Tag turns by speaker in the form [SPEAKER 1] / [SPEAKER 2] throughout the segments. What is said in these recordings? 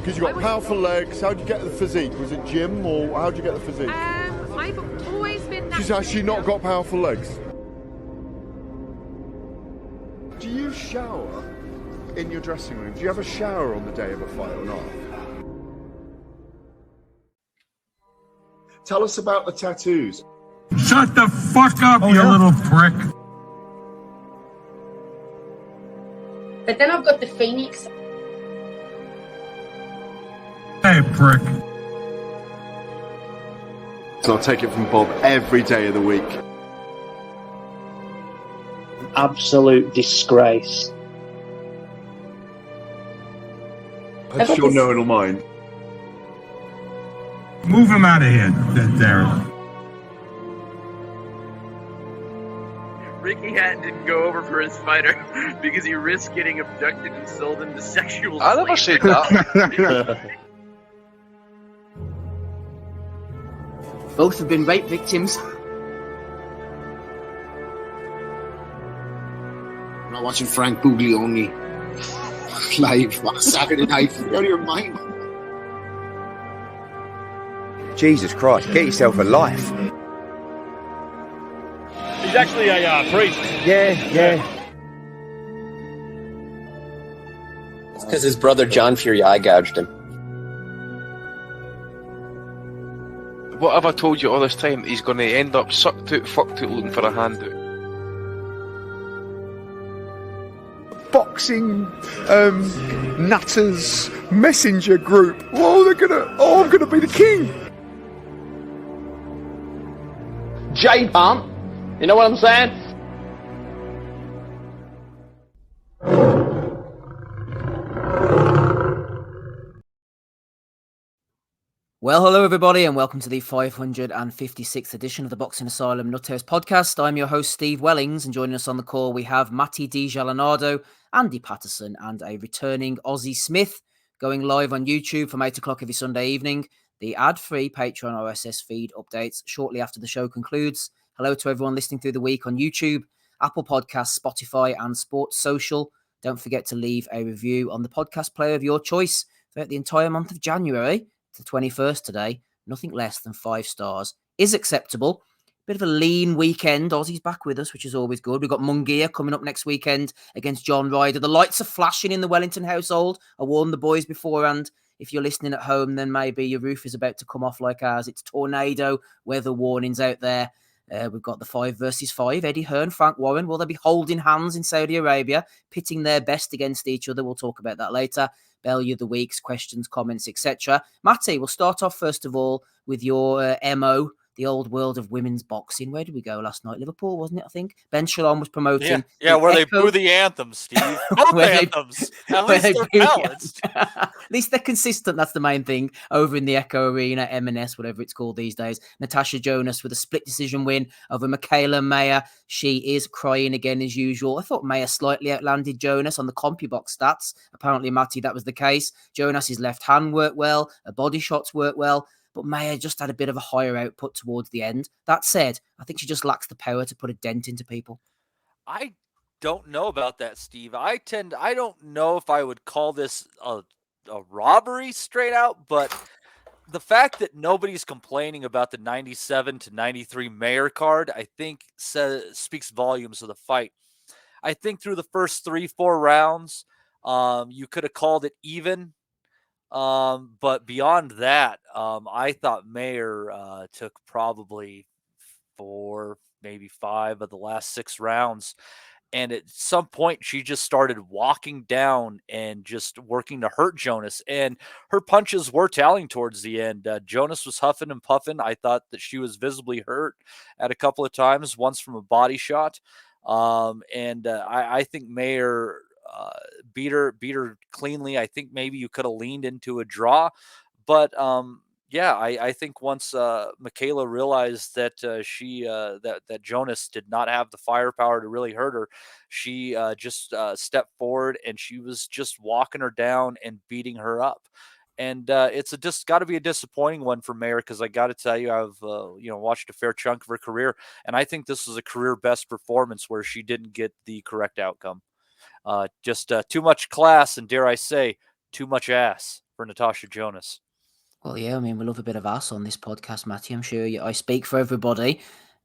[SPEAKER 1] Because you've got powerful legs. How did you get the physique? Was it gym or how did you get the physique?
[SPEAKER 2] I've always been...
[SPEAKER 1] She's actually not got powerful legs. Do you shower in your dressing room? Do you have a shower on the day of a fight or not? Tell us about the tattoos.
[SPEAKER 3] Shut the fuck up, you little prick.
[SPEAKER 4] But then I've got the Phoenix.
[SPEAKER 3] Hey, prick.
[SPEAKER 1] So I'll take it from Bob every day of the week.
[SPEAKER 5] Absolute disgrace.
[SPEAKER 1] That's your knowing mind.
[SPEAKER 3] Move him out of here, Darren.
[SPEAKER 6] Ricky Hatton didn't go over for his fighter because he risked getting abducted and sold into sexual
[SPEAKER 7] I never said that.
[SPEAKER 8] Both have been rape victims. I'm not watching Frank Buglioni live on Saturday night. You're out of your mind.
[SPEAKER 9] Jesus Christ, get yourself a life.
[SPEAKER 10] He's actually a priest.
[SPEAKER 9] Yeah.
[SPEAKER 11] It's because his brother John Fury eye gouged him.
[SPEAKER 7] What have I told you all this time? He's going to end up sucked out, fucked out, looking for a handout.
[SPEAKER 1] Boxing nutters messenger group. I'm gonna be the king.
[SPEAKER 8] J-Pump. You know what I'm saying?
[SPEAKER 12] Well, hello everybody and welcome to the 556th edition of the Boxing Asylum Nuthouse podcast. I'm your host Steve Wellings and joining us on the call we have Matty Di Gialinardo, Andy Patterson and a returning Aussie Smith going live on YouTube from 8 o'clock every Sunday evening. The ad-free Patreon RSS feed updates shortly after the show concludes. Hello to everyone listening through the week on YouTube, Apple Podcasts, Spotify and Sports Social. Don't forget to leave a review on the podcast player of your choice throughout the entire month of January. The 21st today, nothing less than 5 stars is acceptable. Bit of a lean weekend. Aussie's back with us, which is always good. We've got Munguia coming up next weekend against John Ryder. The lights are flashing in the Wellington household. I warned the boys beforehand. If you're listening at home, then maybe your roof is about to come off like ours. It's tornado weather warnings out there. We've got the 5 versus 5. Eddie Hearn, Frank Warren. Will they be holding hands in Saudi Arabia, pitting their best against each other? We'll talk about that later. Bellew of the weeks, questions, comments, etc. Matty, we'll start off first of all with your MO, the old world of women's boxing. Where did we go last night? Liverpool, wasn't it? I think Ben Shalom was promoting.
[SPEAKER 13] Yeah, where they boo the anthems, Steve. Both anthems. At least they're balanced.
[SPEAKER 12] At least they're consistent. That's the main thing. Over in the Echo Arena, M&S, whatever it's called these days. NATASHA JONAS with a split decision win over Michaela Mayer. She is crying again as usual. I thought Mayer slightly outlanded Jonas on the CompuBox stats. Apparently, Matty, that was the case. Jonas's left hand worked well. Her body shots worked well. But Mayer just had a bit of a higher output towards the end. That said, I think she just lacks the power to put a dent into people.
[SPEAKER 13] I don't know about that, Steve. I don't know if I would call this a robbery straight out, but the fact that nobody's complaining about the 97 to 93 Mayer card, I think speaks volumes of the fight. I think through the first 3-4 rounds, you could have called it even. But beyond that, I thought Mayer took probably 4, maybe 5 of the last 6 rounds. And at some point, she just started walking down and just working to hurt Jonas. And her punches were tallying towards the end. Jonas was huffing and puffing. I thought that she was visibly hurt at a couple of times, once from a body shot. I think Mayer beat her cleanly. I think maybe you could have leaned into a draw, but I think once Michaela realized that that Jonas did not have the firepower to really hurt her, she just stepped forward and she was just walking her down and beating her up. And it's just got to be a disappointing one for Mayer, because I got to tell you, I've watched a fair chunk of her career, and I think this was a career best performance where she didn't get the correct outcome. Just too much class and, dare I say, too much ass. for Natasha Jonas.
[SPEAKER 12] Well, yeah, I mean, we love a bit of ass on this podcast, Matty. I'm sure I speak for everybody.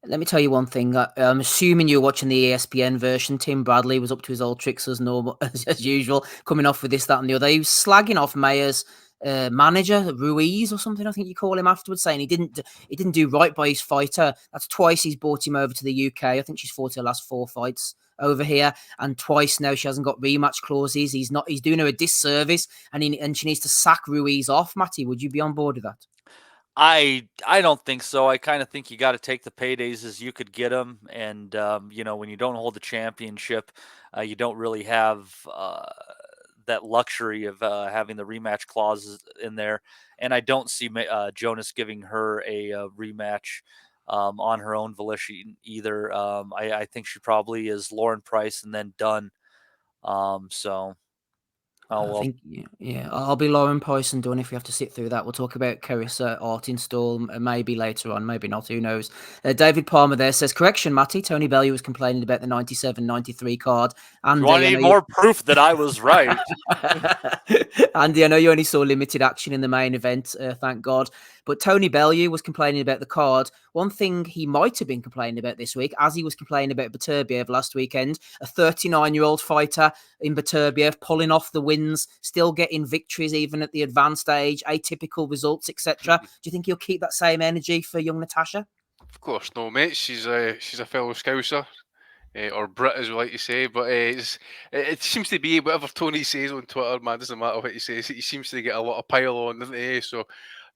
[SPEAKER 12] Let me tell you one thing. I'm assuming you're watching the ESPN version. Tim Bradley was up to his old tricks as normal, as usual, coming off with this, that, and the other. He was slagging off Mayer's manager, Ruiz or something, I think you call him afterwards, saying he didn't do right by his fighter. That's twice he's brought him over to the UK. I think she's fought her last 4 fights over here, and twice now she hasn't got rematch clauses. He's doing her a disservice, and she needs to sack Ruiz off. Matty, would you be on board with that?
[SPEAKER 13] I don't think so. I kind of think you got to take the paydays as you could get them, and when you don't hold the championship, you don't really have that luxury of having the rematch clauses in there. And I don't see Jonas giving her a rematch on her own volition either. I think she probably is Lauren Price and then done.
[SPEAKER 12] I think, yeah, I'll be Lauren Price and done if we have to sit through that. We'll talk about Carissa Artinstall maybe later on, maybe not, who knows. David Palmer there says, correction, Matty, Tony Bellew was complaining about the 97-93 card.
[SPEAKER 13] And I need more proof that I was right.
[SPEAKER 12] Andy, I know you only saw limited action in the main event, thank God. But Tony Bellew was complaining about the card. One thing he might have been complaining about this week, as he was complaining about Beterbiev last weekend, a 39-year-old fighter in Beterbiev pulling off the wins, still getting victories even at the advanced age, atypical results, etc. Do you think he'll keep that same energy for young Natasha?
[SPEAKER 7] Of course, no, mate. She's a fellow Scouser. Or Brit, as we like to say, but it seems to be whatever Tony says on Twitter, man, doesn't matter what he says, he seems to get a lot of pile on, doesn't he? So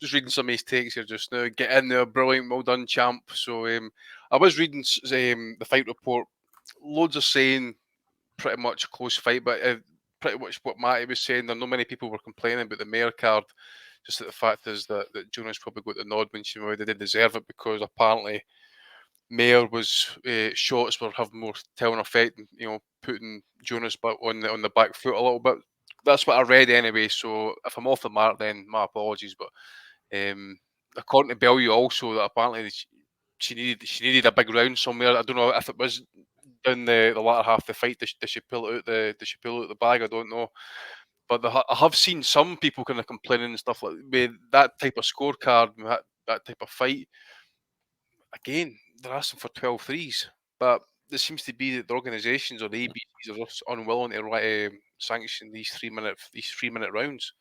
[SPEAKER 7] just reading some of his takes here just now. Get in there, brilliant, well done, champ. So I was reading the fight report. Loads are saying pretty much a close fight, but pretty much what Matty was saying, there are not many people were complaining about the Mayer card. Just that the fact is that Jonas probably got the nod when she maybe did deserve it, because apparently Mayer was shots were having more telling effect, and putting Jonas back on the back foot a little bit. That's what I read anyway. So if I'm off the mark, then my apologies. But according to Bellew, also that apparently she needed a big round somewhere. I don't know if it was down the latter half of the fight. Did she pull it out the bag? I don't know. But I have seen some people kind of complaining and stuff like with that type of scorecard, that type of fight. Again, they're asking for 12 threes, but there seems to be that the organisations or the ABCs are just unwilling to sanction these 3 minute rounds.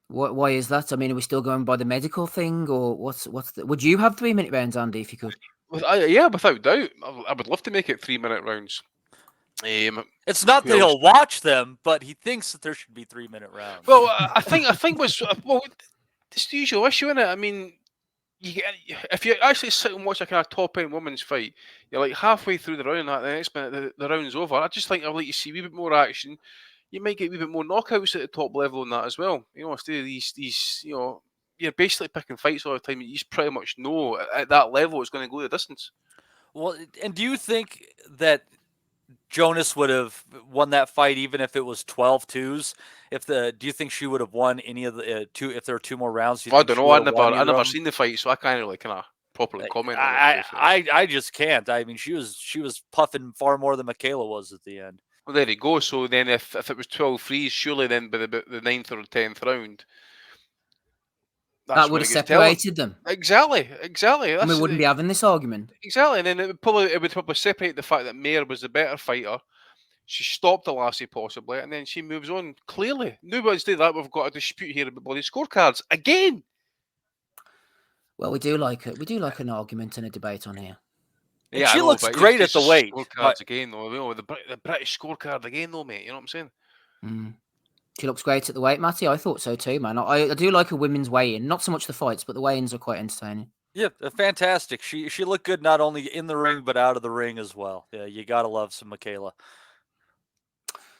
[SPEAKER 12] Why is that? I mean, are we still going by the medical thing, or would you have 3 minute rounds, Andy, if you could?
[SPEAKER 7] Yeah, without doubt, I would love to make it 3 minute rounds.
[SPEAKER 13] It's not that he'll watch them, but he thinks that there should be 3 minute rounds.
[SPEAKER 7] Well, I think it's the usual issue, isn't it? I mean, if you actually sit and watch a kind of top end women's fight, you're like halfway through the round, and the next minute the round's over. I just think I'd like to see a wee bit more action. You might get a wee bit more knockouts at the top level on that as well. Instead of these, you're basically picking fights all the time. You just pretty much know at that level it's going to go the distance.
[SPEAKER 13] Well, and do you think that Jonas would have won that fight even if it was 12-2s? Do you think she would have won any of the two if there were 2 more rounds?
[SPEAKER 7] I don't know. I never seen the fight, so I can't really kind of properly comment on it.
[SPEAKER 13] I just can't. I mean, she was puffing far more than Michaela was at the end.
[SPEAKER 7] Well, there you go. So then, if it was 12 threes, surely then by the 9th or 10th round,
[SPEAKER 12] that would have separated them.
[SPEAKER 7] Exactly.
[SPEAKER 12] And we wouldn't be having this argument.
[SPEAKER 7] Exactly, and then it would probably separate the fact that Mayer was the better fighter. She stopped the lassie possibly, and then she moves on. Clearly, nobody's did that. We've got a dispute here about bloody scorecards again.
[SPEAKER 12] Well, we do like an argument and a debate on here.
[SPEAKER 13] And she looks great at the weight.
[SPEAKER 7] Scorecards again, though. The British scorecard again, though, mate. You know what I'm saying?
[SPEAKER 12] Mm. She looks great at the weight, Matty. I thought so too, man. I do like a women's weigh-in. Not so much the fights, but the weigh-ins are quite entertaining.
[SPEAKER 13] Yeah, fantastic. She looked good not only in the ring, but out of the ring as well. Yeah, you got to love some Michaela.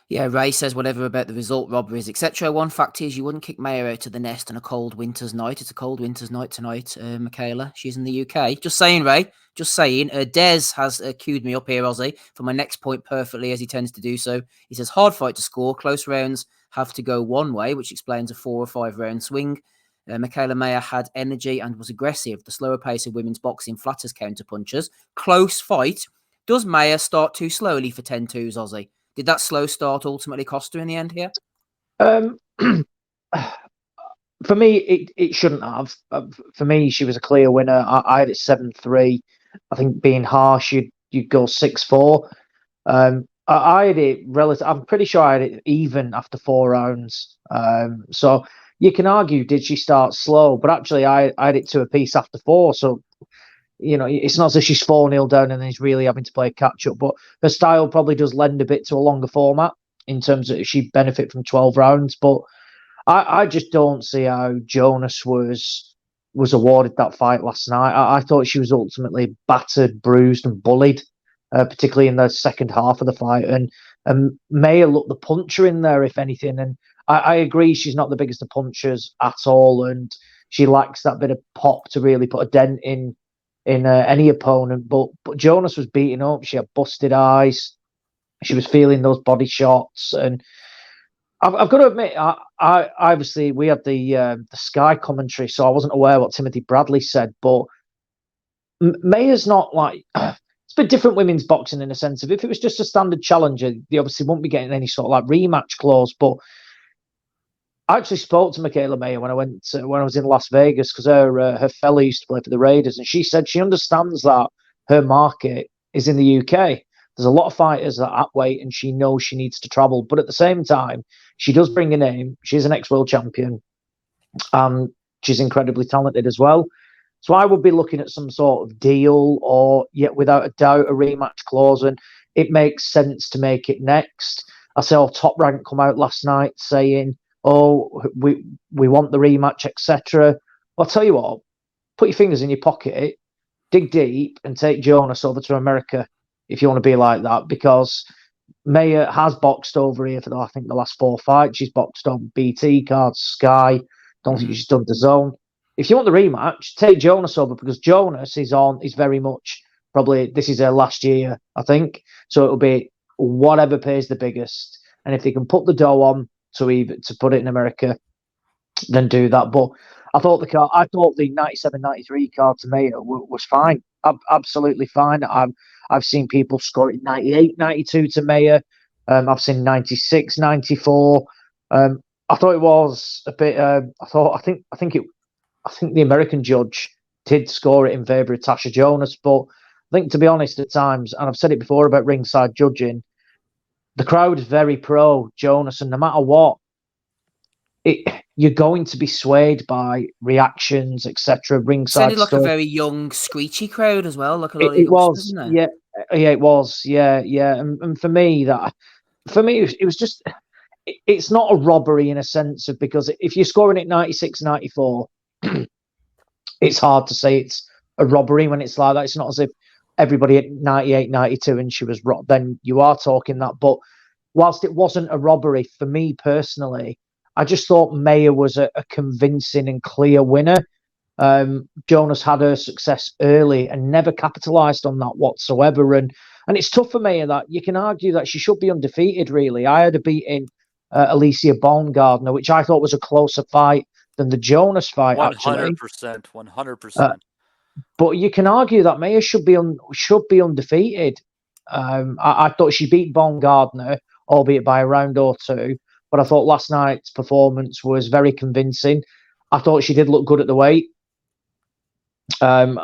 [SPEAKER 12] Yeah, Ray says whatever about the result robberies, etc. One fact is you wouldn't kick Mayer out of the nest on a cold winter's night. It's a cold winter's night tonight, Michaela. She's in the UK. Just saying, Ray. Just saying. Des has queued me up here, Ozzy, for my next point perfectly, as he tends to do so. He says, hard fight to score. Close rounds have to go one way, which explains a 4 or 5 round swing. Michaela Mayer had energy and was aggressive. The slower pace of women's boxing flatters counter-punchers. Close fight. Does Mayer start too slowly for 10-2s, Ozzy? Did that slow start ultimately cost her in the end here?
[SPEAKER 14] for me, it shouldn't have. For me, she was a clear winner. I had it 7-3. I think being harsh, you'd go 6-4. I had it relative. I'm pretty sure I had it even after 4 rounds. So you can argue, did she start slow? But actually, I had it to a piece after 4. So it's not as if she's 4-0 down and then she's really having to play catch up. But her style probably does lend a bit to a longer format in terms of she benefit from 12 rounds. But I just don't see how Jonas was awarded that fight last night. I thought she was ultimately battered, bruised, and bullied, particularly in the second half of the fight. And Maya looked the puncher in there, if anything. And I agree, she's not the biggest of punchers at all, and she lacks that bit of pop to really put a dent in any opponent. But Jonas was beaten up. She had busted eyes. She was feeling those body shots, and I've got to admit, I obviously we had the Sky commentary, so I wasn't aware what Timothy Bradley said. But Maya's not like it's a bit different women's boxing in a sense of if it was just a standard challenger, they obviously wouldn't be getting any sort of like rematch clause. But I actually spoke to Michaela Mayer when I was in Las Vegas because her fella used to play for the Raiders, and she said she understands that her market is in the UK. There's a lot of fighters at weight, and she knows she needs to travel. But at the same time, she does bring a name. She's an ex-world champion, and she's incredibly talented as well. So I would be looking at some sort of deal, or yet without a doubt a rematch clause, and it makes sense to make it next. I saw Top Rank come out last night saying, "Oh, we want the rematch, etc." I'll tell you what, put your fingers in your pocket, dig deep, and take Jonas over to America if you want to be like that, because Maya has boxed over here for I think the last 4 fights. She's boxed on BT cards, Sky. Don't think she's done the zone. If you want the rematch, take Jonas over, because Jonas is very much probably this is her last year, I think. So it'll be whatever pays the biggest, and if they can put the dough on to put it in America, then do that. But I thought the 97-93 card to Maya was fine, absolutely fine. I've seen people score it 98-92 to Maya. I've seen 96-94. I thought it was a bit. I think the American judge did score it in favour of NATASHA Jonas, but I think, to be honest, at times, and I've said it before about ringside judging, the crowd is very pro Jonas, and no matter what, you're going to be swayed by reactions, etc. Ringside
[SPEAKER 12] sounded like
[SPEAKER 14] stuff.
[SPEAKER 12] a very young, screechy crowd as well. Like a lot of
[SPEAKER 14] it was, yeah, it was, yeah. And for me, it was just. It's not a robbery in a sense of, because if you're scoring at 96-94, it's hard to say it's a robbery when it's like that. It's not as if everybody at 98-92 and she was then you are talking that. But whilst it wasn't a robbery for me personally, I just thought Maya was a convincing and clear winner. Jonas had her success early and never capitalised on that whatsoever. And it's tough for Maya that you can argue that she should be undefeated, really. I had her beating Alicia Baumgardner, which I thought was a closer fight than the Jonas fight,
[SPEAKER 13] 100%.
[SPEAKER 14] But you can argue that Maya should be undefeated. I thought she beat Baumgardner, albeit by a round or two. But I thought last night's performance was very convincing. I thought she did look good at the weight. It's a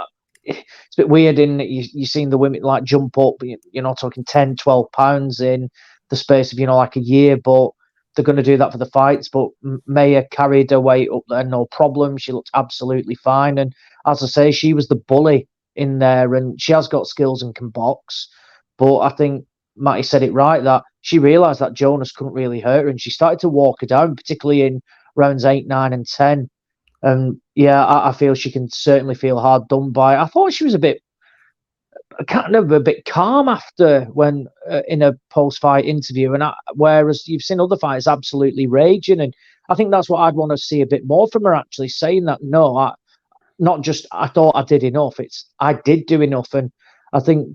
[SPEAKER 14] bit weird in that you've seen the women like jump up, you're not talking 10, 12 pounds in the space of, like a year, but they're going to do that for the fights. But Maya carried her weight up there, no problem. She looked absolutely fine. And as I say, she was the bully in there, and she has got skills and can box. But I think Matty said it right, that she realised that Jonas couldn't really hurt her, and she started to walk her down, particularly in rounds 8, 9, and 10. And yeah, I feel she can certainly feel hard done by. I thought she was a bit calm after when in a post-fight interview, and whereas you've seen other fighters absolutely raging, and I think that's what I'd want to see a bit more from her, actually saying that I thought I did enough. It's I did do enough. And I think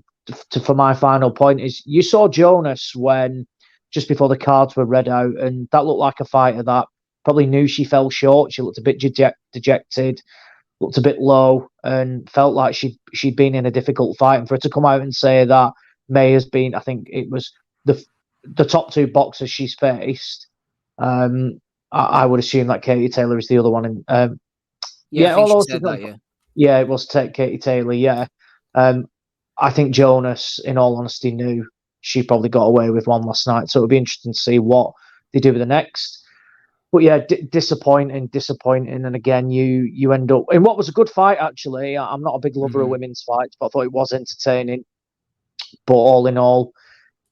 [SPEAKER 14] for my final point is, you saw Jonas when just before the cards were read out, and that looked like a fighter that probably knew she fell short. She looked a bit dejected, looked a bit low, and felt like she'd been in a difficult fight. And for her to come out and say that Maya's I think it was the top 2 boxers she's faced, I would assume that Katie Taylor is the other one. And
[SPEAKER 12] I think she said that.
[SPEAKER 14] Yeah, it was Katie Taylor. Yeah, I think Jonas, in all honesty, knew she probably got away with one last night. So it'll be interesting to see what they do with the next. But yeah, disappointing. And again, you end up in what was a good fight, actually. I'm not a big lover of women's fights, but I thought it was entertaining. But all in all,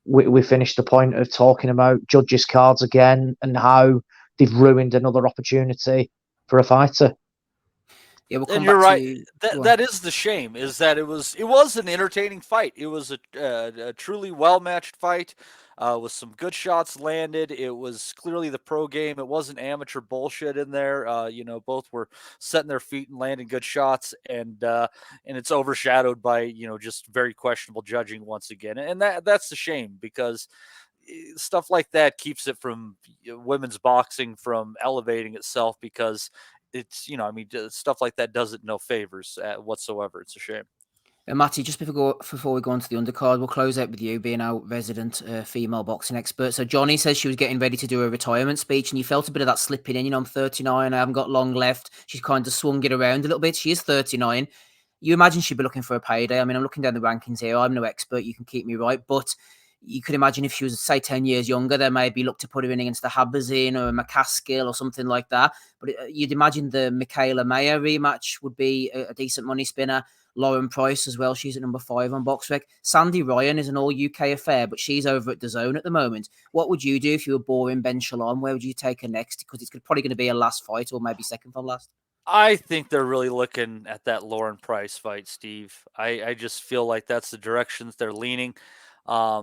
[SPEAKER 14] we finished the point of talking about judges' cards again and how they've ruined another opportunity for a fighter.
[SPEAKER 12] Yeah,
[SPEAKER 13] and you're right. That is the shame. Is that it was an entertaining fight. It was a truly well matched fight with some good shots landed. It was clearly the pro game. It wasn't amateur bullshit in there. Both were setting their feet and landing good shots, and it's overshadowed by just very questionable judging once again. And that's the shame, because stuff like that keeps it from women's boxing from elevating itself, because it's stuff like that doesn't no favors whatsoever. It's a shame.
[SPEAKER 12] Matty, just before we go on to the undercard, we'll close out with you being our resident female boxing expert. So Johnny says she was getting ready to do a retirement speech, and you felt a bit of that slipping in. I'm 39, I haven't got long left. She's kind of swung it around a little bit. She is 39. You imagine she'd be looking for a payday. I mean, I'm looking down the rankings here. I'm no expert. You can keep me right, but you could imagine if she was, say, 10 years younger, they maybe look to put her in against the Habazin or a McCaskill or something like that. But you'd imagine the Michaela Mayer rematch would be a decent money spinner. Lauren Price as well. She's at number 5 on BoxRec. Sandy Ryan is an all-UK affair, but she's over at DAZN at the moment. What would you do if you were boring Ben Shalom? Where would you take her next? Because it's probably going to be a last fight, or maybe second from last.
[SPEAKER 13] I think they're really looking at that Lauren Price fight, Steve. I just feel like that's the directions they're leaning. I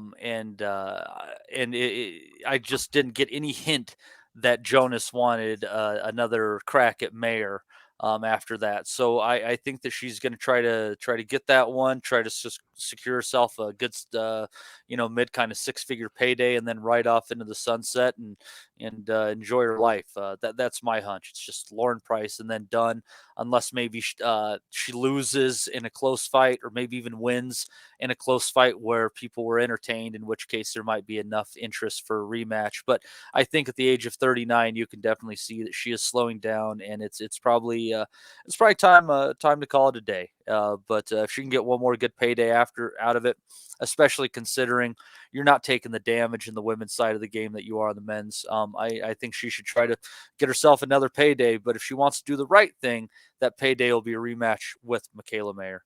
[SPEAKER 13] just didn't get any hint that Jonas wanted another crack at Mayer after that. So I think that she's going to try to get that one, try to secure herself a good, mid kind of 6-figure payday, and then ride off into the sunset and enjoy her life. That's my hunch. It's just Lauren Price and then done, unless maybe she loses in a close fight, or maybe even wins in a close fight where people were entertained, in which case there might be enough interest for a rematch. But I think at the age of 39, you can definitely see that she is slowing down, and it's probably time to call it a day. But if she can get one more good payday out of it, especially considering you're not taking the damage in the women's side of the game that you are on the men's, I think she should try to get herself another payday. But if she wants to do the right thing, that payday will be a rematch with Michaela Mayer.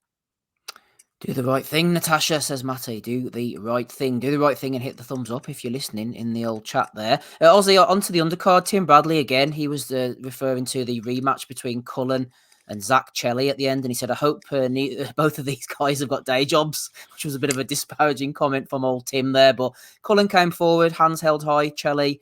[SPEAKER 12] Do the right thing, Natasha, says Matty. Do the right thing. Do the right thing and hit the thumbs up if you're listening in the old chat there. Ozzy, onto the undercard, Tim Bradley again. He was referring to the rematch between Cullen and Zach Chelly at the end, and he said, I hope both of these guys have got day jobs, which was a bit of a disparaging comment from old Tim there. But Cullen came forward, hands held high. Chelly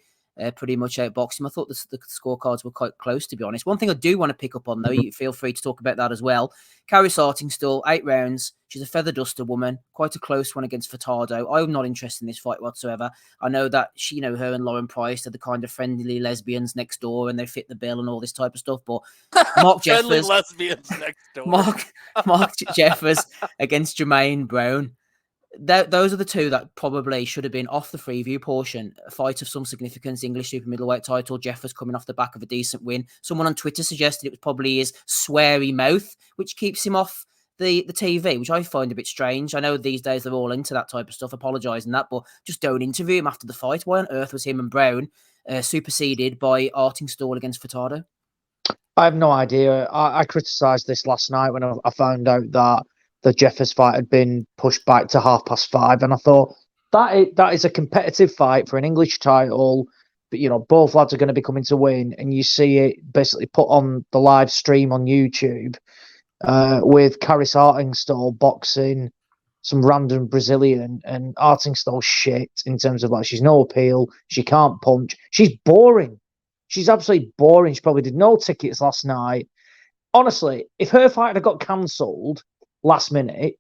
[SPEAKER 12] pretty much outboxed him. I thought the scorecards were quite close, to be honest. One thing I do want to pick up on, though, you feel free to talk about that as well. Carrie Sartingstall, 8 rounds. She's a feather duster woman, quite a close one against Furtado. I'm not interested in this fight whatsoever. I know that she, her and Lauren Price are the kind of friendly lesbians next door, and they fit the bill and all this type of stuff. But Mark
[SPEAKER 13] friendly
[SPEAKER 12] Jeffers,
[SPEAKER 13] lesbians next door.
[SPEAKER 12] Mark Jeffers against Jermaine Brown. Those are the two that probably should have been off the preview portion. A fight of some significance, English super middleweight title. Jeffers coming off the back of a decent win. Someone on Twitter suggested it was probably his sweary mouth, which keeps him off the TV, which I find a bit strange. I know these days they're all into that type of stuff, apologising that, but just don't interview him after the fight. Why on earth was him and Brown superseded by Artingstall against Furtado?
[SPEAKER 14] I have no idea. I criticised this last night when I found out that the Jeffers fight had been pushed back to 5:30, and I thought that is a competitive fight for an English title. But both lads are going to be coming to win, and you see it basically put on the live stream on YouTube with Carrie Artingstall boxing some random Brazilian, and Artingstall shit in terms of she's no appeal, she can't punch, she's boring. She's absolutely boring. She probably did no tickets last night. Honestly, if her fight had got cancelled last minute,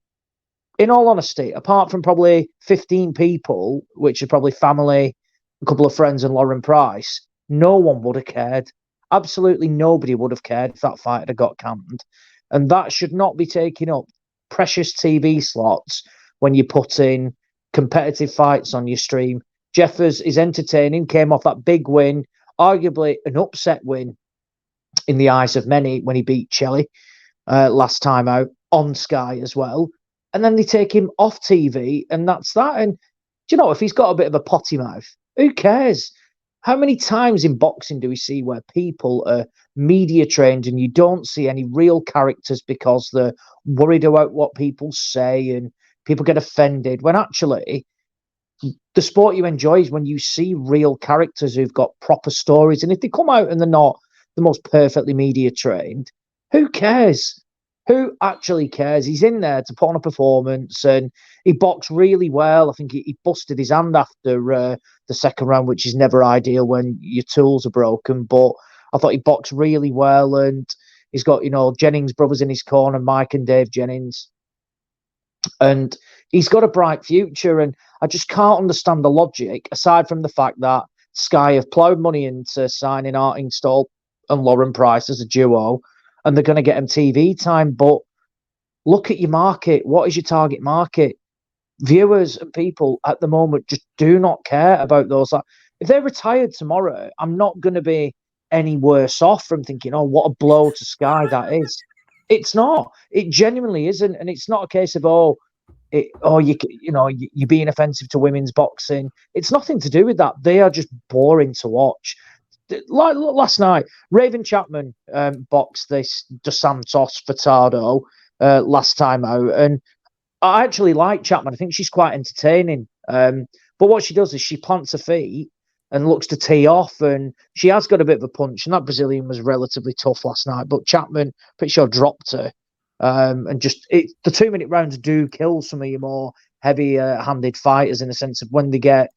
[SPEAKER 14] in all honesty, apart from probably 15 people, which are probably family, a couple of friends, and Lauren Price, no one would have cared. Absolutely nobody would have cared if that fight had got canned. And that should not be taking up precious TV slots when you put in competitive fights on your stream. Jeffers is entertaining, came off that big win arguably an upset win in the eyes of many when he beat Shelley last time out on Sky as well. And then they take him off TV, and that's that. And do you know, if he's got a bit of a potty mouth, who cares? How many times in boxing do we see where people are media trained and you don't see any real characters because they're worried about what people say and people get offended, when actually the sport you enjoy is when you see real characters who've got proper stories. And if they come out and they're not the most perfectly media trained, who cares? Who actually cares? He's in there to put on a performance, and he boxed really well. I think he busted his hand after the second round, which is never ideal when your tools are broken. But I thought he boxed really well, and he's got, you know, Jennings brothers in his corner, Mike and Dave Jennings, and he's got a bright future. And I just can't understand the logic, aside from the fact that Sky have ploughed money into signing Artingstall and Lauren Price as a duo, and they're going to get him TV time. But look at your market. What is your target market? Viewers and people at the moment just do not care about those. If they're retired tomorrow, I'm not going to be any worse off from thinking, oh, what a blow to Sky that is. It's not. It genuinely isn't. And it's not a case of, you're being offensive to women's boxing. It's nothing to do with that. They are just boring to watch. Like last night, Raven Chapman boxed this Dos Santos Furtado last time out, and I actually like Chapman. I think she's quite entertaining. But what she does is she plants her feet and looks to tee off, and she has got a bit of a punch. And that Brazilian was relatively tough last night, but Chapman, pretty sure, dropped her. And just the 2-minute rounds do kill some of your more heavy-handed fighters in the sense of when they get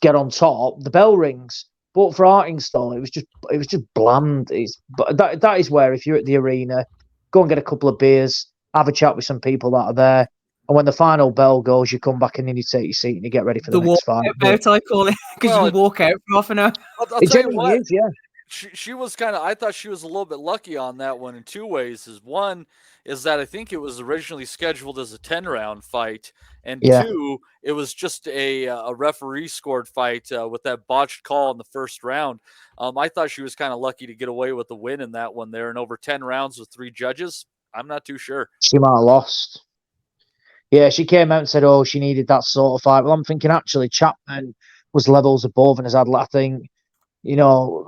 [SPEAKER 14] on top, the bell rings. But for Artingstall, it was just bland. But that is where, if you're at the arena, go and get a couple of beers, have a chat with some people that are there, and when the final bell goes, you come back and then you take your seat and you get ready for the next fight.
[SPEAKER 12] Out, I call it, because you walk out for half an hour.
[SPEAKER 13] I'll
[SPEAKER 14] it
[SPEAKER 13] tell you what,
[SPEAKER 14] is, yeah.
[SPEAKER 13] She was I thought she was a little bit lucky on that one in two ways. One is that I think it was originally scheduled as a 10-round fight, and two, it was just a referee scored fight with that botched call in the first round. I thought she was kind of lucky to get away with the win in that one there, and over 10 rounds with 3 judges. I'm not too sure.
[SPEAKER 14] She might have lost. Yeah, she came out and said, she needed that sort of fight. Well, I'm thinking actually Chapman was levels above and has had, I think,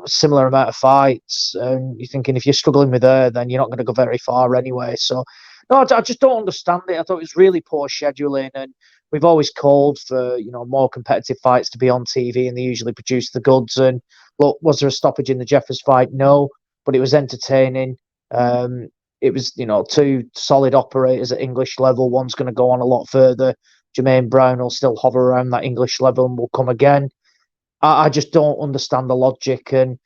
[SPEAKER 14] similar amount of fights. And you're thinking if you're struggling with her, then you're not going to go very far anyway. So, no, I just don't understand it. I thought it was really poor scheduling, and we've always called for, more competitive fights to be on TV, and they usually produce the goods. And look, was there a stoppage in the Jeffers fight? No, but it was entertaining. It was, 2 solid operators at English level. One's going to go on a lot further. Jermaine Brown will still hover around that English level and will come again. I just don't understand the logic, and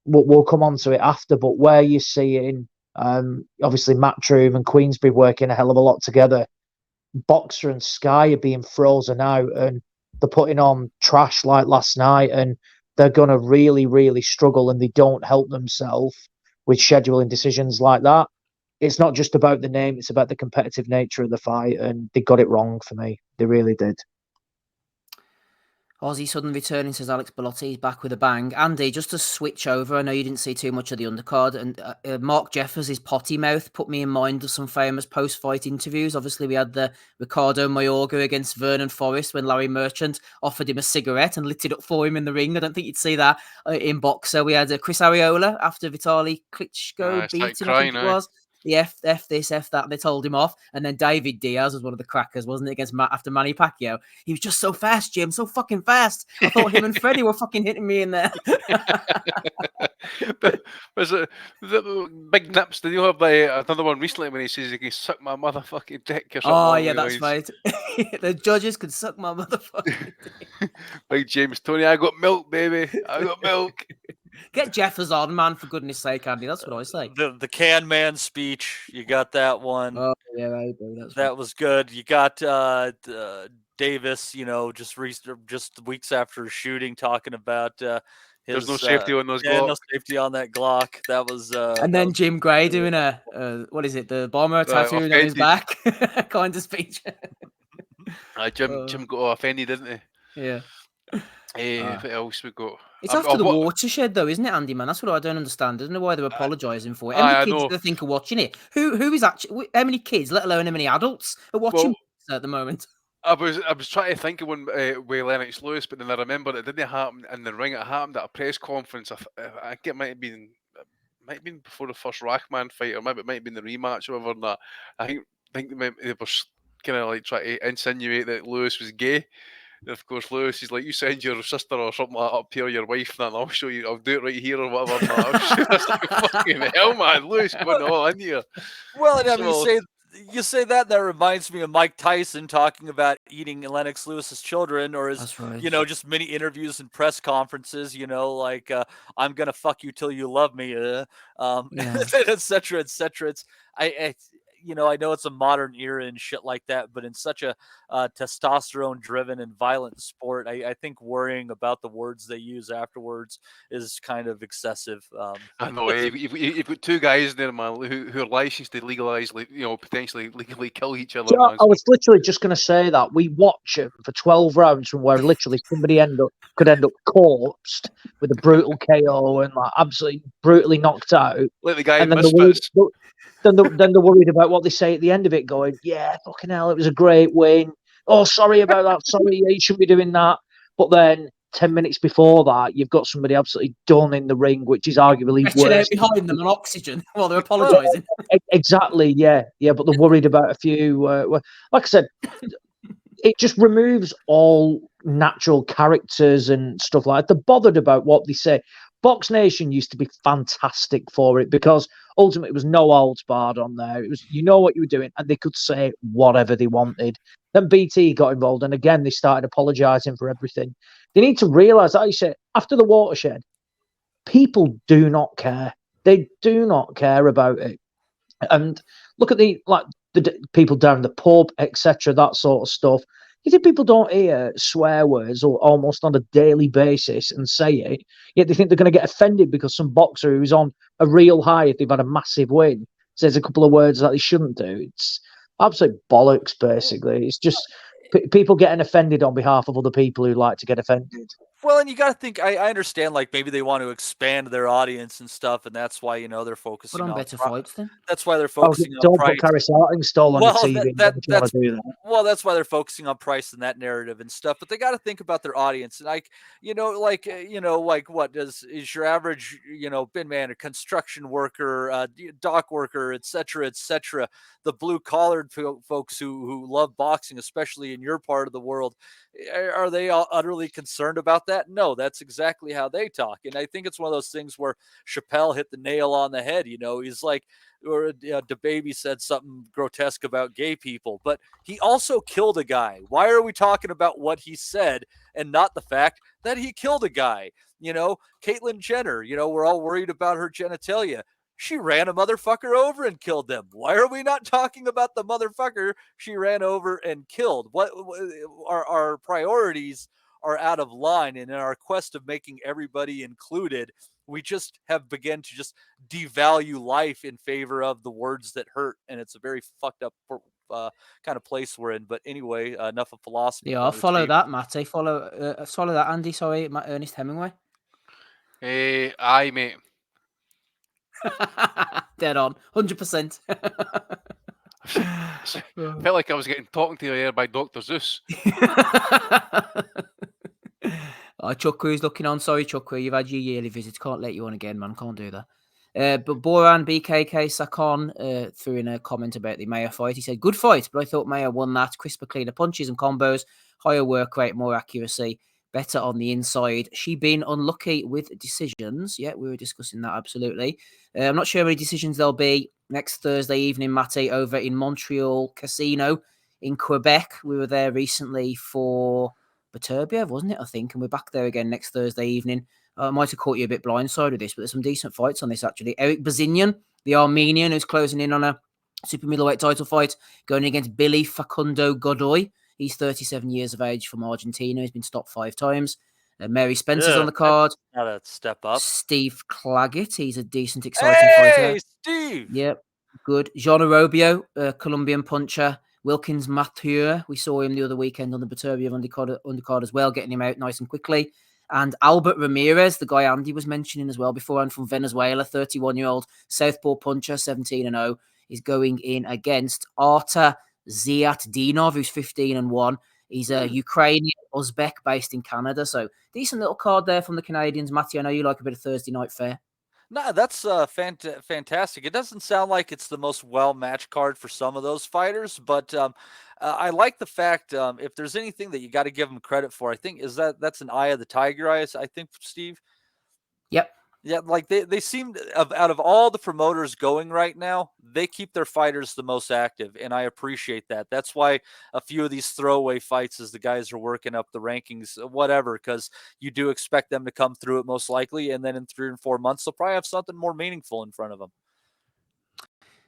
[SPEAKER 14] we'll come on to it after. But where you're seeing, obviously, Matchroom and Queensbury working a hell of a lot together, Boxer and Sky are being frozen out, and they're putting on trash like last night, and they're going to really, really struggle, and they don't help themselves with scheduling decisions like that. It's not just about the name, it's about the competitive nature of the fight, and they got it wrong for me. They really did.
[SPEAKER 12] Aussie sudden returning, says Alex Bellotti. He's back with a bang. Andy, just to switch over, I know you didn't see too much of the undercard, and Mark Jeffers' potty mouth put me in mind of some famous post-fight interviews. Obviously, we had the Ricardo Mayorga against Vernon Forrest when Larry Merchant offered him a cigarette and lit it up for him in the ring. I don't think you'd see that in boxer. We had Chris Arreola after Vitaly Klitschko beat him, I think it was. The F this, F that, they told him off. And then David Diaz was one of the crackers, wasn't it, against after Manny Pacquiao? He was just so fast, Jim, so fucking fast. I thought him and Freddie were fucking hitting me in there.
[SPEAKER 7] But was it the Big Nips? Did you have another one recently when he says he can suck my motherfucking dick or something?
[SPEAKER 12] Oh, yeah, that's right. The judges could suck my motherfucking dick.
[SPEAKER 7] Big James Tony, I got milk, baby. I got milk.
[SPEAKER 12] Get Jeffers on, man, for goodness sake, Andy. That's what I say.
[SPEAKER 13] The Can Man speech, you got that one.
[SPEAKER 12] Oh, yeah, I agree.
[SPEAKER 13] That was good. You got Davis, just weeks after shooting, talking about
[SPEAKER 7] there's no safety on those Glock.
[SPEAKER 13] No safety on that Glock. That was.
[SPEAKER 12] And then Jim Gray doing what is it, the bomber tattoo on his back kind of speech.
[SPEAKER 7] Jim got offended, didn't he?
[SPEAKER 12] Yeah.
[SPEAKER 7] What else we got?
[SPEAKER 12] It's after the watershed, though, isn't it, Andy? Man, that's what I don't understand. I don't know why they're apologising for it. How many kids do they think are watching it? Who is actually? How many kids, let alone how many adults, are watching at the moment?
[SPEAKER 7] I was trying to think of one with Lennox Lewis, but then I remembered it didn't happen in the ring. It happened at a press conference. I think it might have been before the first Rackman fight, or maybe it might have been the rematch or whatever. And that I think they were kind of like trying to insinuate that Lewis was gay. And of course, Lewis is like, you send your sister or something like that up here, your wife, and I'll show you. I'll do it right here or whatever. That's like fucking hell, man. Lewis going all in here.
[SPEAKER 13] Well, and I mean, you say that reminds me of Mike Tyson talking about eating Lennox Lewis's children, or his, just many interviews and press conferences. Like I'm gonna fuck you till you love me, et cetera, et cetera. I know it's a modern era and shit like that, but in such a testosterone-driven and violent sport, I think worrying about the words they use afterwards is kind of excessive.
[SPEAKER 7] I know. You've got two guys there, man, who are licensed to legalize, potentially legally kill each other.
[SPEAKER 14] I was literally just going to say that we watch it for 12 rounds from where literally somebody could end up corpsed with a brutal KO and like absolutely brutally knocked out.
[SPEAKER 7] Like the guy in Misfits.
[SPEAKER 14] Then they're worried about what they say at the end of it, going, yeah, fucking hell, it was a great win. Oh, sorry about that. Sorry, you shouldn't be doing that. But then 10 minutes before that, you've got somebody absolutely done in the ring, which is arguably worse.
[SPEAKER 12] Behind them on oxygen while they're apologising.
[SPEAKER 14] Exactly, yeah. But they're worried about a few. Like I said, it just removes all natural characters and stuff like that. They're bothered about what they say. Box Nation used to be fantastic for it because ultimately it was no holds barred on there. It was, what you were doing, and they could say whatever they wanted. Then BT got involved, and again, they started apologising for everything. They need to realise, like you said, after the watershed, people do not care. They do not care about it. And look at the people down the pub, etc., that sort of stuff. You think people don't hear swear words or almost on a daily basis and say it, yet they think they're going to get offended because some boxer who's on a real high, if they've had a massive win, says a couple of words that they shouldn't do. It's absolute bollocks, basically. It's just people getting offended on behalf of other people who like to get offended.
[SPEAKER 13] Well, and you got to think, I understand, like, maybe they want to expand their audience and stuff, and that's why, they're focusing on
[SPEAKER 12] better fights then.
[SPEAKER 13] That's why they're focusing on
[SPEAKER 14] don't
[SPEAKER 13] price.
[SPEAKER 14] Put Karis Hartingstall on the TV.
[SPEAKER 13] Well, that's why they're focusing on price and that narrative and stuff. But they got to think about their audience. And like what is your average, bin man, a construction worker, dock worker, et cetera, et cetera. The blue collared folks who love boxing, especially in your part of the world, are they all utterly concerned about that? No, that's exactly how they talk. And I think it's one of those things where Chappelle hit the nail on the head. He's like, or DeBaby said something grotesque about gay people, but he also killed a guy. Why are we talking about what he said and not the fact that he killed a guy? Caitlyn Jenner, we're all worried about her genitalia. She ran a motherfucker over and killed them. Why are we not talking about the motherfucker she ran over and killed? What our priorities are out of line, and in our quest of making everybody included, we just have begun to just devalue life in favor of the words that hurt, and it's a very fucked up kind of place we're in. But anyway, enough of philosophy.
[SPEAKER 12] Yeah, I'll follow that, Matt. Follow that, Andy. Sorry, Ernest Hemingway.
[SPEAKER 7] Aye, mate.
[SPEAKER 12] Dead on, 100%.
[SPEAKER 7] Felt like I was getting talking to here by Dr. Zeus.
[SPEAKER 12] Chuckwoo's looking on. Sorry, Chuckwoo, you've had your yearly visits. Can't let you on again, man. Can't do that. But Boran BKK Sakon threw in a comment about the Mayer fight. He said, good fight, but I thought Mayer won that. Crisper, cleaner punches and combos, higher work rate, more accuracy, better on the inside. She been unlucky with decisions. Yeah, we were discussing that, absolutely. I'm not sure how many decisions there'll be next Thursday evening, Matty, over in Montreal Casino in Quebec. We were there recently for Beterbiev, wasn't it, I think? And we're back there again next Thursday evening. I might have caught you a bit blindside with this, but there's some decent fights on this, actually. Eric Bazinian, the Armenian, who's closing in on a super middleweight title fight, going against Billy Facundo Godoy. He's 37 years of age from Argentina. He's been stopped 5 times. Mary Spencer's on the card.
[SPEAKER 13] Not a step up.
[SPEAKER 12] Steve Claggett. He's a decent, exciting fighter.
[SPEAKER 13] Steve!
[SPEAKER 12] Yep, good. Jean Arobio, Colombian puncher, Wilkins Mathieu, we saw him the other weekend on the Beterbiev undercard as well, getting him out nice and quickly. And Albert Ramirez, the guy Andy was mentioning as well beforehand, from Venezuela, 31-year-old southpaw puncher, 17-0, is going in against Artur Ziatdinov, who's 15-1. He's a Ukrainian Uzbek based in Canada. So decent little card there from the Canadians. Matthew, I know you like a bit of Thursday night fare.
[SPEAKER 13] No, that's fantastic. It doesn't sound like it's the most well-matched card for some of those fighters, but I like the fact if there's anything that you got to give them credit for, I think that's an eye of the tiger, I think, Steve.
[SPEAKER 12] Yep.
[SPEAKER 13] Yeah, like they seem out of all the promoters going right now, they keep their fighters the most active, and I appreciate that. That's why a few of these throwaway fights, as the guys are working up the rankings, whatever, because you do expect them to come through it most likely, and then in 3 or 4 months, they'll probably have something more meaningful in front of them.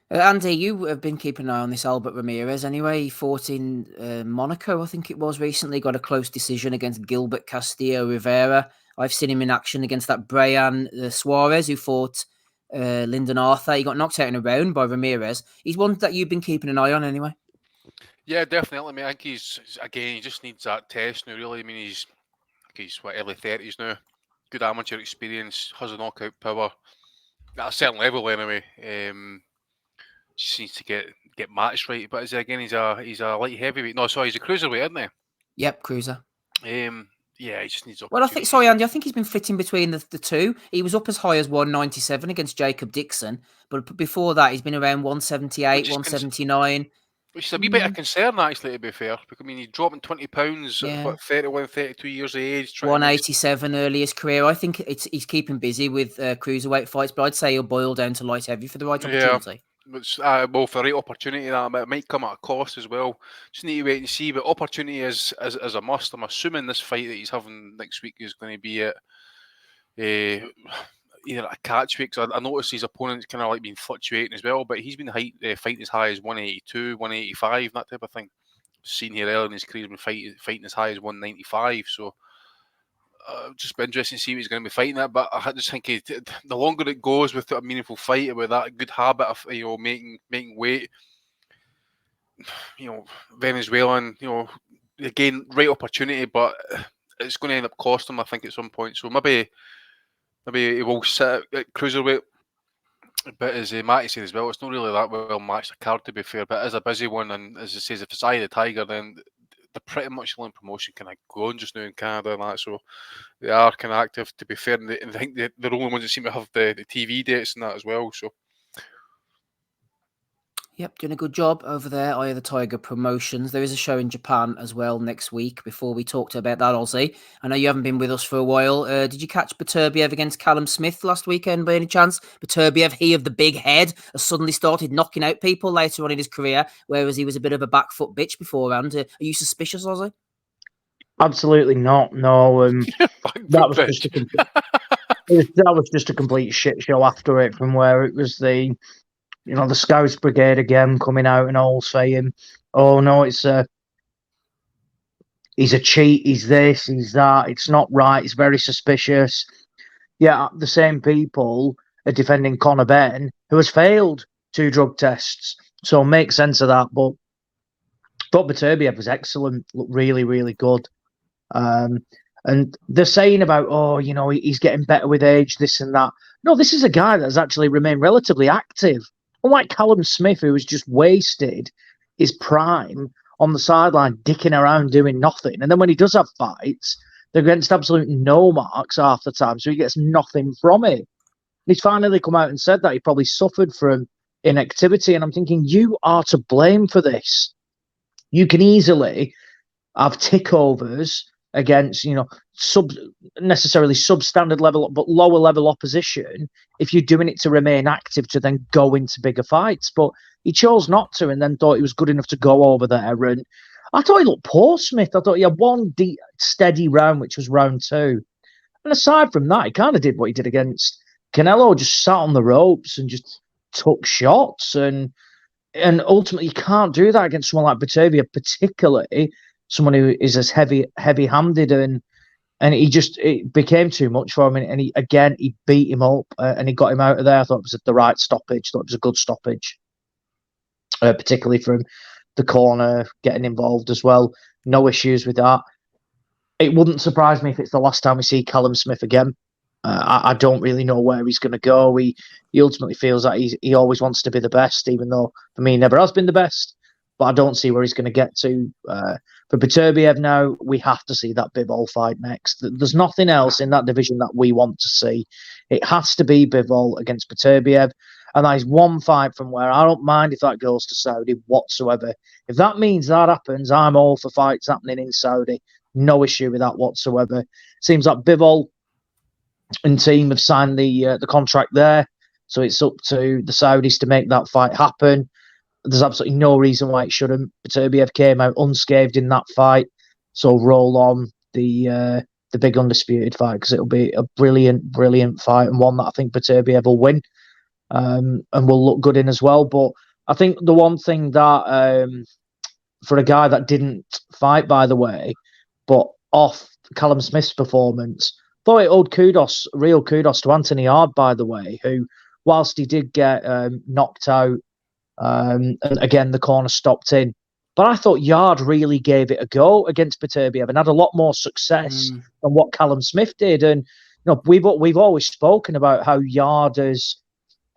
[SPEAKER 12] Andy, you have been keeping an eye on this Albert Ramirez anyway. He fought in Monaco, I think it was, recently. Got a close decision against Gilbert Castillo Rivera. I've seen him in action against that Brian Suarez, who fought Lyndon Arthur. He got knocked out in a round by Ramirez. He's one that you've been keeping an eye on anyway.
[SPEAKER 7] Yeah, definitely. I mean, I think he just needs that test now, really. I mean, he's early 30s now. Good amateur experience, has a knockout power. At a certain level, anyway. Just needs to get matched right. But he's a light heavyweight. No, sorry, he's a cruiserweight, isn't he?
[SPEAKER 12] Yep, cruiser.
[SPEAKER 7] Yeah, he just needs.
[SPEAKER 12] Well, Andy, I think he's been flitting between the two. He was up as high as 197 against Jacob Dixon, but before that, he's been around 178, 179.
[SPEAKER 7] Which is a wee bit of concern, actually, to be fair. Because, I mean, he's dropping 20 pounds at 31, 32 years of age.
[SPEAKER 12] 187 early his career. I think he's keeping busy with cruiserweight fights, but I'd say he'll boil down to light heavy for the right opportunity.
[SPEAKER 7] Well, for the right opportunity, that might come at a cost as well. Just need to wait and see. But opportunity is a must. I'm assuming this fight that he's having next week is going to be at either a catch weight. Because I noticed his opponent's kind of like been fluctuating as well. But he's been fighting as high as 182, 185, that type of thing. Seen here earlier in his career, he's been fighting as high as 195. So just be interesting to see what he's going to be fighting at. But I just think the longer it goes with a meaningful fight, with that good habit of making weight, Venezuelan, again, right opportunity, but it's going to end up costing him, I think, at some point. So maybe he will sit at cruiserweight. But as Matty said as well, it's not really that well matched a card, to be fair. But it is a busy one, and as it says, if it's Eye of the Tiger, then they're pretty much the only promotion kind of going just now in Canada and that, so they are kind of active, to be fair, and I think they're the only ones that seem to have the TV dates and that as well. So
[SPEAKER 12] Yep, doing a good job over there. Eye of the Tiger Promotions. There is a show in Japan as well next week. Before we talked about that, Aussie, I know you haven't been with us for a while. Did you catch Beterbiev against Callum Smith last weekend by any chance? Beterbiev, he of the big head, has suddenly started knocking out people later on in his career, whereas he was a bit of a back foot bitch beforehand. Are you suspicious, Aussie?
[SPEAKER 14] Absolutely not. No, that was just a complete shit show after it. From where it was the Scouts Brigade again coming out and all saying, "Oh no, he's a cheat. He's this. He's that. It's not right. It's very suspicious." Yeah, the same people are defending Conor Benn, who has failed 2 drug tests. So it makes sense of that. But Beterbiev was excellent. Looked really, really good. And they're saying about, he's getting better with age, this and that. No, this is a guy that has actually remained relatively active. Unlike Callum Smith, who was just wasted his prime on the sideline, dicking around doing nothing. And then when he does have fights, they're against absolute no marks half the time, so he gets nothing from it. And he's finally come out and said that he probably suffered from inactivity. And I'm thinking, you are to blame for this. You can easily have tickovers against, necessarily substandard level, but lower level opposition if you're doing it to remain active to then go into bigger fights. But he chose not to, and then thought he was good enough to go over there. And I thought he looked poor, Smith. I thought he had one steady round, which was round 2. And aside from that, he kind of did what he did against Canelo, just sat on the ropes and just took shots. And ultimately, you can't do that against someone like Beterbiev, particularly someone who is as heavy-handed, and it became too much for him, and he beat him up, and he got him out of there. I thought it was the right stoppage. I thought it was a good stoppage, particularly from the corner getting involved as well. No issues with that. It wouldn't surprise me if it's the last time we see Callum Smith again. I don't really know where he's going to go. He ultimately feels that he always wants to be the best, even though for me he never has been the best. But I don't see where he's going to get to. For Beterbiev now, we have to see that Bivol fight next. There's nothing else in that division that we want to see. It has to be Bivol against Beterbiev. And that is one fight from where I don't mind if that goes to Saudi whatsoever. If that means that happens, I'm all for fights happening in Saudi. No issue with that whatsoever. Seems like Bivol and team have signed the contract there, so it's up to the Saudis to make that fight happen. There's absolutely no reason why it shouldn't. Beterbiev came out unscathed in that fight, so roll on the big undisputed fight, because it'll be a brilliant fight, and one that I think Beterbiev will win, and will look good in as well. But I think the one thing that for a guy that didn't fight, by the way, but off Callum Smith's performance, thought it owed real kudos to Anthony Yard, by the way, who, whilst he did get knocked out, and again the corner stopped in, but I thought Yard really gave it a go against Beterbiev and had a lot more success than what Callum Smith did. And we've always spoken about how Yard has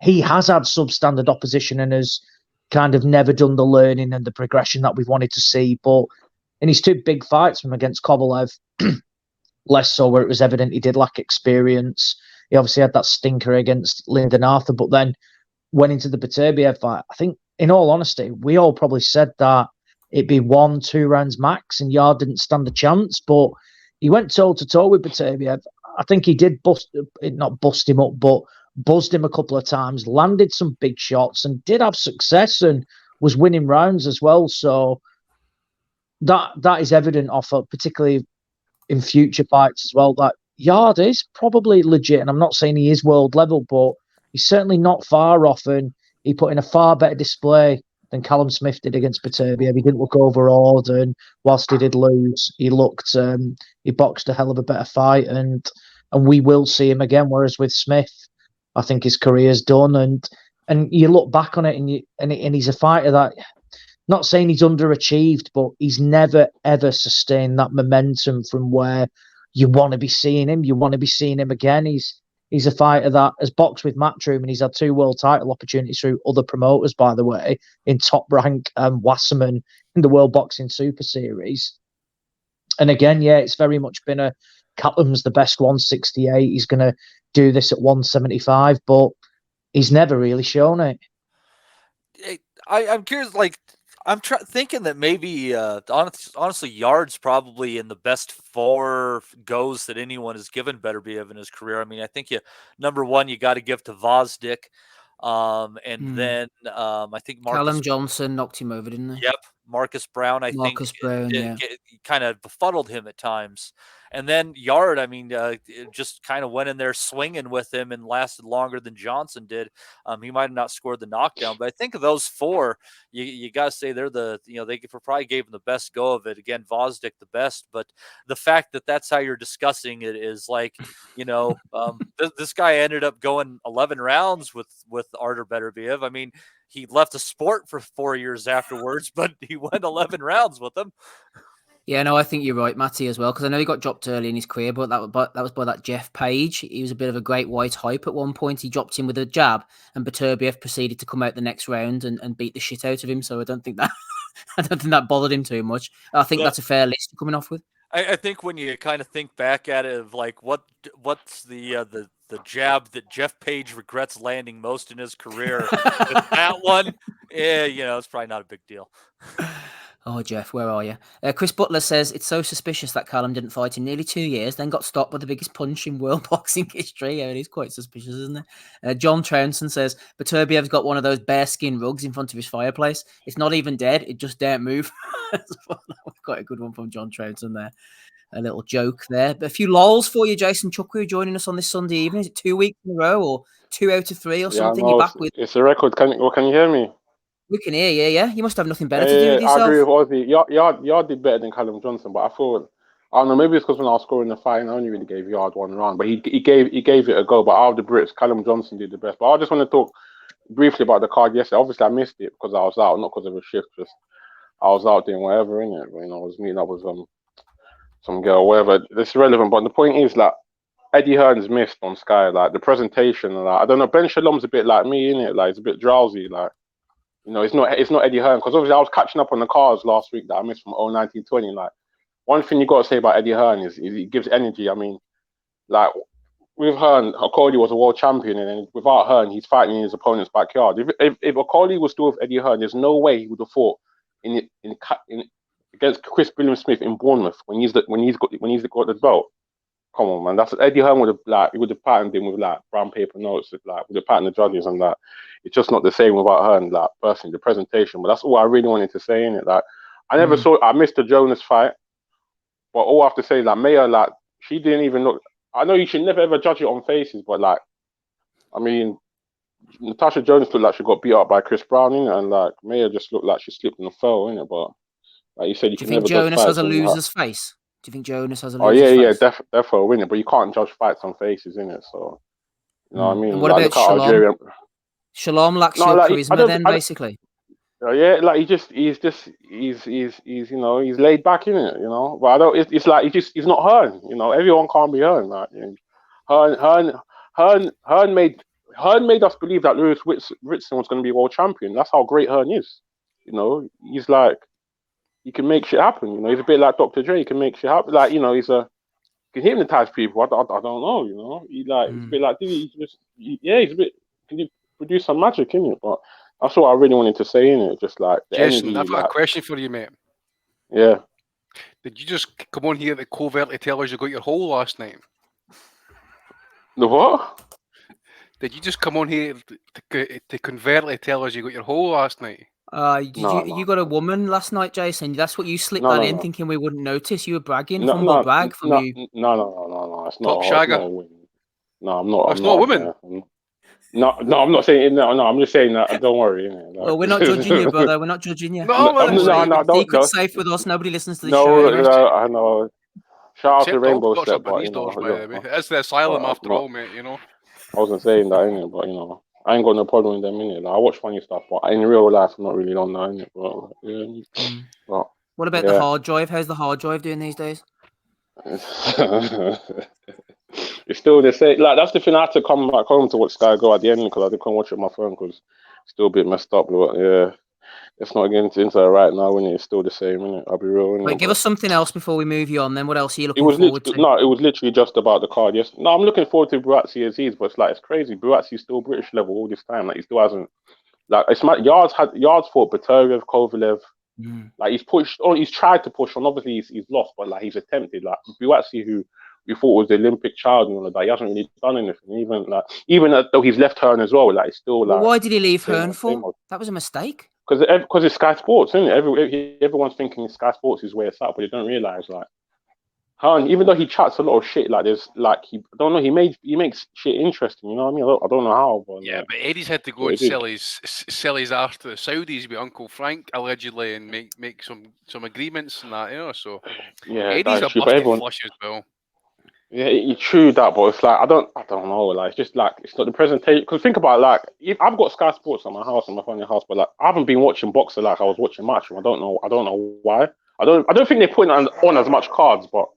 [SPEAKER 14] had substandard opposition and has kind of never done the learning and the progression that we've wanted to see. But in his two big fights from against Kovalev, less so, where it was evident he did lack experience. He obviously had that stinker against Lyndon Arthur, but then went into the Beterbiev fight. I think, in all honesty, we all probably said that it'd be 1-2 rounds max, and Yard didn't stand a chance, but he went toe-to-toe with Beterbiev. I think he did not bust him up, but buzzed him a couple of times, landed some big shots, and did have success, and was winning rounds as well. So that is evident off of, particularly in future fights as well, that Yard is probably legit. And I'm not saying he is world level, but he's certainly not far off, and he put in a far better display than Callum Smith did against Beterbiev. He didn't look overawed, and whilst he did lose, he boxed a hell of a better fight, and we will see him again. Whereas with Smith, I think his career's done, and you look back on it, and he's a fighter that, not saying he's underachieved, but he's never, ever sustained that momentum from where you want to be seeing him. You want to be seeing him again. He's a fighter that has boxed with Matchroom, and he's had 2 world title opportunities through other promoters, by the way, in Top Rank and Wasserman in the World Boxing Super Series. And again, yeah, it's very much been a Callum's the best 168. He's going to do this at 175, but he's never really shown it.
[SPEAKER 13] I'm curious, I'm thinking that maybe, honestly, Yard's probably in the best 4 goes that anyone has given Beterbiev in his career. I mean, I think number one, you got to give to Vosdick. And then I think
[SPEAKER 12] Callum Johnson knocked him over, didn't he?
[SPEAKER 13] Yep. Marcus Brown, I think, kind of befuddled him at times. And then Yard, I mean, just kind of went in there swinging with him and lasted longer than Johnson did. He might have not scored the knockdown, but I think of those 4, you got to say they're they probably gave him the best go of it. Again, Vosdick the best, but the fact that that's how you're discussing it is this guy ended up going 11 rounds with Artur Beterbiev. I mean, he left the sport for 4 years afterwards, but he went 11 rounds with him.
[SPEAKER 12] Yeah, no, I think you're right, Matty, as well, because I know he got dropped early in his career, but that was by that Jeff Page. He was a bit of a great white hype at one point. He dropped him with a jab, and Beterbiev proceeded to come out the next round and beat the shit out of him. So I don't think that bothered him too much. I think that's a fair list coming off with.
[SPEAKER 13] I think when you kind of think back at it, of what's the jab that Jeff Page regrets landing most in his career, that one, it's probably not a big deal.
[SPEAKER 12] Oh, Jeff, where are you? Chris Butler says, it's so suspicious that Callum didn't fight in nearly 2 years, then got stopped by the biggest punch in world boxing history. Yeah, it is quite suspicious, isn't it? John Trounson says, Beterbiev's got one of those bearskin rugs in front of his fireplace. It's not even dead, it just daren't move. Quite a good one from John Trounson there. A little joke there. But a few lols for you, Jason Chukwu, joining us on this Sunday evening. Is it 2 weeks in a row or 2 out of 3 or something?
[SPEAKER 15] No,
[SPEAKER 12] You're back with...
[SPEAKER 15] It's a record. Can you hear me?
[SPEAKER 12] We can hear you, yeah. You must have nothing better to do with yourself.
[SPEAKER 15] I agree with Ozzy. Yard did better than Callum Johnson, but I thought, I don't know, maybe it's because when I was scoring the fight, I only really gave Yard 1 round, but he gave it a go. But out of the Brits, Callum Johnson did the best. But I just want to talk briefly about the card yesterday. Obviously, I missed it because I was out, not because of a shift. Just I was out doing whatever in it. I was meeting up with some girl, whatever. It's irrelevant. But the point is, like, Eddie Hearn's missed on Sky. Like the presentation, like I don't know. Ben Shalom's a bit like me, innit? Like it's a bit drowsy. Like it's not Eddie Hearn, because obviously I was catching up on the cars last week that I missed from 1920. Like one thing you got to say about Eddie Hearn is he gives energy. I mean, like with Hearn, Okoli was a world champion, and then without Hearn, he's fighting in his opponent's backyard. If Okoli was still with Eddie Hearn, there's no way he would have fought in against Chris William Smith in Bournemouth when he's got the belt. Come on, man. That's Eddie Hearn would have patterned him with like brown paper notes, like would have patterned the judges, and that it's just not the same without Hearn. Like personally, the presentation. But that's all I really wanted to say in it. Like I missed the Jonas fight, but all I have to say is like Maya, like she didn't even look. I know you should never ever judge it on faces, but like, I mean, NATASHA Jonas looked like she got beat up by Chris Brown, innit? And like Maya just looked like she slipped and fell, innit? But like you said, you
[SPEAKER 12] Do
[SPEAKER 15] can
[SPEAKER 12] you think
[SPEAKER 15] never
[SPEAKER 12] Jonas has a loser's face? Do you think Jonas has a loser's face?
[SPEAKER 15] Oh yeah, definitely a winner. But you can't judge fights on faces, innit? So you know what I mean.
[SPEAKER 12] And what about Shalom? Shalom lacks your charisma, then basically.
[SPEAKER 15] Yeah, like he's laid back in it, But I don't. It's like he's not Hearn, Everyone can't be Hearn. Like Hearn made us believe that Lewis Ritson was going to be world champion. That's how great Hearn is. He's like he can make shit happen. He's a bit like Dr. Dre. He can make shit happen. Like he can hypnotize people. I don't know. He's a bit like he's a bit. Can you produce some magic in it? But that's what I really wanted to say in it. Just like the
[SPEAKER 7] Jason,
[SPEAKER 15] energy,
[SPEAKER 7] I've got a question for you, mate.
[SPEAKER 15] Yeah.
[SPEAKER 7] Did you just come on here to covertly tell us you got your hole last night?
[SPEAKER 15] The what?
[SPEAKER 7] Did you just come on here to covertly tell us you got your hole last night?
[SPEAKER 12] You got a woman last night, Jason? That's what you slipped in thinking we wouldn't notice. You were bragging. Humble brag from you.
[SPEAKER 15] No. It's not.
[SPEAKER 7] Top shagger.
[SPEAKER 15] No, I'm not.
[SPEAKER 7] That's not a woman.
[SPEAKER 15] No, I'm not saying no. I'm just saying that. Don't worry.
[SPEAKER 12] Well, we're not judging you, brother. We're not judging you.
[SPEAKER 15] No.
[SPEAKER 12] Secret's safe with us. Nobody listens to the
[SPEAKER 15] show.
[SPEAKER 12] Anyway.
[SPEAKER 15] No, I know. Shout out to Rainbow Step, but
[SPEAKER 7] it's the Asylum after all, mate.
[SPEAKER 15] I wasn't saying that, innit? But I ain't got no problem with them, innit? Like, I watch funny stuff, but in real life, I'm not really on that, innit? But
[SPEAKER 12] what about the hard drive? How's the hard drive doing these days?
[SPEAKER 15] It's still the same. Like that's the thing. I had to come back home to watch Sky Go at the end because I couldn't watch it on my phone because it's still a bit messed up. But yeah, it's not getting into it right now. When it's still the same, innit? I'll be real.
[SPEAKER 12] Wait, give us something else before we move you on. Then what else are you looking forward to?
[SPEAKER 15] No, it was literally just about the card. Yes, no, I'm looking forward to Buatsi Aziz, but it's crazy. Buatsi's still British level all this time. Like he still hasn't. Like it's Yards fought Batarev, Kovalev. Like he's tried to push on. Obviously he's lost, but like he's attempted. Like Buatsi, who we thought was the Olympic child and all of that, he hasn't really done anything. Even though he's left Hearn as well, like it's still like.
[SPEAKER 12] Well, why did he leave Hearn for? That was a mistake.
[SPEAKER 15] Because it's Sky Sports, isn't it? Everyone's thinking Sky Sports is where it's at, but they don't realize like Hearn, even though he chats a lot of shit, like there's like he makes shit interesting. You know what I mean? I don't know how, but
[SPEAKER 7] but Eddie's had to go and sell his arse to the Saudis with Uncle Frank allegedly and make some agreements and that, So Eddie's a busted flush as well.
[SPEAKER 15] Yeah, it's true that, but it's like I don't know. Like it's just like it's not the presentation. Because think about it, like if I've got Sky Sports at my house, in my family house, but like I haven't been watching boxer like I was watching Matchroom. I don't know why. I don't think they're putting on as much cards, but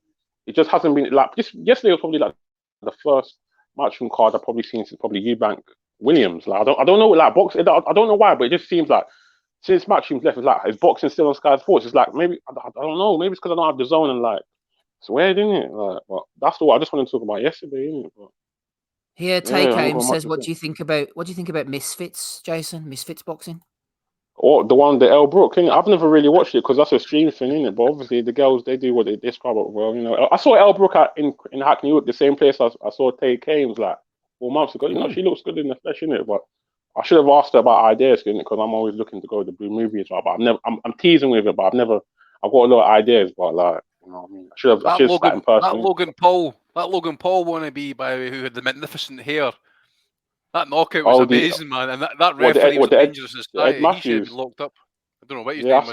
[SPEAKER 15] it just hasn't been like just yesterday was probably like the first Matchroom card I've probably seen since probably Eubank Williams. Like I don't know like boxing. I don't know why, but it just seems like since Matchroom's left, it's like is boxing still on Sky Sports? It's like maybe I don't know. Maybe it's because I don't have the zone and like. It's weird, isn't it? Like, but that's what I just wanted to talk about yesterday, isn't it? But,
[SPEAKER 12] here, Take Aim says, "What do you think about Misfits, Jason? Misfits boxing?"
[SPEAKER 15] Or the El Brook thing. I've never really watched it because that's a stream thing, isn't it? But obviously the girls they do what they describe it well. I saw El Brook in Hackney, the same place I saw Take Ames like 4 months ago. She looks good in the flesh, innit? But I should have asked her about ideas, innit? Because I'm always looking to go to the Blue Movies, right? But I'm teasing with it, but I've got a lot of ideas, but like. You know what I mean? I should have sat in person.
[SPEAKER 7] That Logan Paul wannabe who had the magnificent hair. That knockout was amazing, man. And that referee was dangerous as society. He should be locked up. I don't know what his name was.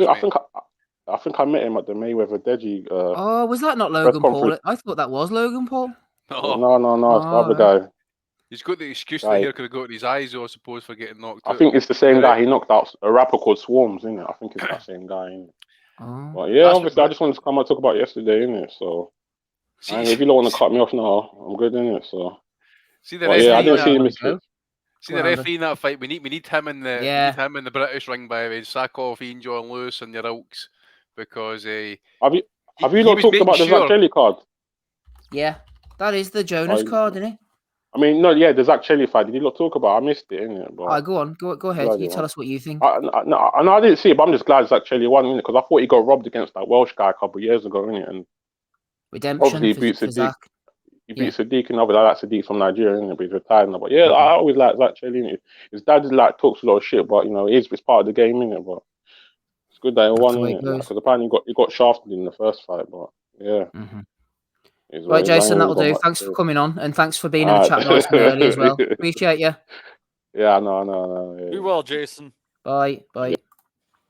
[SPEAKER 15] I think I met him at the Mayweather Deji.
[SPEAKER 12] Was that not Logan Paul? I thought that was Logan Paul.
[SPEAKER 15] No, it's the other guy.
[SPEAKER 7] He's got the excuse that
[SPEAKER 15] Right.
[SPEAKER 7] hair could have got in his eyes, I suppose, for getting knocked
[SPEAKER 15] I
[SPEAKER 7] out.
[SPEAKER 15] think it's the same guy. He knocked out a rapper called Swarms, isn't it? I think it's that same guy. Innit?
[SPEAKER 12] Oh.
[SPEAKER 15] But yeah,
[SPEAKER 7] That's
[SPEAKER 15] obviously, I just wanted to come and talk about yesterday, innit? So, and if you don't want to cut me off now, I'm good, innit? So,
[SPEAKER 7] See the
[SPEAKER 15] but yeah, I
[SPEAKER 7] referee
[SPEAKER 15] didn't
[SPEAKER 7] in
[SPEAKER 15] see
[SPEAKER 7] that.
[SPEAKER 15] the misfit.
[SPEAKER 7] See the referee in that fight. We need him in the
[SPEAKER 12] Yeah.
[SPEAKER 7] British ring, by the way. Sack off Ian John Lewis and your ilks, because
[SPEAKER 15] Have you
[SPEAKER 7] he
[SPEAKER 15] lot
[SPEAKER 7] was
[SPEAKER 15] talked
[SPEAKER 7] making
[SPEAKER 15] about the Zach
[SPEAKER 7] sure.
[SPEAKER 15] Jelly card?
[SPEAKER 12] Yeah, that is the Jonas card, isn't it?
[SPEAKER 15] I mean, no, yeah, the Zach Jelly fight. Did you lot talk about? I missed it, innit? But
[SPEAKER 12] Go on, go ahead.
[SPEAKER 15] glad
[SPEAKER 12] You
[SPEAKER 15] he
[SPEAKER 12] tell
[SPEAKER 15] won.
[SPEAKER 12] us what you think.
[SPEAKER 15] No, I didn't see it, but I'm just glad Zach Jelly won, innit? Because I thought he got robbed against that Welsh guy a couple of years ago, innit? And
[SPEAKER 12] Redemption
[SPEAKER 15] obviously
[SPEAKER 12] for
[SPEAKER 15] he beat Sadiq.
[SPEAKER 12] Zach.
[SPEAKER 15] He beat Sadiq, and obviously I like Sadiq from Nigeria, innit? But he's retired now. But yeah, I always like Zach Jelly, innit? His dad like talks a lot of shit, but you know, it's part of the game, innit? But it's good that he won, innit? Because apparently he got shafted in the first fight, but yeah.
[SPEAKER 12] Right, Jason, that'll do. Thanks for coming on, and thanks for being in the chat nice and early as well. Appreciate you.
[SPEAKER 15] Yeah, no. Yeah.
[SPEAKER 13] Be well, Jason.
[SPEAKER 12] Bye.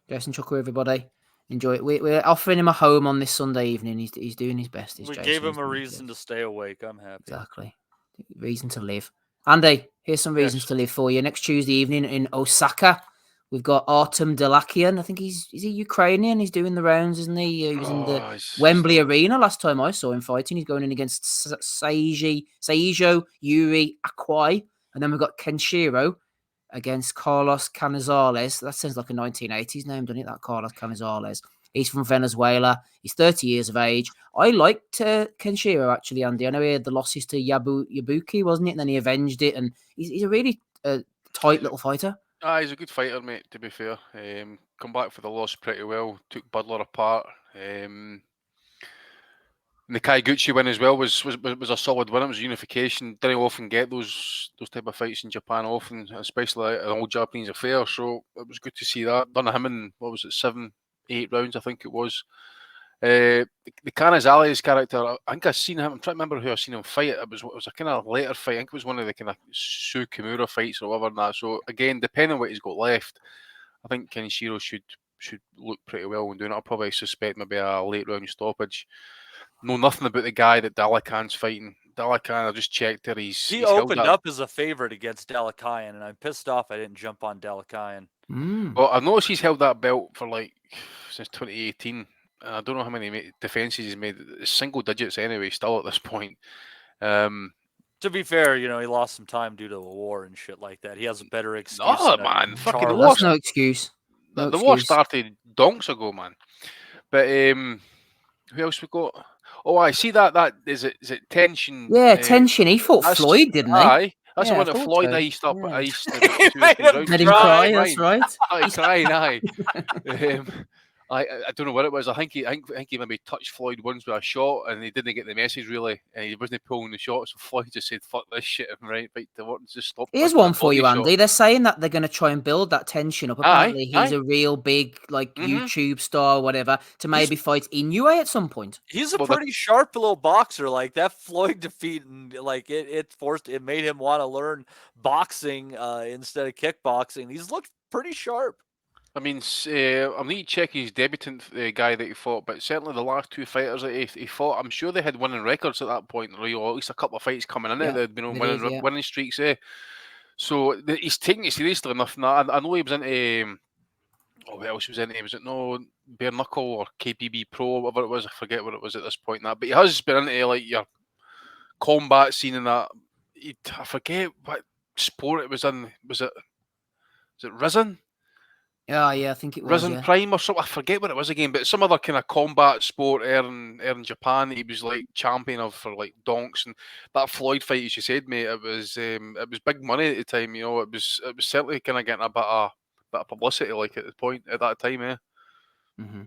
[SPEAKER 12] Jason Chucker, everybody. Enjoy it. We're offering him a home on this Sunday evening. He's doing his best.
[SPEAKER 13] We gave him a reason to stay awake. I'm happy.
[SPEAKER 12] Exactly. Reason to live. Andy, here's some reasons to live for you. Next Tuesday evening in Osaka, we've got Artem Delakian. I think is he Ukrainian? He's doing the rounds, isn't he? He was in the Wembley Arena last time I saw him fighting. He's going in against Seijo Yuri Akwai. And then we've got Kenshiro against Carlos Canizales. That sounds like a 1980s name, doesn't it? That Carlos Canizales. He's from Venezuela. He's 30 years of age. I liked Kenshiro, actually, Andy. I know he had the losses to Yabuki, wasn't it? And then he avenged it. And he's a really tight little fighter.
[SPEAKER 7] He's a good fighter, mate, to be fair. Come back for the loss pretty well. Took Butler apart. And the Kaiguchi win as well was a solid win. It was a unification. Didn't often get those type of fights in Japan often, especially an old Japanese affair. So it was good to see that. Done him in, 7-8 rounds, I think it was. The Canizales character, I think I've seen him. I'm trying to remember who I've seen him fight. It was a kind of later fight. I think it was one of the kind of Su Kimura fights or whatever. And that. So again, depending on what he's got left, I think Kenshiro should look pretty well when doing it. I'll probably suspect maybe a late round stoppage. Know nothing about the guy that Dalakan's fighting. Dalakan, I just checked there. He
[SPEAKER 13] opened up as a favorite against Dalakian, and I'm pissed off I didn't jump on Dalakian.
[SPEAKER 7] Well, I've noticed he's held that belt for since 2018. And I don't know how many defenses he's made. It's single digits anyway, still at this point.
[SPEAKER 13] To be fair, he lost some time due to a war and shit like that. He has a better excuse.
[SPEAKER 7] No, man. Fucking war.
[SPEAKER 12] That's no excuse.
[SPEAKER 7] The war started donks ago, man. But who else we got? Oh, I see that. Is it tension?
[SPEAKER 12] Yeah, tension. He fought Floyd, didn't he?
[SPEAKER 7] Aye. That's the one that Floyd iced up. Iced
[SPEAKER 12] made him cry. That's right.
[SPEAKER 7] He's crying. Aye. I don't know what it was. I think he maybe touched Floyd once with a shot, and he didn't get the message really, and he wasn't pulling the shot. So Floyd just said, "Fuck this shit," right to work. Just stop.
[SPEAKER 12] Here's one for you, Andy. They're saying that they're going to try and build that tension up. Apparently, he's a real big YouTube star or whatever to maybe fight Inoue at some point.
[SPEAKER 13] He's a pretty sharp little boxer. Like that Floyd defeat, and it made him want to learn boxing instead of kickboxing. He's looked pretty sharp.
[SPEAKER 7] I mean, I need to check his debutant guy that he fought, but certainly the last two fighters that he fought, I'm sure they had winning records at that point, or at least a couple of fights coming in there. They'd been on winning streaks. So he's taking it seriously enough. Now, I know he was into. What else was into? Was it Bare Knuckle or KPB Pro, or whatever it was? I forget what it was at this point. But he has been into your combat scene and that. I forget what sport it was in. Was it Risen?
[SPEAKER 12] Yeah, I think it was.
[SPEAKER 7] Risen Prime or something. I forget what it was again, but some other kind of combat sport in Japan. He was champion of for donks, and that Floyd fight, as you said, mate, it was big money at the time. It was certainly kind of getting a bit of publicity at that time.
[SPEAKER 12] Mm-hmm.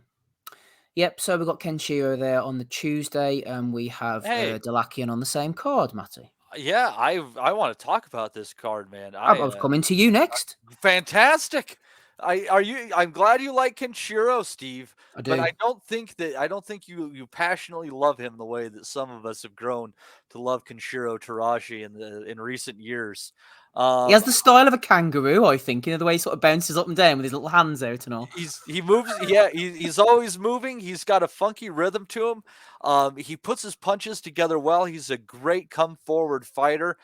[SPEAKER 12] Yep. So we've got Kenshiro there on the Tuesday, and we have Delakian on the same card, Matty.
[SPEAKER 13] Yeah, I want to talk about this card, man.
[SPEAKER 12] I was coming to you next.
[SPEAKER 13] Fantastic. I'm glad you like Kenshiro, Steve.
[SPEAKER 12] I do.
[SPEAKER 13] But I don't think you passionately love him the way that some of us have grown to love Kenshiro Terashi in recent years.
[SPEAKER 12] He has the style of a kangaroo, I think, the way he sort of bounces up and down with his little hands out and all.
[SPEAKER 13] He moves, yeah. He's always moving. He's got a funky rhythm to him. He puts his punches together well. He's a great come forward fighter.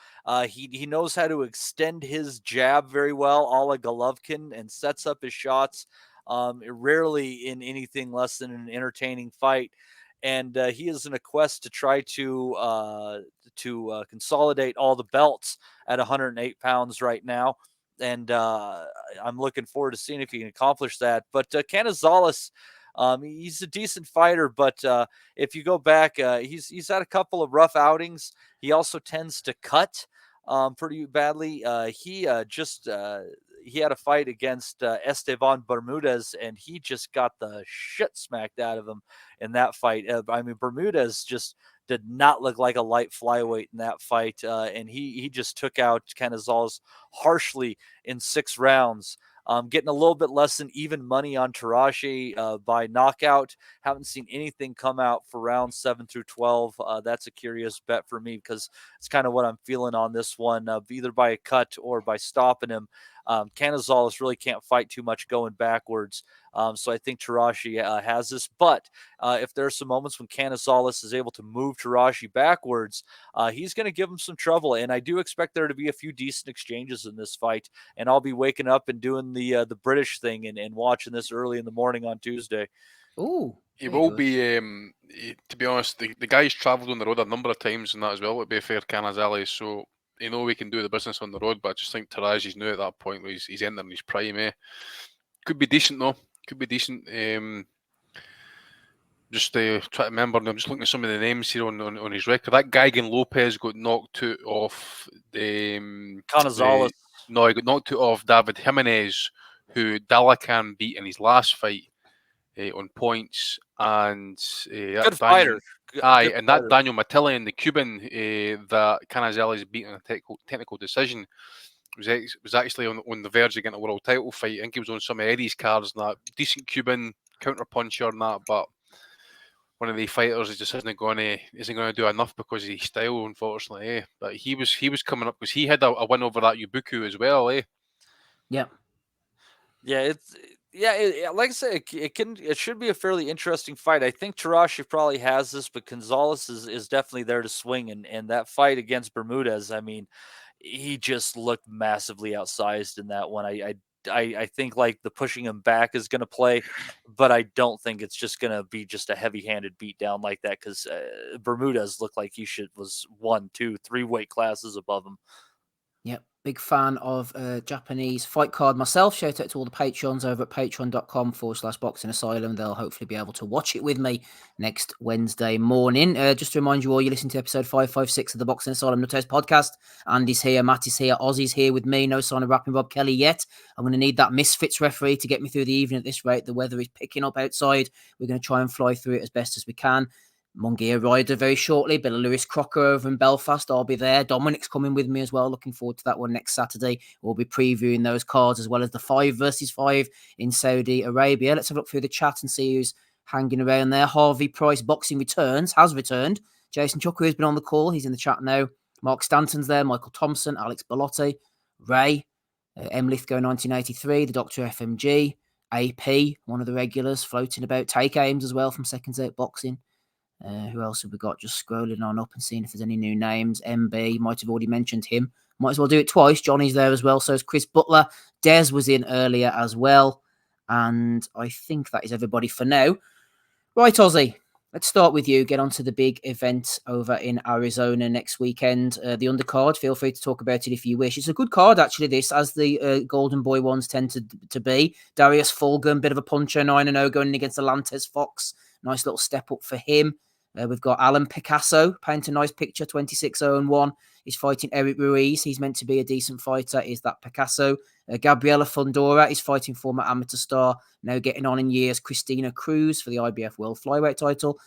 [SPEAKER 13] He knows how to extend his jab very well, a la Golovkin, and sets up his shots. Rarely in anything less than an entertaining fight. And he is in a quest to try to consolidate all the belts at 108 pounds right now. And I'm looking forward to seeing if he can accomplish that. But Canizales, he's a decent fighter, but if you go back, he's had a couple of rough outings. He also tends to cut pretty badly. He had a fight against Esteban Bermudez, and he just got the shit smacked out of him in that fight. I mean, Bermudez just did not look like a light flyweight in that fight, and he just took out Canizales harshly in 6 rounds. Getting a little bit less than even money on Tarashi by knockout. Haven't seen anything come out for rounds 7 through 12. That's a curious bet for me because it's kind of what I'm feeling on this one, either by a cut or by stopping him. Canizales really can't fight too much going backwards. So I think Tarashi has this. But if there are some moments when Canizales is able to move Tarashi backwards, he's going to give him some trouble. And I do expect there to be a few decent exchanges in this fight. And I'll be waking up and doing the British thing and watching this early in the morning on Tuesday.
[SPEAKER 12] Ooh.
[SPEAKER 7] He will be, to be honest, the guy's travelled on the road a number of times and that as well, to be fair, Canizales. So, we can do the business on the road, but I just think Taraji's now at that point where he's entering his prime. Could be decent, though. Could be decent. Just try to remember, I'm just looking at some of the names here on his record. That Gaigan Lopez got knocked out off
[SPEAKER 13] Canizales.
[SPEAKER 7] No, he got knocked out off David Jimenez, who Dalacan beat in his last fight on points. And
[SPEAKER 13] good fighter.
[SPEAKER 7] That Daniel Matillion, the Cuban that Canizales beat in a technical decision, was actually on the verge of getting a world title fight. I think he was on some of Eddie's cards and that. Decent Cuban counter puncher and that, but one of the fighters is just isn't going to do enough because of his style, unfortunately. But he was coming up because he had a win over that Yubuku as well.
[SPEAKER 12] Yeah.
[SPEAKER 13] Like I said, it should be a fairly interesting fight. I think Tarashi probably has this, but Gonzalez is definitely there to swing. And that fight against Bermudez, I mean, he just looked massively outsized in that one. I think like the pushing him back is going to play, but I don't think it's just going to be just a heavy-handed beat down like that because Bermudez looked like he was 1, 2, 3 weight classes above him.
[SPEAKER 12] Yep. Big fan of Japanese fight card myself. Shout out to all the Patreons over at patreon.com/Boxing Asylum. They'll hopefully be able to watch it with me next Wednesday morning. Just to remind you all, you're listening to episode 556 of the Boxing Asylum Nuthouse podcast. Andy's here, Matt is here, Ozzy's here with me. No sign of rapping Rob Kelly yet. I'm going to need that Misfits referee to get me through the evening at this rate. The weather is picking up outside. We're going to try and fly through it as best as we can. Munguia Ryder very shortly. Bit of Lewis Crocker over in Belfast. I'll be there. Dominic's coming with me as well. Looking forward to that one next Saturday. We'll be previewing those cards as well as the 5 versus 5 in Saudi Arabia. Let's have a look through the chat and see who's hanging around there. Harvey Price Boxing has returned. Jason Chucker has been on the call. He's in the chat now. Mark Stanton's there. Michael Thompson, Alex Bellotti, Ray, M. Lithgow 1983, the Dr. FMG, AP, one of the regulars floating about. Take Ames as well from Seconds Out Boxing. Who else have we got? Just scrolling on up and seeing if there's any new names. MB, might have already mentioned him. Might as well do it twice. Johnny's there as well. So is Chris Butler. Des was in earlier as well. And I think that is everybody for now. Right, Ozzy, let's start with you. Get on to the big event over in Arizona next weekend. The undercard, feel free to talk about it if you wish. It's a good card, actually, this, as the Golden Boy ones tend to be. Darius Fulgham, bit of a puncher, 9-0, going in against Alantes Fox. Nice little step up for him. We've got Alan Picasso, paint a nice picture, 26-0-1. He's fighting Eric Ruiz. He's meant to be a decent fighter. Is that Picasso? Gabriela Fundora is fighting former amateur star, now getting on in years, Christina Cruz for the IBF World Flyweight title.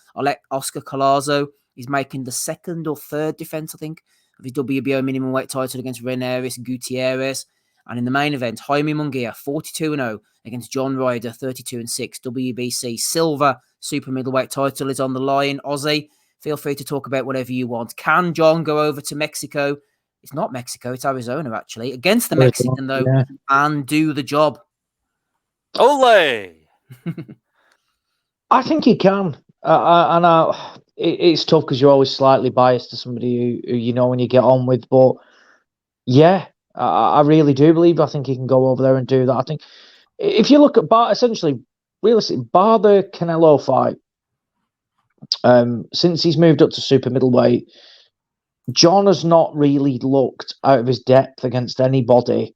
[SPEAKER 12] Oscar Collazo is making the 2nd or 3rd defense, I think, of his WBO minimum weight title against Reneris Gutierrez. And in the main event, Jaime Munguia, 42-0 against John Ryder, 32-6. WBC silver super middleweight title is on the line. Ozzy, feel free to talk about whatever you want. Can John go over to Mexico It's not Mexico, it's Arizona, actually, against the Mexican, though, and do the job.
[SPEAKER 13] Ole!
[SPEAKER 14] I think he can. It's tough because you're always slightly biased to somebody who you know when you get on with. But yeah, I really do believe. I think he can go over there and do that. I think if you look at essentially, realistically, bar the Canelo fight, since he's moved up to super middleweight, John has not really looked out of his depth against anybody.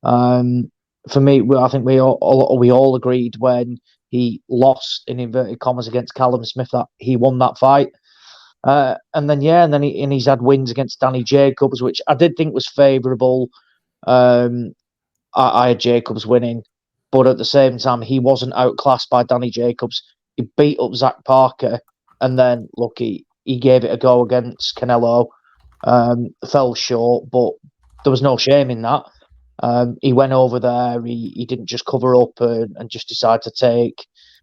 [SPEAKER 14] For me, I think we all agreed when he lost in inverted commas against Callum Smith that he won that fight. And then he's had wins against Danny Jacobs, which I did think was favourable. I had Jacobs winning, but at the same time, he wasn't outclassed by Danny Jacobs. He beat up Zach Parker, and then look, he gave it a go against Canelo. Fell short, but there was no shame in that. He went over there. He didn't just cover up and just decide to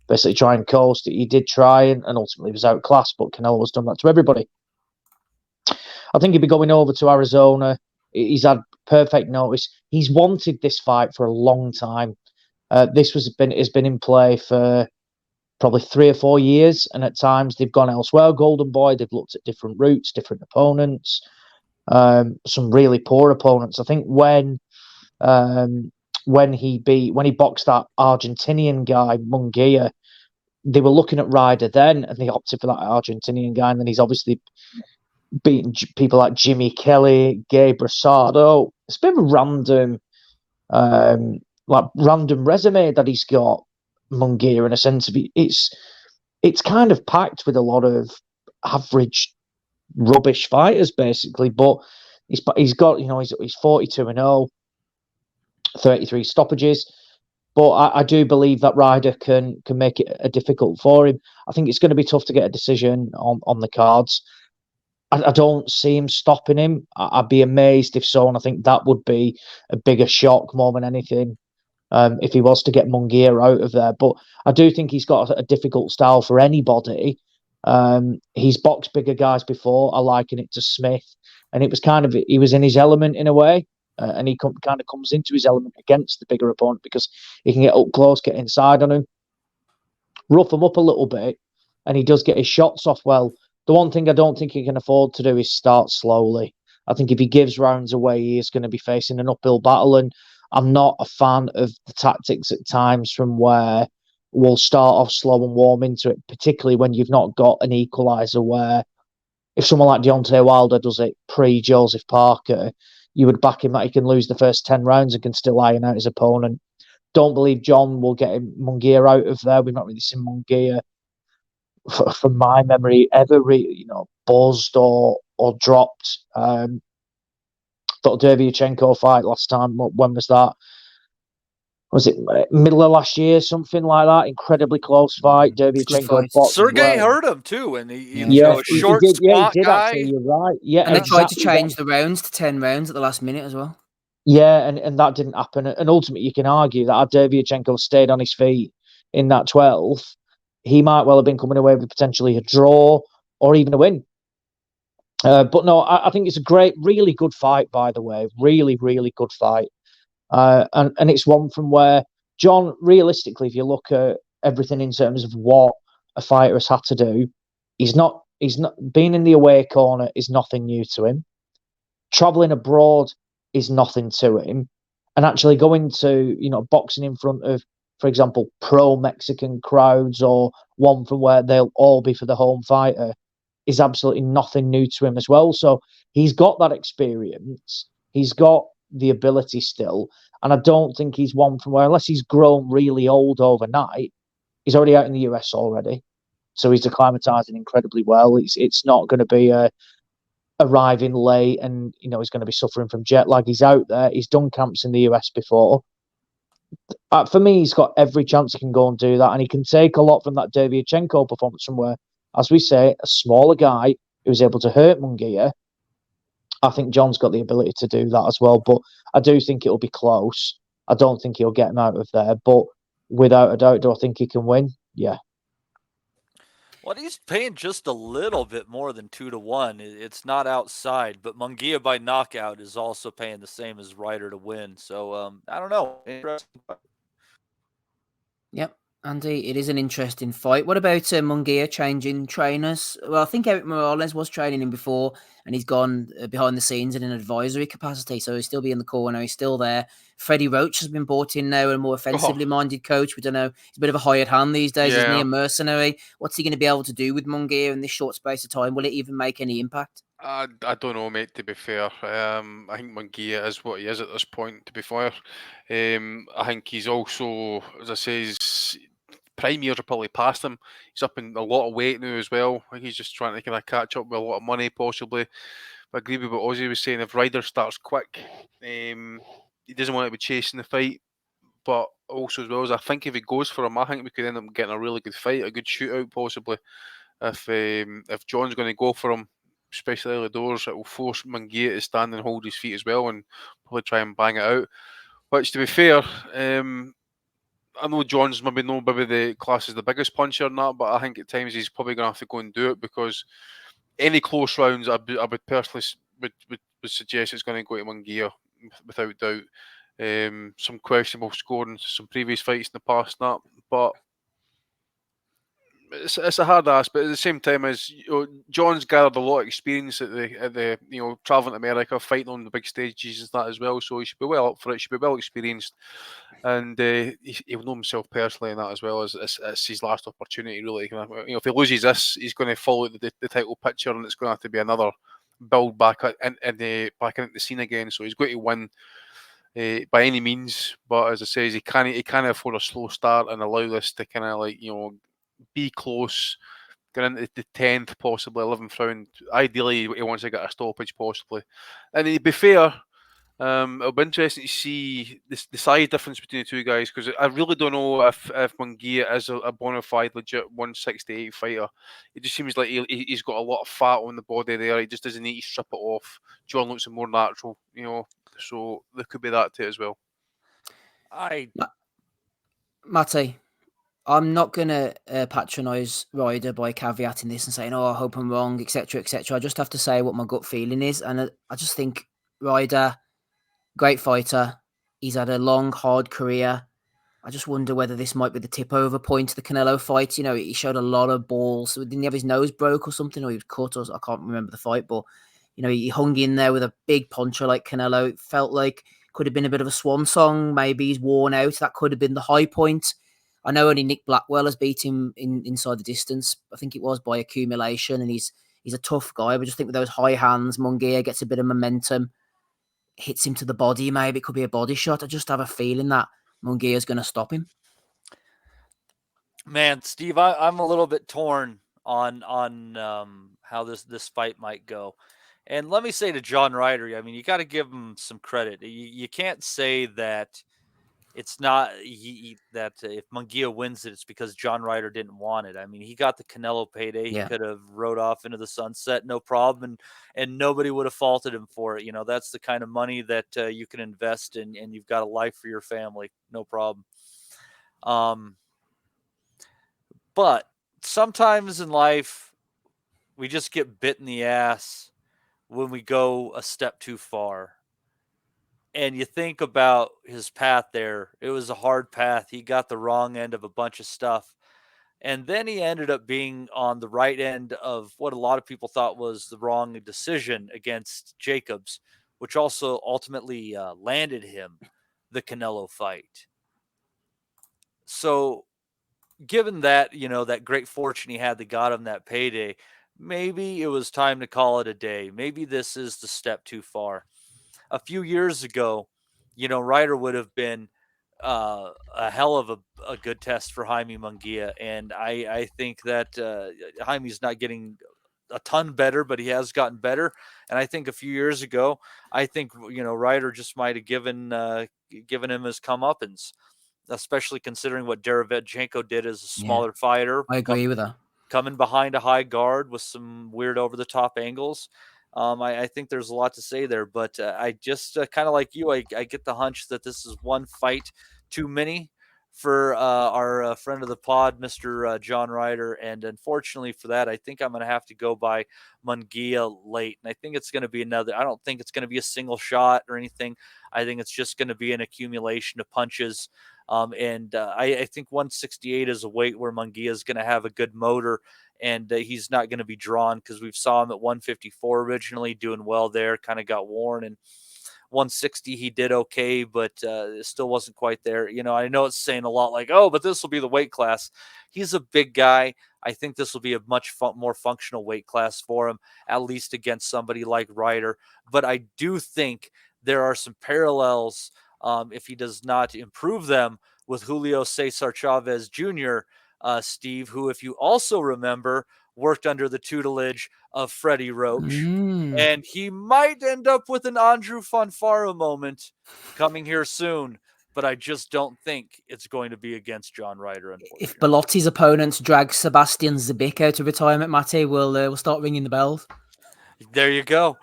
[SPEAKER 14] basically try and coast. He did try and ultimately was outclassed, but Canelo's done that to everybody. I think he'd be going over to Arizona. He's had perfect notice. He's wanted this fight for a long time. This has been in play for probably 3 or 4 years, and at times they've gone elsewhere. Golden Boy, they've looked at different routes, different opponents, some really poor opponents. I think when he boxed that Argentinian guy Munguia, they were looking at Ryder then, and they opted for that Argentinian guy. And then he's obviously beaten people like Jimmy Kelly, Gabe Rosado. It's a bit of a random resume that he's got, Munguia, in a sense of it's kind of packed with a lot of average rubbish fighters, basically. But he's got, he's 42-0. 33 stoppages, but I do believe that Ryder can make it difficult for him. I think it's going to be tough to get a decision on the cards. I don't see him stopping him. I'd be amazed if so, and I think that would be a bigger shock more than anything if he was to get Munguia out of there. But I do think he's got a difficult style for anybody. He's boxed bigger guys before. I liken it to Smith, and it was he was in his element in a way. And he kind of comes into his element against the bigger opponent because he can get up close, get inside on him, rough him up a little bit, and he does get his shots off well. The one thing I don't think he can afford to do is start slowly. I think if he gives rounds away, he is going to be facing an uphill battle, and I'm not a fan of the tactics at times from where we'll start off slow and warm into it, particularly when you've not got an equaliser where if someone like Deontay Wilder does it pre-Joseph Parker, you would back him that he can lose the first 10 rounds and can still iron out his opponent. Don't believe John will get Munguia out of there. We've not really seen Munguia, from my memory, ever really, buzzed or dropped. Thought Dervyachenko fight last time. When was that? Was it middle of last year? Something like that. Incredibly close fight. Dervyachenko boxed.
[SPEAKER 13] Sergey hurt him too, and he short,
[SPEAKER 14] squat
[SPEAKER 13] he did
[SPEAKER 14] guy.
[SPEAKER 13] Actually,
[SPEAKER 14] you're right. Yeah,
[SPEAKER 12] and they tried to change the rounds to 10 rounds at the last minute as well.
[SPEAKER 14] Yeah, and that didn't happen. And ultimately, you can argue that had Dervyachenko stayed on his feet in that 12th, he might well have been coming away with potentially a draw or even a win. But no, I think it's a really good fight, by the way. Really, really good fight. And it's one from where John, realistically, if you look at everything in terms of what a fighter has had to do, he's not being in the away corner is nothing new to him. Traveling abroad is nothing to him. And actually going to, boxing in front of, for example, pro-Mexican crowds or one from where they'll all be for the home fighter is absolutely nothing new to him as well. So he's got that experience. He's got the ability still. And I don't think he's one from where, unless he's grown really old overnight, he's already out in the US already. So he's acclimatizing incredibly well. It's not going to be arriving late and, he's going to be suffering from jet lag. He's out there. He's done camps in the US before. For me, he's got every chance he can go and do that. And he can take a lot from that Dervyachenko performance from where, as we say, a smaller guy who was able to hurt Munguia. I think John's got the ability to do that as well. But I do think it'll be close. I don't think he'll get him out of there. But without a doubt, do I think he can win? Yeah.
[SPEAKER 13] Well, he's paying just a little bit more than 2-1. It's not outside, but Munguia by knockout is also paying the same as Ryder to win. So I don't know. Interesting.
[SPEAKER 12] Yep, Andy, it is an interesting fight. What about Munguia changing trainers? Well, I think Eric Morales was training him before, and he's gone behind the scenes in an advisory capacity, so he'll still be in the corner. He's still there. Freddie Roach has been brought in now, a more offensively minded coach. We don't know. He's a bit of a hired hand these days, isn't he? A mercenary. What's he going to be able to do with Munguia in this short space of time? Will it even make any impact?
[SPEAKER 7] I don't know, mate, to be fair. I think Munguia is what he is at this point, to be fair. I think he's also, as I say, prime years are probably past him. He's up in a lot of weight now as well. I think he's just trying to kind of catch up with a lot of money, possibly. But I agree with what Ozzy was saying. If Ryder starts quick, he doesn't want to be chasing the fight. But also, as well as I think if he goes for him, I think we could end up getting a really good fight, a good shootout, possibly. If John's going to go for him, especially early doors, it will force Munguia to stand and hold his feet as well and probably try and bang it out. Which, to be fair, I know John's maybe the class is the biggest puncher and that, but I think at times he's probably going to have to go and do it because any close rounds, I would personally would suggest it's going to go to Munguia without doubt. Some questionable scoring, some previous fights in the past, that, but it's a hard ask. But at the same time, as John's gathered a lot of experience at the traveling to America, fighting on the big stages and that as well. So he should be well up for it. He should be well experienced, and he'll know himself personally in that as well. As it's his last opportunity, really. If he loses this, he's going to follow the title picture, and it's going to have to be another build back into the scene again. So he's going to win. By any means, but as I say, he can't afford a slow start and allow this to kind of be close, get into the 10th, possibly 11th round. Ideally, he wants to get a stoppage, possibly. And to be fair, it'll be interesting to see the size difference between the two guys because I really don't know if Munguia is a bona fide, legit 168 fighter. It just seems like he's got a lot of fat on the body there. He just doesn't need to strip it off. John looks more natural, so there could be that too as well.
[SPEAKER 12] Matty, I'm not going to patronise Ryder by caveating this and saying, I hope I'm wrong, etc., etc. I just have to say what my gut feeling is. And I just think Ryder, great fighter. He's had a long, hard career. I just wonder whether this might be the tip-over point to the Canelo fight. He showed a lot of balls. Didn't he have his nose broke or something? Or he was cut? Or I can't remember the fight. But, he hung in there with a big puncher like Canelo. It felt like could have been a bit of a swan song. Maybe he's worn out. That could have been the high point. I know only Nick Blackwell has beat him inside the distance. I think it was by accumulation, and he's a tough guy. But I just think with those high hands, Munguia gets a bit of momentum, hits him to the body. Maybe it could be a body shot. I just have a feeling that Munguia is going to stop him.
[SPEAKER 13] Man, Steve, I'm a little bit torn on how this fight might go. And let me say to John Ryder, I mean, you got to give him some credit. You can't say that it's not that if Munguia wins it, it's because John Ryder didn't want it. I mean, he got the Canelo payday.
[SPEAKER 12] Yeah.
[SPEAKER 13] He could have rode off into the sunset, no problem, and nobody would have faulted him for it. That's the kind of money that you can invest in, and you've got a life for your family, no problem. But sometimes in life, we just get bit in the ass when we go a step too far. And you think about his path there. It was a hard path. He got the wrong end of a bunch of stuff. And then he ended up being on the right end of what a lot of people thought was the wrong decision against Jacobs, which also ultimately landed him the Canelo fight. So given that, that great fortune he had that got him that payday, maybe it was time to call it a day. Maybe this is the step too far. A few years ago, Ryder would have been a hell of a good test for Jaime Munguia. And I think that Jaime's not getting a ton better, but he has gotten better. And I think a few years ago, I think, Ryder just might have given him his comeuppance, especially considering what Derevyanchenko did as a smaller fighter.
[SPEAKER 12] I agree with that.
[SPEAKER 13] Coming behind a high guard with some weird over-the-top angles. I think there's a lot to say there, but I just kind of like you, I get the hunch that this is one fight too many for our friend of the pod, Mr. John Ryder. And unfortunately for that, I think I'm going to have to go by Munguia late. And I think it's going to be I don't think it's going to be a single shot or anything. I think it's just going to be an accumulation of punches. I think 168 is a weight where Munguia is going to have a good motor, and he's not going to be drawn, because we've saw him at 154 originally doing well there, kind of got worn, and 160 he did okay, but it still wasn't quite there. I know it's saying a lot like, oh, but this will be the weight class. He's a big guy. I think this will be a much more functional weight class for him, at least against somebody like Ryder. But I do think there are some parallels, if he does not improve them, with Julio Cesar Chavez Jr., Steve, who, if you also remember, worked under the tutelage of Freddie Roach. And he might end up with an Andrew Fonfara moment coming here soon, but I just don't think it's going to be against John Ryder, unfortunately.
[SPEAKER 12] If Bellotti's opponents drag Sebastian Zabic out of retirement, Matty, we'll start ringing the bells.
[SPEAKER 13] There you go.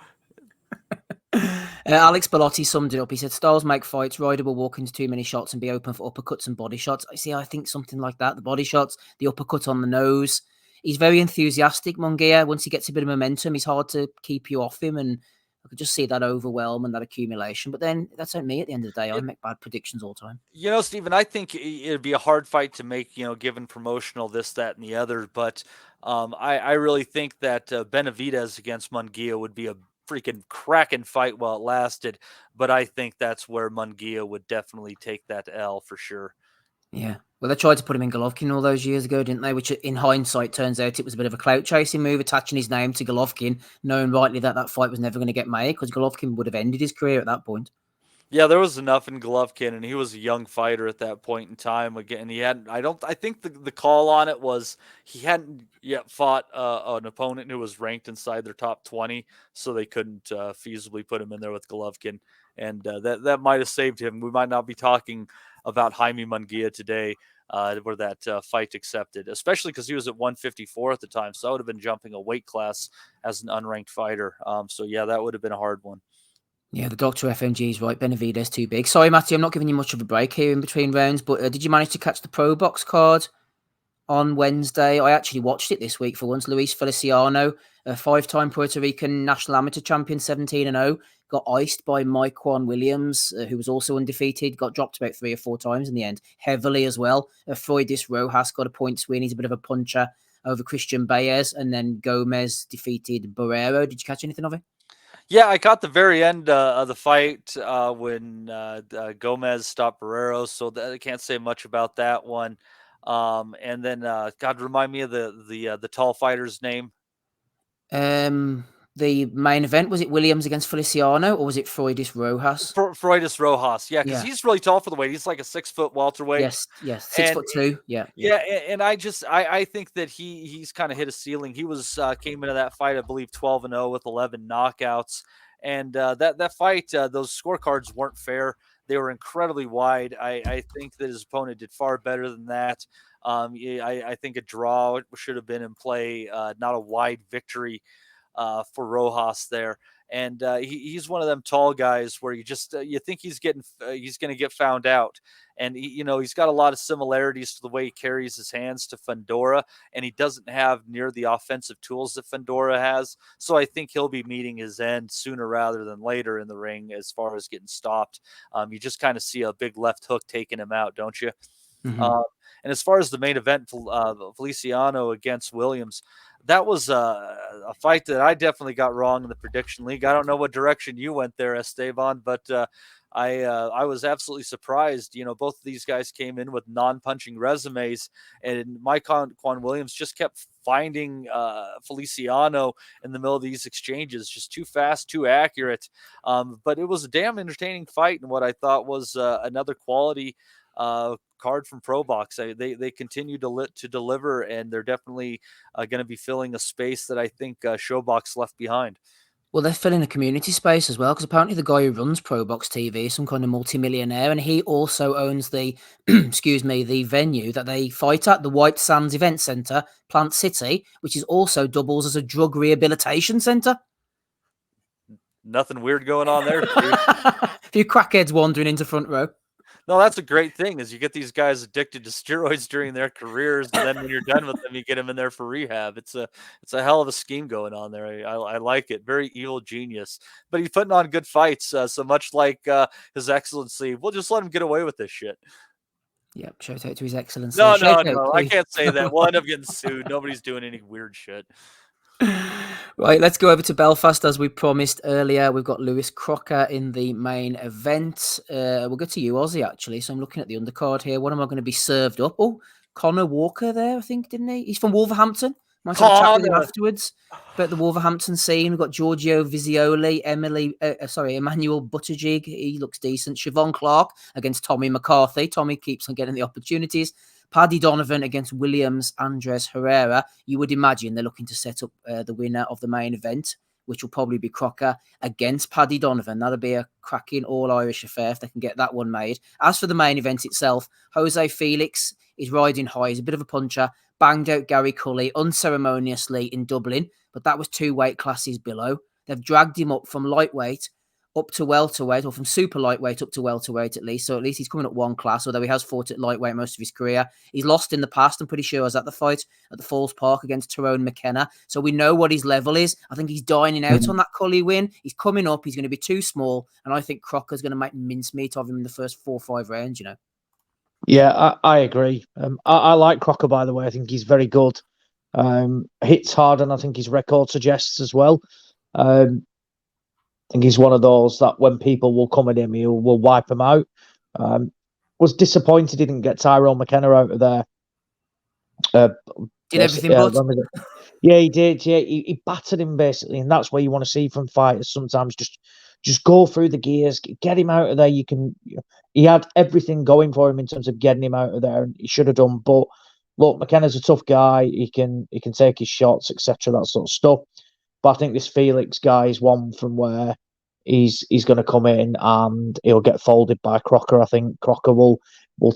[SPEAKER 12] Alex Bellotti summed it up. He said, Styles make fights, Ryder will walk into too many shots and be open for uppercuts and body shots. I think something like that. The body shots, the uppercut on the nose. He's very enthusiastic, Munguia. Once he gets a bit of momentum, he's hard to keep you off him. And I could just see that overwhelm and that accumulation. But then that's not me at the end of the day. I make bad predictions all the time.
[SPEAKER 13] Stephen, I think it'd be a hard fight to make, given promotional this, that, and the other. But I really think that Benavidez against Munguia would be a freaking cracking fight while it lasted. But I think that's where Munguia would definitely take that L for sure.
[SPEAKER 12] Yeah. Well, they tried to put him in Golovkin all those years ago, didn't they? Which, in hindsight, turns out it was a bit of a clout-chasing move, attaching his name to Golovkin, knowing rightly that fight was never going to get made, because Golovkin would have ended his career at that point.
[SPEAKER 13] Yeah, there was enough in Golovkin, and he was a young fighter at that point in time. Again, he hadn't. I think the call on it was he hadn't yet fought an opponent who was ranked inside their top 20, so they couldn't feasibly put him in there with Golovkin, and that might have saved him. We might not be talking about Jaime Munguia today, where that fight accepted, especially because he was at 154 at the time, so that would have been jumping a weight class as an unranked fighter. So yeah, that would have been a hard one.
[SPEAKER 12] Yeah, the Dr. FMG is right. Benavidez too big. Sorry, Matty, I'm not giving you much of a break here in between rounds, but did you manage to catch the Pro Box card on Wednesday? I actually watched it this week for once. Luis Feliciano, a 5-time Puerto Rican national amateur champion, 17-0, got iced by Mike Juan Williams, who was also undefeated, got dropped about 3 or 4 times in the end, heavily as well. Freudis Rojas got a points win. He's a bit of a puncher over Christian Baez, and then Gomez defeated Barrero. Did you catch anything of it?
[SPEAKER 13] Yeah, I caught the very end of the fight when Gomez stopped Barrero, so I can't say much about that one. And then, God, remind me of the tall fighter's name.
[SPEAKER 12] The main event, was it Williams against Feliciano, or was it Freudis Rojas?
[SPEAKER 13] Freudis Rojas, yeah, because he's really tall for the weight. He's like a 6-foot welterweight.
[SPEAKER 12] Yes, 6'2". Yeah,
[SPEAKER 13] and I think that he's kind of hit a ceiling. He came into that fight, I believe, 12-0 with 11 knockouts, and that fight, those scorecards weren't fair. They were incredibly wide. I think that his opponent did far better than that. I think a draw should have been in play, not a wide victory for Rojas there. And he's one of them tall guys where you just you think he's going to get found out. And he's got a lot of similarities to the way he carries his hands to Fundora, and he doesn't have near the offensive tools that Fundora has. So I think he'll be meeting his end sooner rather than later in the ring as far as getting stopped. You just kind of see a big left hook taking him out, don't you?
[SPEAKER 12] Mm-hmm.
[SPEAKER 13] And as far as the main event, Feliciano against Williams, that was a fight that I definitely got wrong in the prediction league. I don't know what direction you went there, Esteban, but I was absolutely surprised. Both of these guys came in with non-punching resumes, and Mike Juan Williams just kept finding Feliciano in the middle of these exchanges, just too fast, too accurate. But it was a damn entertaining fight, and what I thought was another quality card from Pro Box. They continue to deliver, and they're definitely going to be filling a space that I think Showbox left behind.
[SPEAKER 12] Well, they're filling a community space as well, because apparently the guy who runs Pro Box TV is some kind of multimillionaire, and he also owns the the venue that they fight at, the White Sands Event Centre, Plant City, which is also doubles as a drug rehabilitation centre.
[SPEAKER 13] Nothing weird going on there.
[SPEAKER 12] A few crackheads wandering into front row.
[SPEAKER 13] No, that's a great thing. Is you get these guys addicted to steroids during their careers, and then when you're done with them, you get them in there for rehab. It's a hell of a scheme going on there. I like it. Very evil genius, but he's putting on good fights. So much like His Excellency, we'll just let him get away with this shit.
[SPEAKER 12] Yep, shout out to His Excellency.
[SPEAKER 13] No,
[SPEAKER 12] Shout
[SPEAKER 13] no,
[SPEAKER 12] out
[SPEAKER 13] no.
[SPEAKER 12] to-
[SPEAKER 13] I can't say that. We'll end up getting sued. Nobody's doing any weird shit.
[SPEAKER 12] Right, let's go over to Belfast as we promised earlier. We've got Lewis Crocker in the main event. We'll go to you, Ozzy, actually. So I'm looking at the undercard here. What am I going to be served up? Oh, Connor Walker there, I think, didn't he? He's from Wolverhampton. Might have a chat with him afterwards about the Wolverhampton scene. We've got Giorgio Vizioli, Emmanuel Buttigieg. He looks decent. Siobhan Clark against Tommy McCarthy. Tommy keeps on getting the opportunities. Paddy Donovan against Williams Andres Herrera. You would imagine they're looking to set up the winner of the main event, which will probably be Crocker against Paddy Donovan. That'll be a cracking all-Irish affair if they can get that one made. As for the main event itself, Jose Felix is riding high. He's a bit of a puncher. Banged out Gary Cully unceremoniously in Dublin, but that was 2 weight classes below. They've dragged him up from lightweight up to welterweight, or from super lightweight up to welterweight at least. So at least he's coming up 1 class, although he has fought at lightweight most of his career. He's lost in the past, I'm pretty sure. I was at the fight at the Falls Park against Tyrone McKenna. So we know what his level is. I think he's dining out on that Cully win. He's coming up. He's going to be too small. And I think Crocker's going to make mincemeat of him in the first 4 or 5 rounds,
[SPEAKER 14] Yeah, I agree. I like Crocker, by the way. I think he's very good. Hits hard, and I think his record suggests as well. I think he's one of those that when people will come at him, he will wipe him out. Was disappointed he didn't get Tyrone McKenna out of there.
[SPEAKER 12] Did everything but?
[SPEAKER 14] Yeah, he did. Yeah, he battered him basically, and that's what you want to see from fighters. Sometimes just go through the gears, get him out of there. He had everything going for him in terms of getting him out of there, and he should have done. But look, McKenna's a tough guy. He can take his shots, etc., that sort of stuff. But I think this Felix guy is one from where he's going to come in and he'll get folded by Crocker. I think Crocker will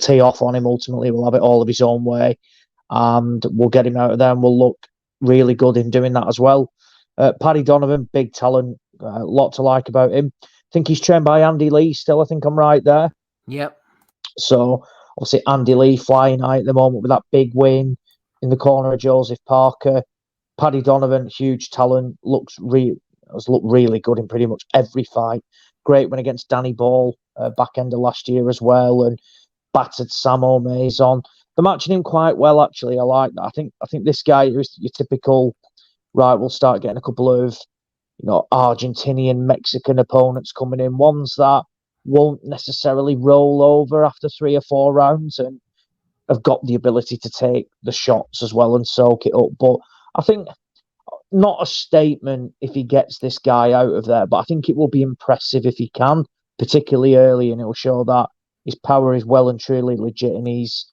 [SPEAKER 14] tee off on him. Ultimately, will have it all of his own way, and we'll get him out of there, and we'll look really good in doing that as well. Paddy Donovan, big talent, a lot to like about him. I think he's trained by Andy Lee still. I think I'm right there.
[SPEAKER 12] Yep.
[SPEAKER 14] So obviously Andy Lee flying high at the moment with that big win in the corner of Joseph Parker. Paddy Donovan, huge talent, has looked really good in pretty much every fight. Great win against Danny Ball back end of last year as well, and battered Sam O'Maison. They're matching him quite well, actually. I like that. I think this guy is your typical, right, we'll start getting a couple of Argentinian, Mexican opponents coming in, ones that won't necessarily roll over after 3 or 4 rounds and have got the ability to take the shots as well and soak it up. But I think not a statement if he gets this guy out of there, but I think it will be impressive if he can, particularly early, and it will show that his power is well and truly legit, and he's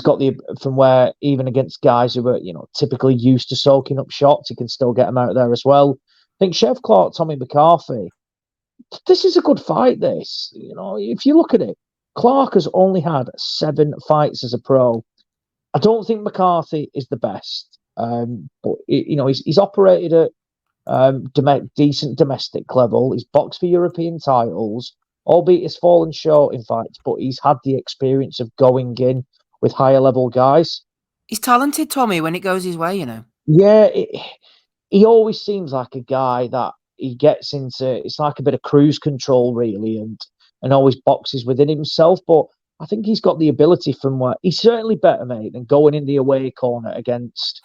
[SPEAKER 14] got from where even against guys who are typically used to soaking up shots, he can still get them out of there as well. I think Chef Clark, Tommy McCarthy, this is a good fight. This, if you look at it, Clark has only had 7 fights as a pro. I don't think McCarthy is the best. But he's operated at decent domestic level. He's boxed for European titles, albeit he's fallen short in fights. But he's had the experience of going in with higher level guys.
[SPEAKER 12] He's talented, Tommy, when it goes his way.
[SPEAKER 14] Yeah, he always seems like a guy that he gets into. It's like a bit of cruise control, really, and always boxes within himself. But I think he's got the ability from where he's certainly better, mate, than going in the away corner against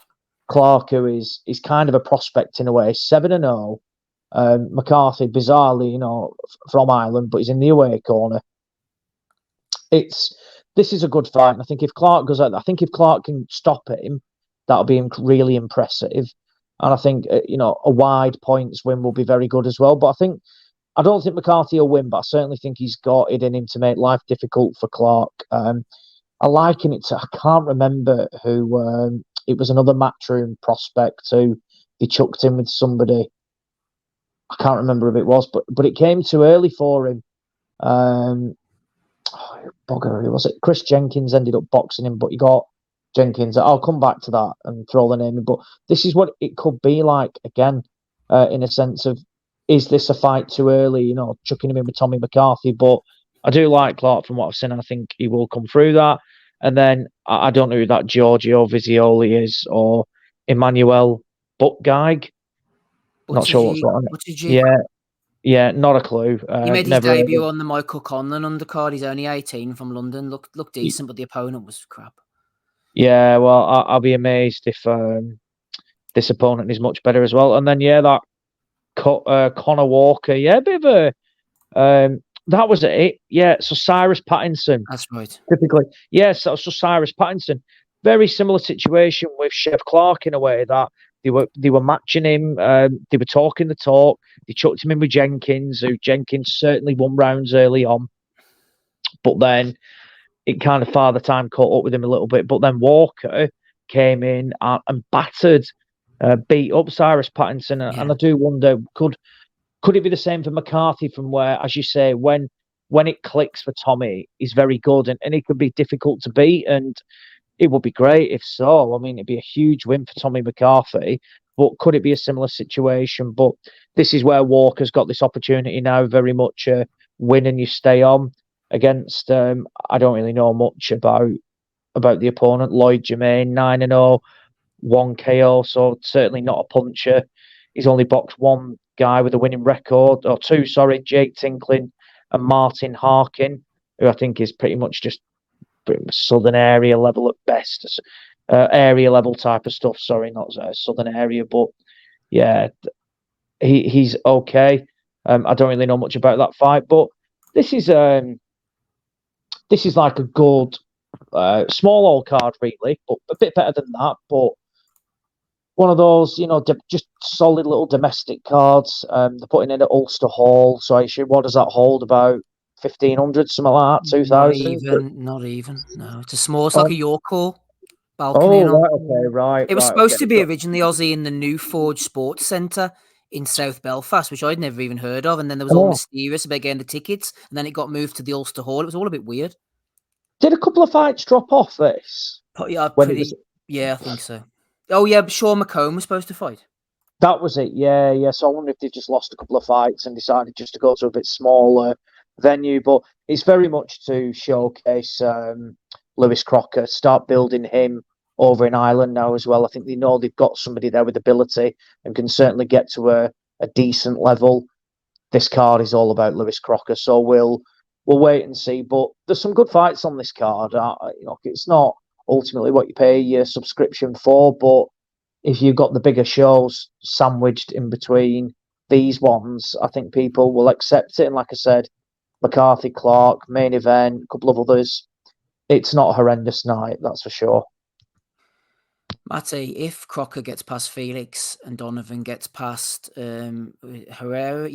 [SPEAKER 14] Clark, who is kind of a prospect in a way, 7-0. McCarthy, bizarrely, from Ireland, but he's in the away corner. This is a good fight, and I think if Clark goes out, I think if Clark can stop him, that'll be really impressive. And I think a wide points win will be very good as well. But I don't think McCarthy will win, but I certainly think he's got it in him to make life difficult for Clark. I liken it to, I can't remember who. It was another Matchroom prospect who he chucked in with somebody. I can't remember who it was, but it came too early for him. Bugger, who was it? Chris Jenkins ended up boxing him, but he got Jenkins. I'll come back to that and throw the name in. But this is what it could be like again, in a sense of, is this a fight too early? Chucking him in with Tommy McCarthy. But I do like Clark from what I've seen. I think he will come through that. And then I don't know who that Giorgio Visioli is or Emmanuel Buttgeig. Not sure what's on it. Yeah, not a clue.
[SPEAKER 12] He made his
[SPEAKER 14] Never
[SPEAKER 12] debut on the Michael Conlon undercard. He's only 18 from London. Looked decent, but the opponent was crap.
[SPEAKER 14] Yeah, well, I'll be amazed if this opponent is much better as well. And then that Connor Walker, a bit of a that was it. Yeah, so Cyrus Pattinson.
[SPEAKER 12] That's right.
[SPEAKER 14] Typically, yes, that was so Cyrus Pattinson. Very similar situation with Chef Clark in a way that they were matching him. They were talking the talk. They chucked him in with Jenkins, who Jenkins certainly won rounds early on, but then it kind of Father Time caught up with him a little bit. But then Walker came in and battered, beat up Cyrus Pattinson, and I do wonder could it be the same for McCarthy? From where, as you say, when it clicks for Tommy, he's very good, and it could be difficult to beat, and it would be great if so. I mean, it'd be a huge win for Tommy McCarthy, but could it be a similar situation? But this is where Walker's got this opportunity now, very much win and you stay on against. I don't really know much about the opponent, Lloyd Germain, 9-0, 1 KO, so certainly not a puncher. He's only boxed one guy with a winning record, or two, sorry, Jake Tinkling and Martin Harkin, who I think is pretty much just southern area level at best, area level type of stuff. Sorry, not southern area, but yeah, he's okay. I don't really know much about that fight, but this is like a good small old card, really, but a bit better than that. But one of those, just solid little domestic cards. They're putting in at Ulster Hall, so I assume, what does that hold? About 1,500, something like that, 2,000?
[SPEAKER 12] Not even. No, it's a small. It's like a York Hall balcony.
[SPEAKER 14] Right.
[SPEAKER 12] It was supposed to be originally Aussie in the New Forge Sports Centre in South Belfast, which I'd never even heard of. And then there was all mysterious about getting the tickets, and then it got moved to the Ulster Hall. It was all a bit weird.
[SPEAKER 14] Did a couple of fights drop off this?
[SPEAKER 12] Yeah, I think so. Oh yeah, Sean McComb was supposed to fight.
[SPEAKER 14] That was it. Yeah. So I wonder if they've just lost a couple of fights and decided just to go to a bit smaller venue. But it's very much to showcase Lewis Crocker, start building him over in Ireland now as well. I think they know they've got somebody there with ability and can certainly get to a decent level. This card is all about Lewis Crocker, so we'll wait and see. But there's some good fights on this card. It's not ultimately what you pay your subscription for, but if you've got the bigger shows sandwiched in between these ones, I think people will accept it. And like I said, McCarthy, Clark, main event, a couple of others. It's not a horrendous night, that's for sure.
[SPEAKER 12] Matty, if Crocker gets past Felix and Donovan gets past Herrera,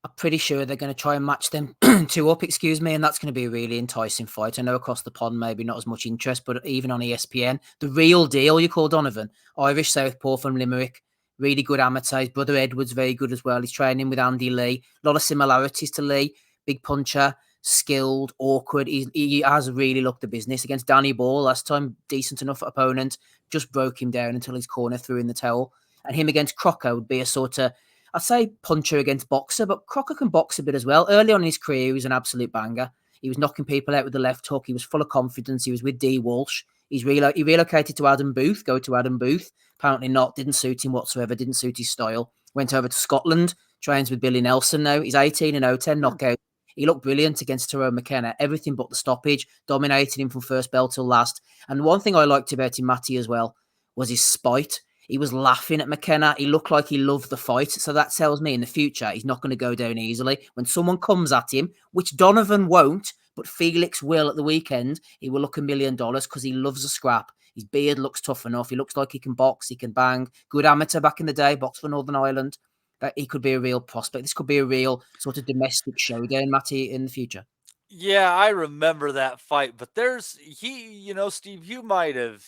[SPEAKER 12] I'm pretty sure they're going to try and match them two up, and that's going to be a really enticing fight. I know across the pond maybe not as much interest, but even on ESPN, the real deal, you call Donovan, Irish southpaw from Limerick, really good amateur. His brother Edward's very good as well. He's training with Andy Lee. A lot of similarities to Lee. Big puncher, skilled, awkward. He has really looked the business against Danny Ball last time. Decent enough opponent. Just broke him down until his corner threw in the towel. And him against Crocker would be a sort of, I'd say puncher against boxer, but Crocker can box a bit as well. Early on in his career, he was an absolute banger. He was knocking people out with the left hook. He was full of confidence. He was with D. Walsh. He relocated to Adam Booth, Apparently not. Didn't suit him whatsoever. Didn't suit his style. Went over to Scotland. Trains with Billy Nelson now. He's 18-0, 10 knockout. He looked brilliant against Tyrone McKenna. Everything but the stoppage. Dominated him from first bell till last. And one thing I liked about him, Matty, as well, was his spite. He was laughing at McKenna. He looked like he loved the fight. So that tells me in the future, he's not going to go down easily. When someone comes at him, which Donovan won't, but Felix will at the weekend, he will look $1 million because he loves a scrap. His beard looks tough enough. He looks like he can box. He can bang. Good amateur back in the day, boxed for Northern Ireland. That he could be a real prospect. This could be a real sort of domestic showdown, Matty, in the future.
[SPEAKER 13] Yeah, I remember that fight, but Steve, you might have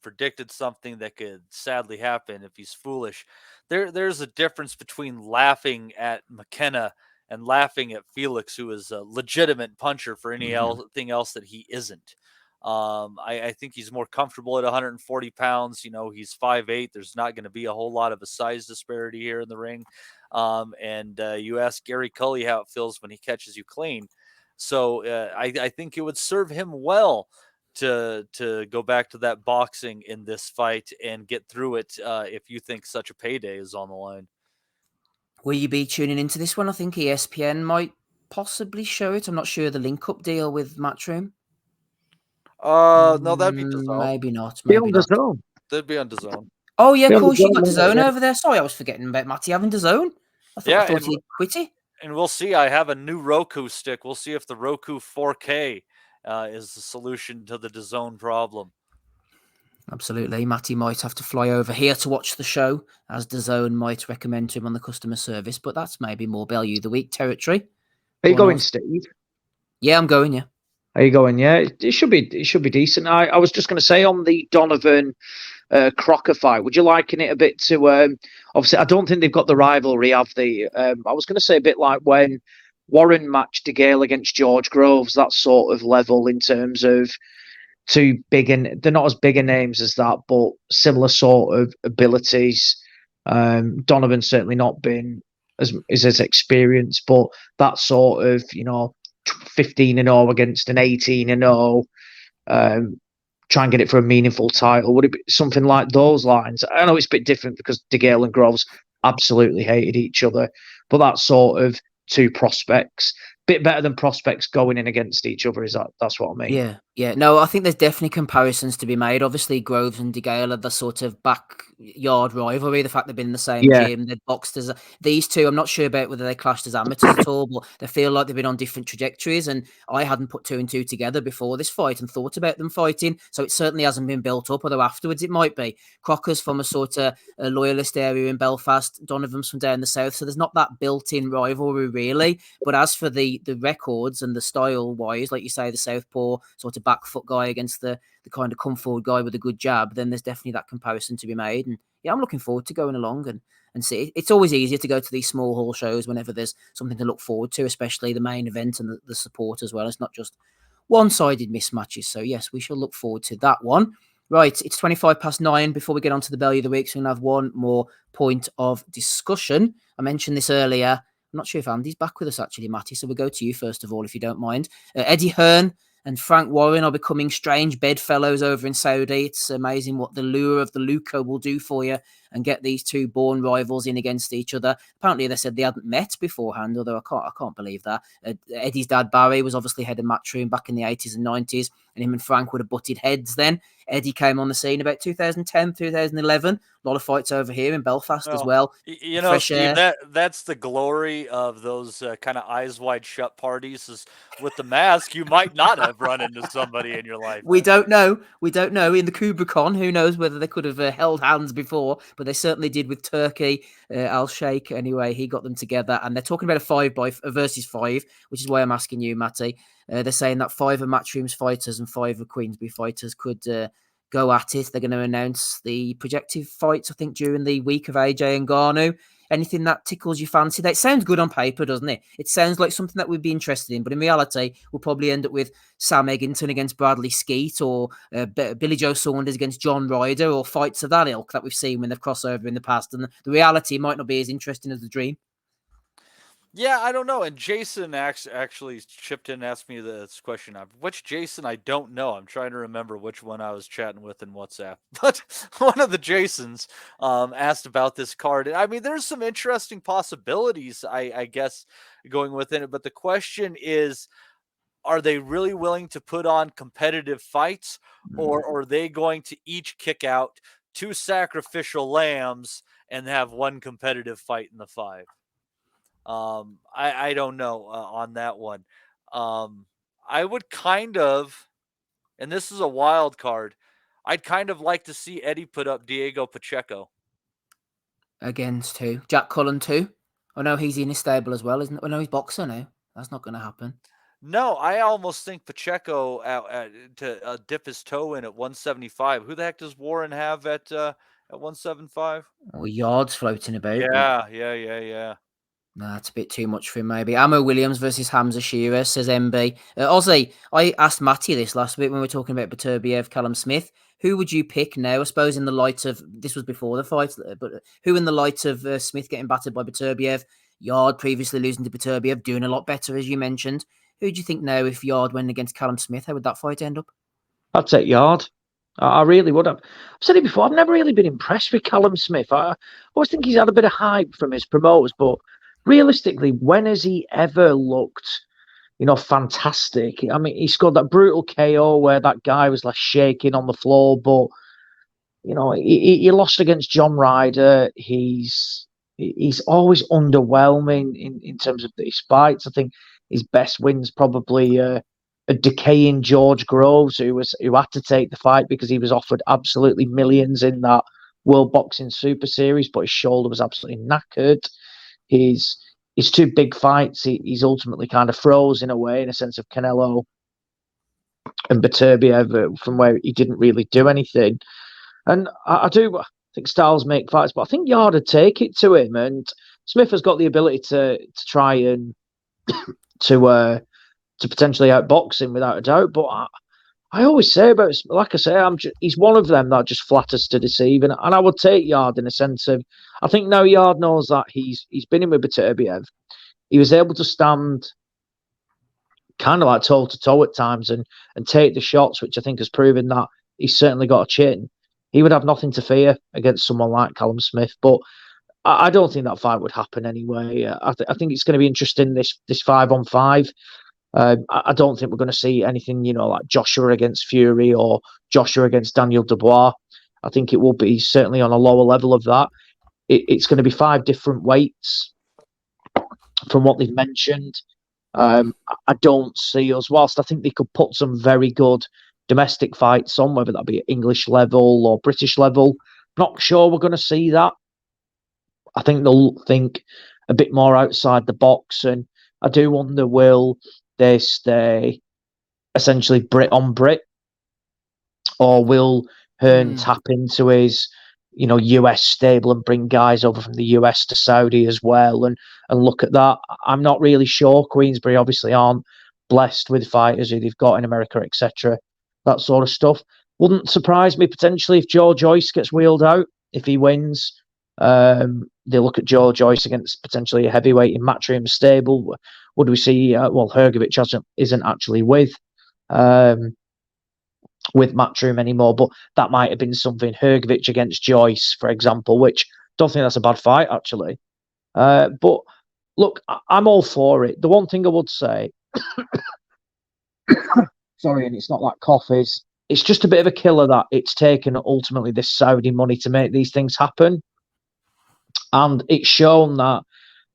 [SPEAKER 13] predicted something that could sadly happen if he's foolish. There's a difference between laughing at McKenna and laughing at Felix, who is a legitimate puncher for anything else that he isn't. I think he's more comfortable at 140 pounds. He's 5'8". There's not going to be a whole lot of a size disparity here in the ring. and you ask Gary Cully how it feels when he catches you clean. So I think it would serve him well to go back to that boxing in this fight and get through it if you think such a payday is on the line.
[SPEAKER 12] Will you be tuning into this one? I think ESPN might possibly show it. I'm not sure the link-up deal with Matchroom.
[SPEAKER 13] No, that'd be DAZN.
[SPEAKER 12] Maybe not.
[SPEAKER 14] Be
[SPEAKER 12] Maybe
[SPEAKER 14] on
[SPEAKER 12] not.
[SPEAKER 14] DAZN.
[SPEAKER 13] They'd be on DAZN.
[SPEAKER 12] Oh yeah,
[SPEAKER 14] Be
[SPEAKER 12] of
[SPEAKER 14] on
[SPEAKER 12] course you got
[SPEAKER 14] DAZN,
[SPEAKER 12] DAZN
[SPEAKER 14] yeah.
[SPEAKER 12] over there. Sorry, I was forgetting about Matty having DAZN. I thought
[SPEAKER 13] and
[SPEAKER 12] he'd quit it.
[SPEAKER 13] And we'll see. I have a new Roku stick. We'll see if the Roku 4K is the solution to the DAZN problem.
[SPEAKER 12] Absolutely. Matty might have to fly over here to watch the show, as DAZN might recommend to him on the customer service, but that's maybe more Value of the Week territory.
[SPEAKER 14] Are you
[SPEAKER 12] Or
[SPEAKER 14] going,
[SPEAKER 12] not.
[SPEAKER 14] Steve?
[SPEAKER 12] Yeah, I'm going, yeah.
[SPEAKER 14] Are you going? Yeah, it should be decent. I was just going to say on the Donovan Crocker fight, would you liken it a bit to obviously I don't think they've got the rivalry, have they? I was going to say a bit like when Warren matched DeGale against George Groves, that sort of level in terms of two big, and they're not as big a names as that, but similar sort of abilities. Donovan's certainly not been as experienced, but that sort of 15-0 against an 18-0. Try and get it for a meaningful title. Would it be something like those lines? I know it's a bit different because DeGale and Groves absolutely hated each other, but that sort of two prospects, bit better than prospects going in against each other. That's what I mean?
[SPEAKER 12] Yeah. No, I think there's definitely comparisons to be made. Obviously, Groves and DeGale are the sort of backyard rivalry. The fact they've been in the same gym, they've boxed as these two. I'm not sure about whether they clashed as amateurs at all, but they feel like they've been on different trajectories. And I hadn't put two and two together before this fight and thought about them fighting. So it certainly hasn't been built up, although afterwards it might be. Crocker's from a sort of a loyalist area in Belfast. Donovan's from down the south. So there's not that built-in rivalry, really. But as for the records and the style-wise, like you say, the southpaw sort of back foot guy against the kind of come forward guy with a good jab, then there's definitely that comparison to be made. And yeah, I'm looking forward to going along and see. It's always easier to go to these small hall shows whenever there's something to look forward to, especially the main event and the support as well. It's not just one-sided mismatches. So yes, we shall look forward to that one. Right, it's 9:25 before we get on to the Belly of the Week, so we're going to have one more point of discussion. I mentioned this earlier. I'm not sure if Andy's back with us, actually, Matty, so we'll go to you first of all, if you don't mind. Eddie Hearn and Frank Warren are becoming strange bedfellows over in Saudi. It's amazing what the lure of the Luca will do for you and get these two born rivals in against each other. Apparently, they said they hadn't met beforehand, although I can't believe that. Eddie's dad, Barry, was obviously head of Matchroom back in the 80s and 90s, and him and Frank would have butted heads then. Eddie came on the scene about 2010, 2011. A lot of fights over here in Belfast as well.
[SPEAKER 13] You know, Steve, that's the glory of those kind of eyes wide shut parties. Is with the mask, you might not have run into somebody in your life.
[SPEAKER 12] We don't know. We don't know. In the Kubricon, who knows whether they could have held hands before, but they certainly did with Turkey. Al Sheikh, anyway, he got them together, and they're talking about a versus 5, which is why I'm asking you, Matty. They're saying that 5 of Matchroom's fighters and 5 of Queensberry fighters could go at it. They're going to announce the projected fights, I think, during the week of AJ and Ngannou. Anything that tickles your fancy? That sounds good on paper, doesn't it? It sounds like something that we'd be interested in, but in reality, we'll probably end up with Sam Eggington against Bradley Skeet, or Billy Joe Saunders against John Ryder, or fights of that ilk that we've seen when they've crossed over in the past. And the reality might not be as interesting as the dream.
[SPEAKER 13] Yeah, I don't know. And Jason actually chipped in and asked me this question. Which Jason? I don't know. I'm trying to remember which one I was chatting with in WhatsApp. But one of the Jasons asked about this card. I mean, there's some interesting possibilities, I guess, going within it. But the question is, are they really willing to put on competitive fights, or are they going to each kick out 2 sacrificial lambs and have one competitive fight in the 5? I don't know on that one. I would kind of, and this is a wild card, I'd kind of like to see Eddie put up Diego Pacheco.
[SPEAKER 12] Against who? Jack Cullen too? Oh no, he's in his stable as well, isn't it? Oh no, he's boxer now. That's not going to happen.
[SPEAKER 13] No, I almost think Pacheco to dip his toe in at 175. Who the heck does Warren have at 175?
[SPEAKER 12] Or yards floating about.
[SPEAKER 13] Yeah.
[SPEAKER 12] Nah, it's a bit too much for him, maybe. Amo Williams versus Hamza Shearer, says MB. Ozzy, I asked Matty this last week when we were talking about Beterbiev, Callum Smith. Who would you pick now? I suppose in the light of, this was before the fight, but who in the light of Smith getting battered by Beterbiev, Yard previously losing to Beterbiev, doing a lot better, as you mentioned. Who do you think now, if Yard went against Callum Smith, how would that fight end up?
[SPEAKER 14] I'd take Yard. I really would have. I've said it before, I've never really been impressed with Callum Smith. I always think he's had a bit of hype from his promoters, but realistically, when has he ever looked, fantastic? I mean, he scored that brutal KO where that guy was like shaking on the floor, but he lost against John Ryder. He's always underwhelming in terms of these fights. I think his best win's probably a decaying George Groves, who had to take the fight because he was offered absolutely millions in that World Boxing Super Series, but his shoulder was absolutely knackered. His two big fights, he's ultimately kind of froze in a way, in a sense of Canelo and Beterbiev, from where he didn't really do anything. And I think styles make fights, but I think Yard would take it to him. And Smith has got the ability to try and to potentially outbox him without a doubt. But I always say about, like I say, he's one of them that just flatters to deceive. And I would take Yard in a sense of, I think now Yard knows that he's been in with Beterbiev. He was able to stand kind of like toe to toe at times and take the shots, which I think has proven that he's certainly got a chin. He would have nothing to fear against someone like Callum Smith, but I don't think that fight would happen anyway. I think it's going to be interesting, this 5-on-5. I don't think we're going to see anything, like Joshua against Fury or Joshua against Daniel Dubois. I think it will be certainly on a lower level of that. It's going to be 5 different weights from what they've mentioned. I don't see us, whilst I think they could put some very good domestic fights on, whether that be at English level or British level. Not sure we're going to see that. I think they'll think a bit more outside the box, and I do wonder, will they stay essentially Brit on Brit, or will Hearn tap into his US stable and bring guys over from the US to Saudi as well and look at that? I'm not really sure. Queensberry obviously aren't blessed with fighters who they've got in America, etc. That sort of stuff. Wouldn't surprise me potentially if Joe Joyce gets wheeled out. If he wins, they look at Joe Joyce against potentially a heavyweight in Matchroom stable. Would we see? Hrgovic isn't actually with Matchroom anymore, but that might have been something. Hrgovic against Joyce, for example, which don't think that's a bad fight actually. But look, I'm all for it. The one thing I would say, sorry, and it's not like cough, is it's just a bit of a killer that it's taken ultimately this Saudi money to make these things happen. And it's shown that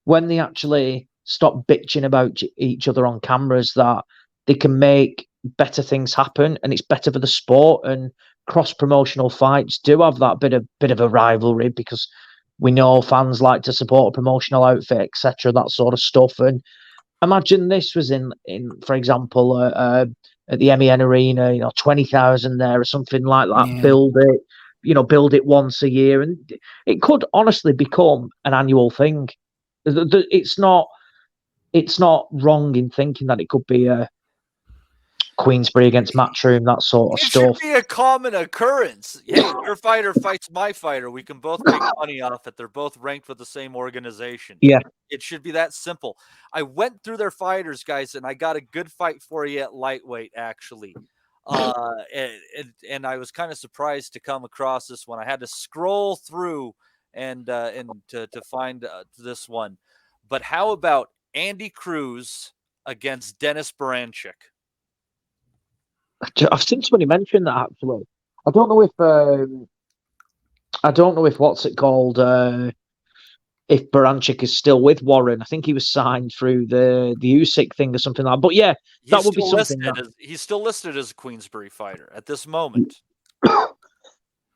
[SPEAKER 14] when they actually stop bitching about each other on cameras, that they can make better things happen, and it's better for the sport. And cross-promotional fights do have that bit of a rivalry, because we know fans like to support a promotional outfit, etc., that sort of stuff. And imagine this was in for example, at the MEN Arena, 20,000 there or something like that. Yeah. Build it once a year, and it could honestly become an annual thing. It's not wrong in thinking that it could be a Queensberry against Matchroom, that sort of stuff.
[SPEAKER 13] It should be a common occurrence. Hey, your fighter fights my fighter. We can both make money off it. They're both ranked with the same organization.
[SPEAKER 14] Yeah.
[SPEAKER 13] It should be that simple. I went through their fighters, guys, and I got a good fight for you at lightweight, actually. And I was kind of surprised to come across this one. I had to scroll through and to find this one. But how about Andy Cruz against Dennis Baranchik?
[SPEAKER 14] I've seen somebody mention that actually. I don't know if what's it called, if Baranchik is still with Warren. I think he was signed through the Usyk thing or something like that. But yeah, that would be something.
[SPEAKER 13] He's still listed as a Queensberry fighter at this moment.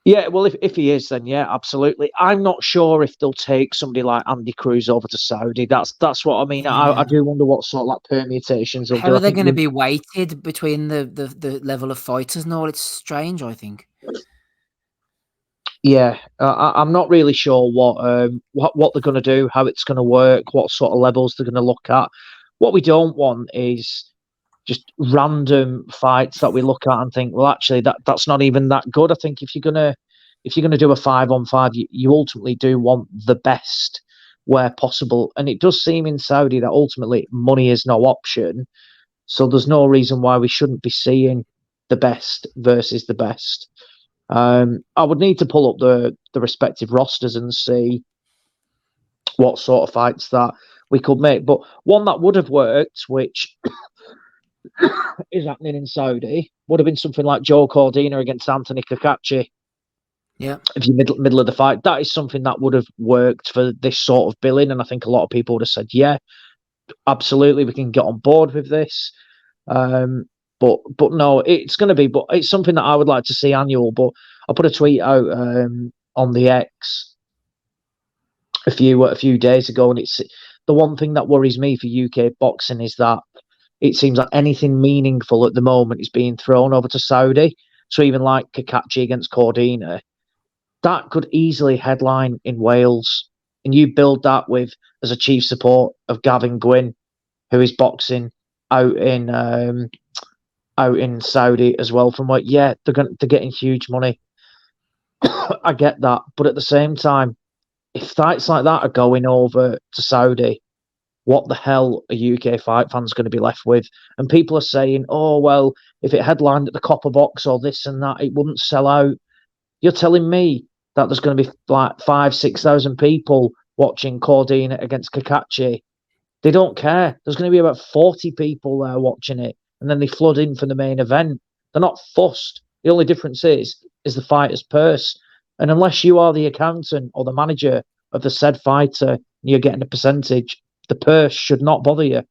[SPEAKER 14] Yeah, well, if he is, then yeah, absolutely. I'm not sure if they'll take somebody like Andy Cruz over to Saudi. That's what I mean. Yeah. I do wonder what sort of like permutations they'll do.
[SPEAKER 12] How are they going to be weighted between the level of fighters and all? It's strange, I think.
[SPEAKER 14] Yeah, I'm not really sure what they're going to do, how it's going to work, what sort of levels they're going to look at. What we don't want is just random fights that we look at and think, well, actually, that's not even that good. I think if you're gonna do a 5-on-5, you ultimately do want the best where possible. And it does seem in Saudi that ultimately money is no option. So there's no reason why we shouldn't be seeing the best versus the best. I would need to pull up the respective rosters and see what sort of fights that we could make. But one that would have worked, which is happening in Saudi, would have been something like Joe Cordina against Anthony Kakachi.
[SPEAKER 12] Yeah.
[SPEAKER 14] If you're middle of the fight, that is something that would have worked for this sort of billing. And I think a lot of people would have said, yeah, absolutely, we can get on board with this. But no, it's going to be, but it's something that I would like to see annual. But I put a tweet out on the X a few days ago, and it's the one thing that worries me for UK boxing is that it seems like anything meaningful at the moment is being thrown over to Saudi. So even like Kakachi against Cordina, that could easily headline in Wales, and you build that with as a chief support of Gavin Gwynn, who is boxing out in Saudi as well. From what, yeah, they're getting huge money. I get that, but at the same time, if fights like that are going over to Saudi, what the hell are UK fight fans going to be left with? And people are saying, oh, well, if it headlined at the Copper Box or this and that, it wouldn't sell out. You're telling me that there's going to be like 5,000-6,000 people watching Cordina against Kakachi. They don't care. There's going to be about 40 people there watching it, and then they flood in for the main event. They're not fussed. The only difference is the fighter's purse. And unless you are the accountant or the manager of the said fighter and you're getting a percentage, the purse should not bother you.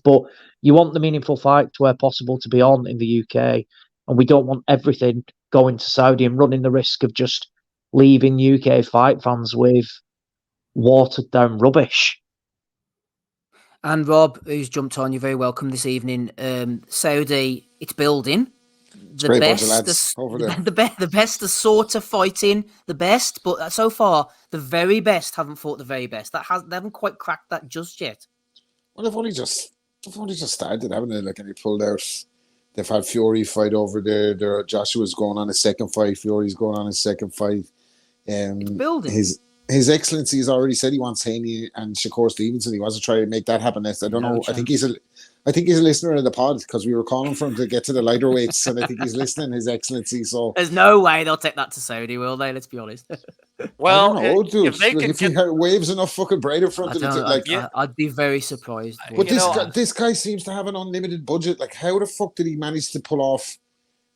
[SPEAKER 14] But you want the meaningful fights where possible to be on in the UK, and we don't want everything going to Saudi and running the risk of just leaving UK fight fans with watered down rubbish.
[SPEAKER 12] And Rob, who's jumped on, you're very welcome this evening. Saudi, it's building. The best are sort of fighting the best, but so far the very best haven't fought the very best. They haven't quite cracked that just yet.
[SPEAKER 8] Well, they've only just started, haven't they? Like, and they pulled out. They've had Fury fight over there. Joshua's going on his second fight. Fury's going on his second fight.
[SPEAKER 12] Building.
[SPEAKER 8] His Excellency has already said he wants Haney and Shakur Stevenson. He wants to try to make that happen next. I don't know. Chance. I think he's a listener of the pod because we were calling for him to get to the lighter weights, and I think he's listening, His Excellency. So
[SPEAKER 12] there's no way they'll take that to Saudi, will they? Let's be honest.
[SPEAKER 13] Well,
[SPEAKER 8] I don't know, dude. If he waves enough fucking braid in front of it,
[SPEAKER 12] I'd be very surprised.
[SPEAKER 8] But this guy seems to have an unlimited budget. Like, how the fuck did he manage to pull off?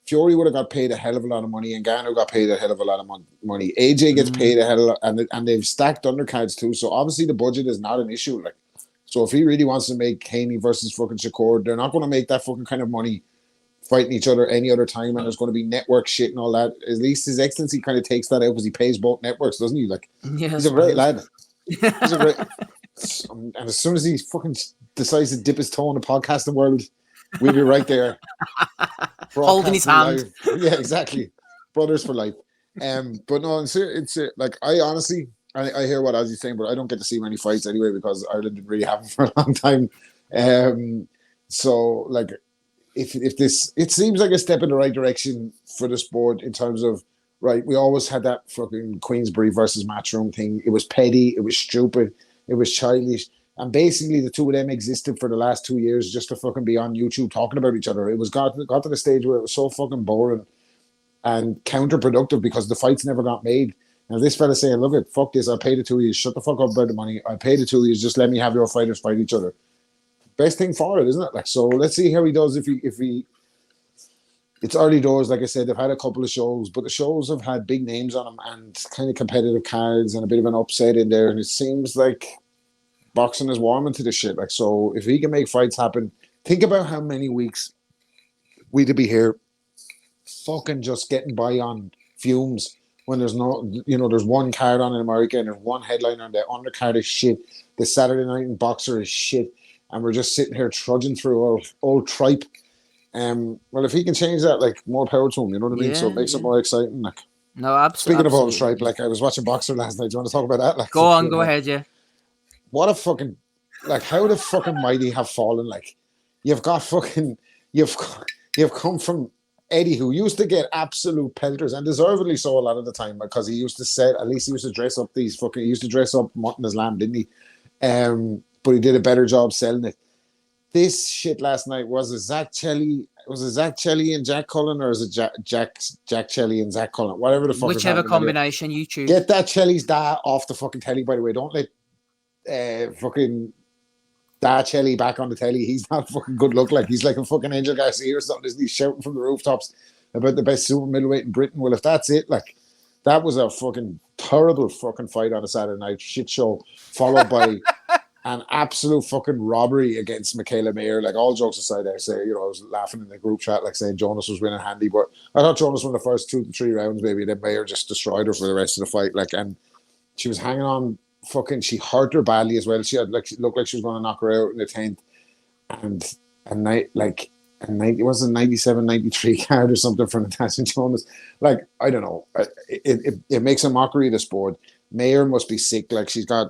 [SPEAKER 8] Fury would have got paid a hell of a lot of money, and Ngannou got paid a hell of a lot of money. AJ gets paid a hell of a lot, and they've stacked undercards too. So obviously the budget is not an issue. Like, so if he really wants to make Haney versus fucking Shakur, they're not going to make that fucking kind of money fighting each other any other time, and there's going to be network shit and all that. At least His Excellency kind of takes that out because he pays both networks, doesn't he? Like, he's a great lad. He's a great. And as soon as he fucking decides to dip his toe in the podcasting world, we'll be right there.
[SPEAKER 12] Holding his hand.
[SPEAKER 8] Yeah, exactly. Brothers for life. But no, it's like, I honestly, I hear what Ozzy's saying, but I don't get to see many fights anyway because Ireland didn't really have them for a long time. So, like, if this, it seems like a step in the right direction for the sport in terms of, right, we always had that fucking Queensbury versus Matchroom thing. It was petty, it was stupid, it was childish. And basically, the two of them existed for the last 2 years just to fucking be on YouTube talking about each other. It was got to the stage where it was so fucking boring and counterproductive because the fights never got made. And this fella saying, look, fuck this, I'll pay the two of you, shut the fuck up about the money, I'll pay the two of you, just let me have your fighters fight each other. Best thing for it, isn't it? Like, so let's see how he does if he it's early doors, like I said, they've had a couple of shows, but the shows have had big names on them and kind of competitive cards and a bit of an upset in there. And it seems like boxing is warming to this shit. Like, so if he can make fights happen, think about how many weeks we'd be here fucking just getting by on fumes when there's no, there's one card on in America and there's one headliner and the undercard is shit. The Saturday night in Boxer is shit. And we're just sitting here trudging through old tripe. Well, if he can change that, like, more power to him, you know what I mean? So it makes it more exciting. Like,
[SPEAKER 12] No, absolutely.
[SPEAKER 8] Speaking of old stripe, like I was watching Boxer last night. Do you want to talk about that? Like,
[SPEAKER 12] go on, go ahead, yeah.
[SPEAKER 8] What a fucking, like, how the fucking mighty have fallen. Like, you've got fucking, you've come from Eddie, who used to get absolute pelters, and deservedly so a lot of the time, because he used to set, at least he used to dress up these fucking, he used to dress up mutton as lamb, didn't he? But he did a better job selling it. This shit last night was a Zach Chelly. Was it Zach Chelly and Jack Cullen, or is it Jack Chelly and Zach Cullen? Whatever the fuck.
[SPEAKER 12] Whichever combination you choose.
[SPEAKER 8] Get that Chelly's dad off the fucking telly, by the way. Don't let fucking dad Chelly back on the telly. He's not fucking good look. Like, he's like a fucking Angel Garcia or something. Isn't he shouting from the rooftops about the best super middleweight in Britain? Well, if that's it, like, that was a fucking terrible fucking fight on a Saturday night shit show, followed by an absolute fucking robbery against Michaela Mayer. Like, all jokes aside, I say, you know, I was laughing in the group chat, like saying Jonas was winning handy, but I thought Jonas won the first 2 to 3 rounds, maybe. Then Mayer just destroyed her for the rest of the fight. Like, and she was hanging on fucking, she hurt her badly as well. She had, like, she looked like she was going to knock her out in the 10th. And a night, like, it was a 97, 93 card or something for Natasha Jonas. Like, I don't know. It makes a mockery of the sport. Mayer must be sick. Like, she's on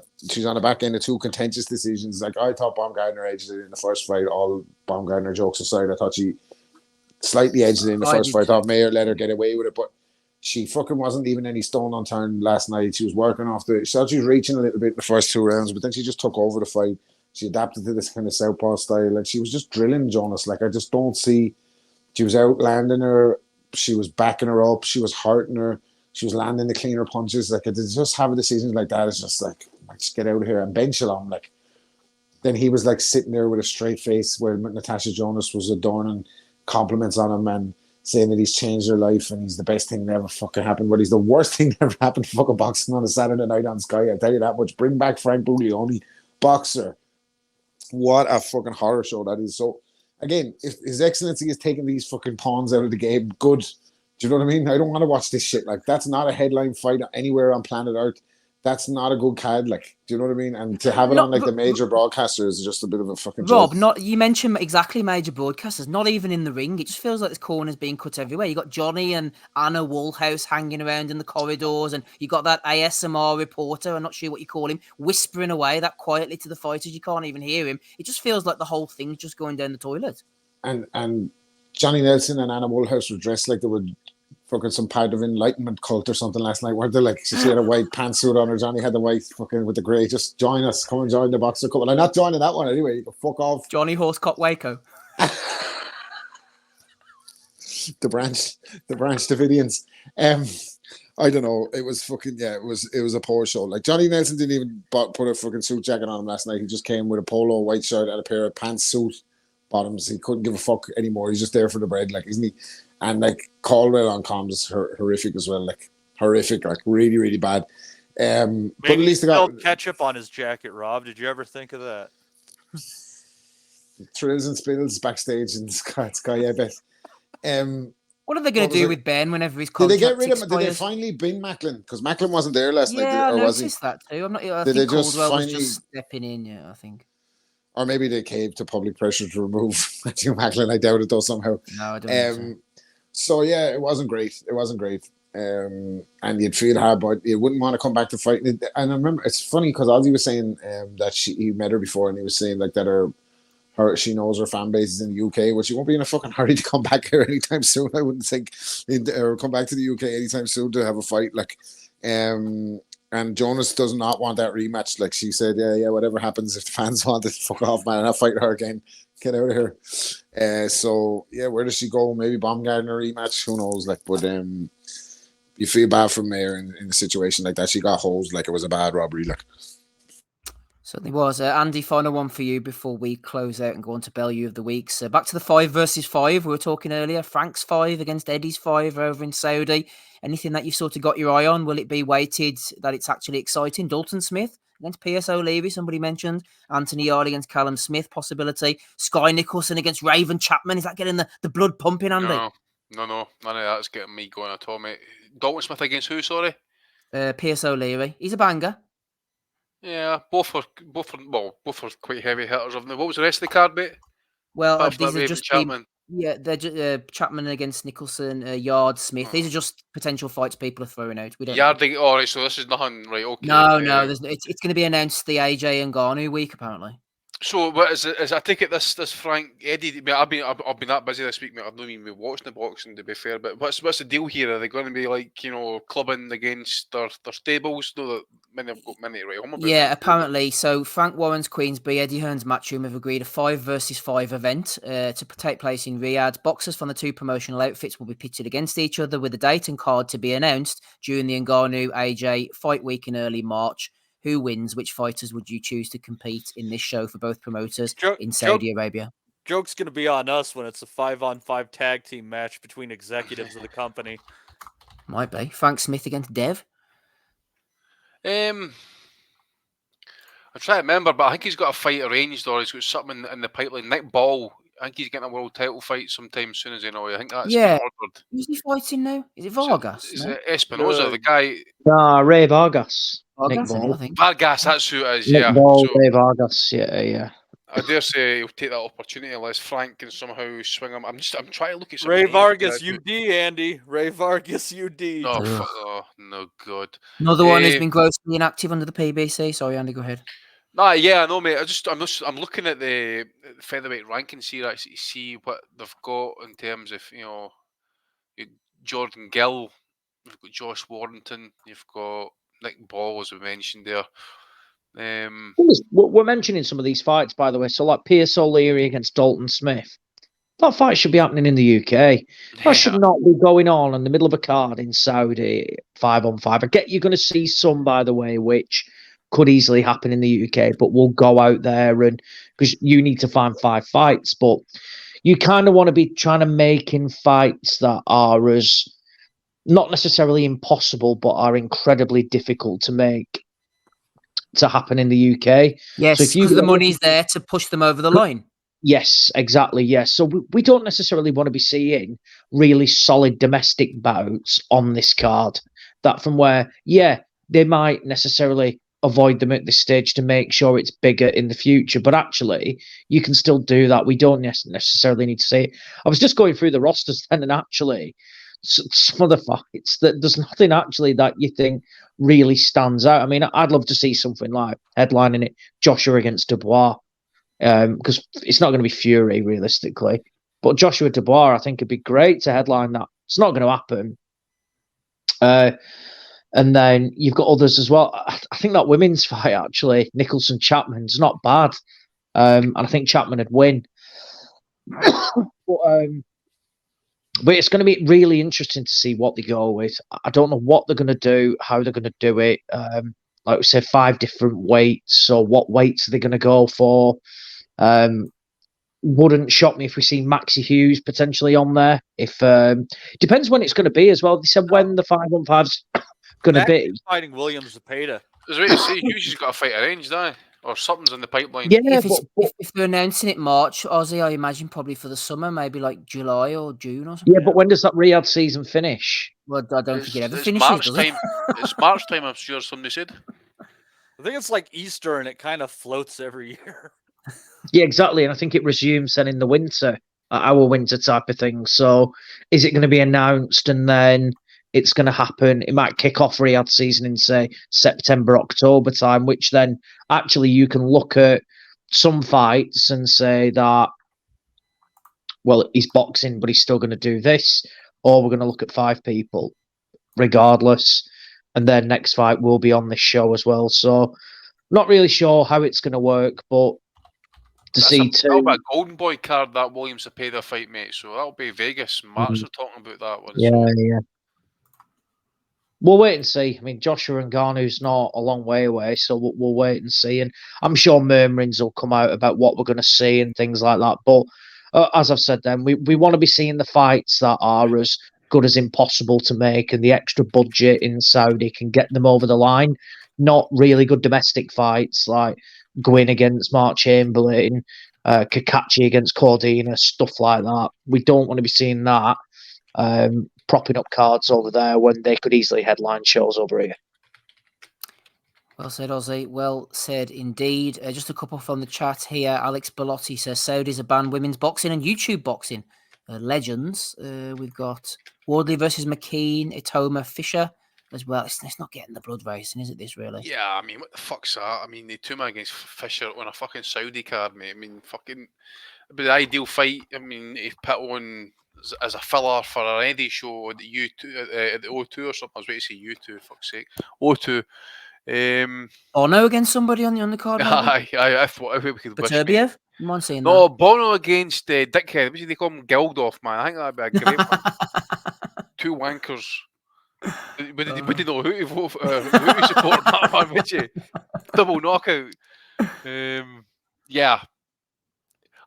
[SPEAKER 8] the back end of 2 contentious decisions. Like, I thought Baumgartner edged it in the first fight. All Baumgartner jokes aside, I thought she slightly edged it in the first fight. I thought Mayer let her get away with it, but she fucking wasn't even any stone unturned last night. She was working off she thought she was reaching a little bit in the first 2 rounds, but then she just took over the fight. She adapted to this kind of southpaw style. Like, she was just drilling Jonas. Like, I just don't see. She was outlanding her. She was backing her up. She was hurting her. She was landing the cleaner punches. Like, to just have a decision like that is just like just get out of here. And Ben Shalom, like, then he was like sitting there with a straight face where Natasha Jonas was adorning compliments on him and saying that he's changed her life and he's the best thing that ever fucking happened. But he's the worst thing that ever happened to fucking boxing on a Saturday night on Sky. I'll tell you that much. Bring back Frank Buglioni. Boxer. What a fucking horror show that is. So, again, if His Excellency is taking these fucking pawns out of the game, good. Do you know what I mean? I don't want to watch this shit. Like, that's not a headline fight anywhere on planet Earth. That's not a good card. Like, do you know what I mean? And to have it on like the major broadcaster is just a bit of a fucking
[SPEAKER 12] Rob,
[SPEAKER 8] joke.
[SPEAKER 12] you mentioned exactly major broadcasters, not even in the ring. It just feels like this corner's being cut everywhere. You got Johnny and Anna Woolhouse hanging around in the corridors, and you got that ASMR reporter, I'm not sure what you call him, whispering away that quietly to the fighters. You can't even hear him. It just feels like the whole thing's just going down the toilet.
[SPEAKER 8] And Johnny Nelson and Anna Woolhouse were dressed like they were fucking some part of Enlightenment cult or something last night, weren't they? Like, she had a white pantsuit on her, Johnny had the white fucking with the grey. Just join us, come and join the Boxer Club. Well, I'm not joining that one anyway. You can fuck off.
[SPEAKER 12] Johnny Horsecock Waco.
[SPEAKER 8] the branch Davidians. I don't know. It was fucking it was a poor show. Like, Johnny Nelson didn't even put a fucking suit jacket on him last night. He just came with a polo white shirt and a pair of pantsuit bottoms. He couldn't give a fuck anymore. He's just there for the bread, like, isn't he? And like, Caldwell on comms is horrific as well. Like, horrific, like really, really bad. But at least
[SPEAKER 13] he spilled ketchup on his jacket, Rob. Did you ever think of that?
[SPEAKER 8] Thrills and spills backstage in Sky I bet.
[SPEAKER 12] What are they going to do with Ben whenever his
[SPEAKER 8] Did
[SPEAKER 12] contract
[SPEAKER 8] they get rid of him?
[SPEAKER 12] expires?
[SPEAKER 8] Did they finally bin Macklin? Because Macklin wasn't there last night,
[SPEAKER 12] Yeah,
[SPEAKER 8] or
[SPEAKER 12] I
[SPEAKER 8] was he?
[SPEAKER 12] noticed that too. I
[SPEAKER 8] Did
[SPEAKER 12] think
[SPEAKER 8] they just
[SPEAKER 12] Caldwell
[SPEAKER 8] finally,
[SPEAKER 12] was just stepping in. Yeah, I think.
[SPEAKER 8] or maybe they caved to public pressure to remove Matthew Macklin. I doubt it though somehow.
[SPEAKER 12] No, I don't think
[SPEAKER 8] so yeah, it wasn't great. It wasn't great. And you'd feel hard, but you wouldn't want to come back to fight. And I remember, it's funny because Ozzy was saying that he met her before, and he was saying like that she knows her fan base is in the UK, which she won't be in a fucking hurry to come back here anytime soon. I wouldn't think, or come back to the UK anytime soon to have a fight. Like, and Jonas does not want that rematch. Like, she said, yeah, whatever happens, if the fans want it, fuck off, man. I'll fight her again. Get out of here. So yeah, where does she go? Maybe Baumgartner rematch. Who knows? Like, but you feel bad for Mayer in a situation like that. She got hosed like it was a bad robbery. Like,
[SPEAKER 12] certainly was. Andy, final one for you before we close out and go on to Bellew of the Week. So back to the 5 versus 5. We were talking earlier. Frank's 5 against Eddie's 5 over in Saudi. Anything that you've sort of got your eye on? Will it be weighted that it's actually exciting? Dalton Smith against P.S. O'Leary, somebody mentioned. Anthony Yarde against Callum Smith, possibility. Sky Nicholson against Raven Chapman. Is that getting the blood pumping, Andy?
[SPEAKER 7] No. None of that's getting me going at all, mate. Dalton Smith against who, sorry?
[SPEAKER 12] P.S. O'Leary. He's a banger.
[SPEAKER 7] Yeah, both are quite heavy hitters of them. What was the rest of the card, mate?
[SPEAKER 12] Well,
[SPEAKER 7] Apart from
[SPEAKER 12] these
[SPEAKER 7] that
[SPEAKER 12] are
[SPEAKER 7] Raven
[SPEAKER 12] just
[SPEAKER 7] Chapman.
[SPEAKER 12] Yeah, they're Chapman against Nicholson, Yard, Smith. These are just potential fights people are throwing out. We don't know.
[SPEAKER 7] Yarding. All right, so this is nothing. Right, okay.
[SPEAKER 12] No, it's going to be announced the AJ and Ngannou week apparently.
[SPEAKER 7] So what is it? I take it this Frank Eddie? I've been that busy this week, mate. I've not even been watching the boxing, to be fair. But what's the deal here? Are they going to be like clubbing against their stables? No, that many have got many right home about.
[SPEAKER 12] Yeah, apparently. So Frank Warren's Queensberry, Eddie Hearn's Matchroom have agreed a 5 versus 5 event to take place in Riyadh. Boxers from the two promotional outfits will be pitted against each other with a date and card to be announced during the Ngannou AJ fight week in early March. Who wins? Which fighters would you choose to compete in this show for both promoters in Saudi Arabia?
[SPEAKER 13] Joke's going to be on us when it's a 5-on-5 tag team match between executives of the company.
[SPEAKER 12] Might be. Frank Smith against Dev.
[SPEAKER 7] I'm trying to remember, but I think he's got a fight arranged, or he's got something in the pipeline. Nick Ball, I think he's getting a world title fight sometime soon, as you know. I think that's been ordered.
[SPEAKER 12] Who's he fighting now? Is it Vargas?
[SPEAKER 7] Is it Espinosa, the guy?
[SPEAKER 14] Ray Vargas.
[SPEAKER 12] Vargas,
[SPEAKER 14] Nick Ball.
[SPEAKER 12] I think.
[SPEAKER 7] Vargas, that's who it is,
[SPEAKER 14] Nick
[SPEAKER 7] yeah.
[SPEAKER 14] Ball,
[SPEAKER 7] So,
[SPEAKER 14] Ray Vargas, yeah.
[SPEAKER 7] I dare say he'll take that opportunity unless Frank can somehow swing him. I'm trying to look at some
[SPEAKER 13] Ray
[SPEAKER 7] names
[SPEAKER 13] Vargas
[SPEAKER 7] here.
[SPEAKER 13] UD, Andy. Ray Vargas UD.
[SPEAKER 7] Oh, oh no good.
[SPEAKER 12] Another one who's been grossly inactive under the PBC. Sorry, Andy, go ahead.
[SPEAKER 7] Nah, yeah, I know, mate. I'm looking at the featherweight rankings here actually to see what they've got in terms of Jordan Gill, you've got Josh Warrington, you've got Nick Ball, as we mentioned there.
[SPEAKER 14] We're mentioning some of these fights, by the way. So, like Pierce O'Leary against Dalton Smith. That fight should be happening in the UK. That should not be going on in the middle of a card in Saudi 5-on-5. I get you're going to see some, by the way, which could easily happen in the UK, but we'll go out there and because you need to find 5 fights, but you kind of want to be trying to make in fights that are as not necessarily impossible, but are incredibly difficult to make to happen in the UK.
[SPEAKER 12] Yes, because the money's there to push them over the line.
[SPEAKER 14] Yes, exactly. Yes. So we don't necessarily want to be seeing really solid domestic bouts on this card. That from where, they might necessarily avoid them at this stage to make sure it's bigger in the future. But actually, you can still do that. We don't necessarily need to see it. I was just going through the rosters then, and actually, some of the fights that there's nothing actually that you think really stands out. I mean, I'd love to see something like headlining it, Joshua against Dubois. Because it's not going to be Fury realistically, but Joshua Dubois I think would be great to headline that. It's not going to happen. And then you've got others as well. I think that women's fight actually, Nicholson Chapman's not bad, and I think Chapman would win. But it's going to be really interesting to see what they go with. I don't know what they're going to do, how they're going to do it. Like we said, 5 different weights. So what weights are they going to go for? Wouldn't shock me if we see Maxi Hughes potentially on there. If depends when it's going to be as well. They said when the 5-on-5's going to be.
[SPEAKER 13] Fighting Williams Zepeda.
[SPEAKER 7] I was right to say Hughes has got a fight arranged, or something's in the pipeline.
[SPEAKER 12] Yeah, if they're announcing it March, Ozzy, I imagine probably for the summer, maybe like July or June or something.
[SPEAKER 14] Yeah, but when does that Riyadh season finish?
[SPEAKER 12] Well, I don't think it ever finishes.
[SPEAKER 7] March time. It's March time, I'm sure somebody said.
[SPEAKER 13] I think it's like Easter and it kind of floats every year.
[SPEAKER 14] Yeah, exactly. And I think it resumes then in the winter, our winter type of thing. So is it going to be announced and then it's going to happen? It might kick off Riyadh season in, say, September, October time, which then actually you can look at some fights and say that, well, he's boxing, but he's still going to do this. Or we're going to look at 5 people regardless. And their next fight will be on this show as well. So not really sure how it's going to work, but
[SPEAKER 7] That'll be a Golden Boy card, that Williams Zepeda fight, mate. So that'll be Vegas. March are talking about that one.
[SPEAKER 14] Yeah. We'll wait and see. I mean, Joshua Ngannou's not a long way away, so we'll wait and see. And I'm sure murmurings will come out about what we're going to see and things like that. But as I've said then, we want to be seeing the fights that are as good as impossible to make, and the extra budget in Saudi can get them over the line. Not really good domestic fights like Gwyn against Mark Chamberlain, Kakachi against Cordina, stuff like that. We don't want to be seeing that propping up cards over there when they could easily headline shows over here.
[SPEAKER 12] Well said, Ozzy. Well said indeed. Just a couple from the chat here. Alex Bellotti says Saudis have banned women's boxing and YouTube boxing. legends. We've got Wardley versus McKean, Itoma, Fisher as well. It's not getting the blood racing, is it? This really?
[SPEAKER 7] Yeah, I mean, what the fuck's that? I mean, the 2-man against Fisher on a fucking Saudi card, mate. I mean, fucking, it'd be the ideal fight. I mean, if put on as a filler for an Eddie show at the U2 at the O2 or something. I was waiting to say U2, fuck's sake. O2.
[SPEAKER 12] Bono against somebody on the undercard.
[SPEAKER 7] I thought we could wish.
[SPEAKER 12] Turbiev? You mind saying
[SPEAKER 7] No,
[SPEAKER 12] that?
[SPEAKER 7] Bono against Dickhead. What do they call him? Geldof, man. I think that'd be a great one. Two wankers. We didn't know who to vote for, who to support that one, would you? Double knockout. Yeah.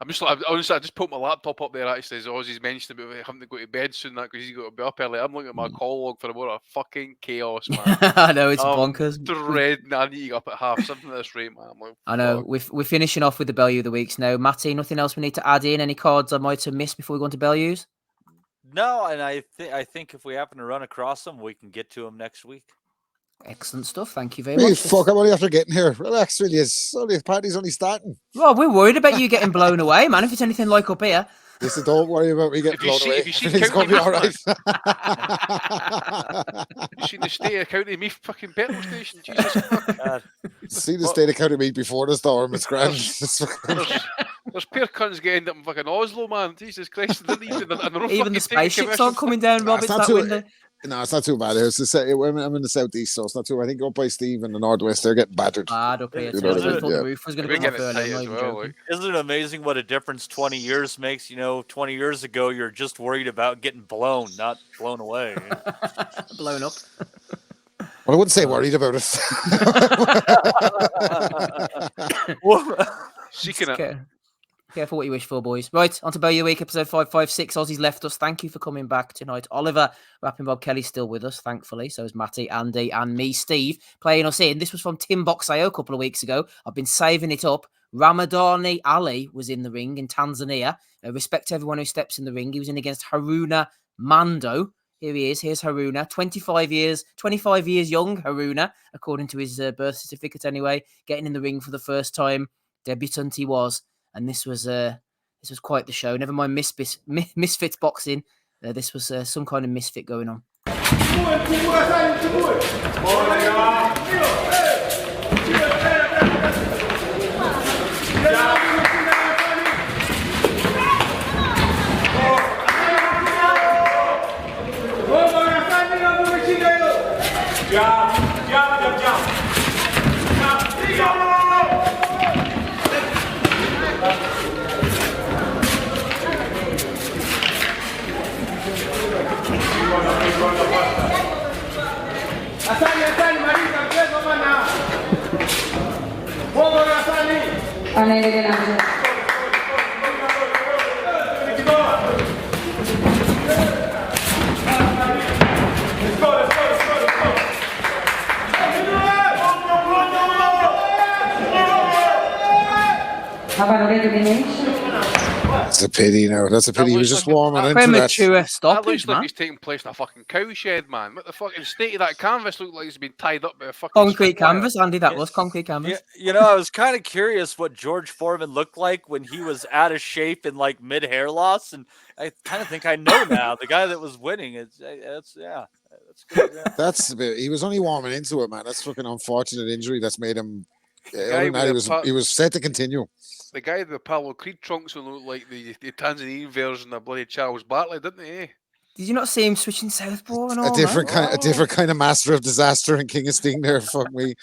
[SPEAKER 7] Honestly, I just put my laptop up there. Actually, as Ozzy's mentioned about having to go to bed soon, that because he's got to be up early. I'm looking at my call log for what a fucking chaos, man.
[SPEAKER 12] I know, it's bonkers.
[SPEAKER 7] Dreading. I need to get up at 7:30 at this rate, man. Like,
[SPEAKER 12] I know. We're finishing off with the Bellew of the weeks now. Matty, nothing else we need to add in? Any cards I might have missed before we go on to Bellews?
[SPEAKER 13] No, and I think if we happen to run across them, we can get to them next week.
[SPEAKER 12] Excellent stuff. Thank you very much.
[SPEAKER 8] Fuck, I'm only after getting here. Relax, really. The party's only starting.
[SPEAKER 12] Well, we're worried about you getting blown away, man. If it's anything like up here.
[SPEAKER 8] Listen, don't worry about me getting blown away. It's going to be all right.
[SPEAKER 7] You seen the state of County Meath fucking petrol station? Jesus fuck.
[SPEAKER 8] See the state of County Meath before the storm. It's grand.
[SPEAKER 7] There's pair cunts getting up in fucking Oslo, man. Jesus Christ.
[SPEAKER 12] Even the spaceships aren't coming down, Rob. It's that window.
[SPEAKER 8] No, it's not too bad. I'm in the southeast, so it's not too bad. I think up by Steve in the northwest, they're getting battered.
[SPEAKER 12] Bad up here. I thought the roof was going to be
[SPEAKER 13] Isn't it amazing what a difference 20 years makes? 20 years ago, you're just worried about getting blown, not blown away.
[SPEAKER 12] Blown up.
[SPEAKER 8] Well, I wouldn't say worried about it.
[SPEAKER 7] Seeking it.
[SPEAKER 12] Careful what you wish for, boys. Right, on to Bellew Week, episode 556. Ozzy's left us. Thank you for coming back tonight. Oliver, Rapping Bob Kelly's still with us, thankfully. So is Matty, Andy, and me, Steve, playing us in. This was from Tim Boxayo a couple of weeks ago. I've been saving it up. Ramadani Ali was in the ring in Tanzania. Respect to everyone who steps in the ring. He was in against Haruna Mando. Here he is. Here's Haruna. 25 years young, Haruna, according to his birth certificate anyway. Getting in the ring for the first time. Debutant he was. And this was quite the show. Never mind misfits boxing. This was some kind of misfit going on.
[SPEAKER 8] That's a pity, That's a pity. He was just warming into
[SPEAKER 12] premature stoppage,
[SPEAKER 7] that looks
[SPEAKER 12] man.
[SPEAKER 7] like it's taking place in a fucking cow shed, man. What the fucking state of that canvas looked like it's been tied up by a fucking
[SPEAKER 12] concrete canvas, Andy. That was concrete canvas.
[SPEAKER 13] I was kind of curious what George Foreman looked like when he was out of shape and like mid hair loss, and I kind of think I know now. The guy that was winning, that's good. Yeah.
[SPEAKER 8] That's a bit. He was only warming into it, man. That's fucking unfortunate injury that's made him. He was set to continue.
[SPEAKER 7] The guy with the Apollo Creed trunks will look like the Tanzanian version of bloody Charles Bartley, didn't he?
[SPEAKER 12] Did you not see him switching southpaw and all?
[SPEAKER 8] A different kind of master of disaster in King of Sting there. Fuck me.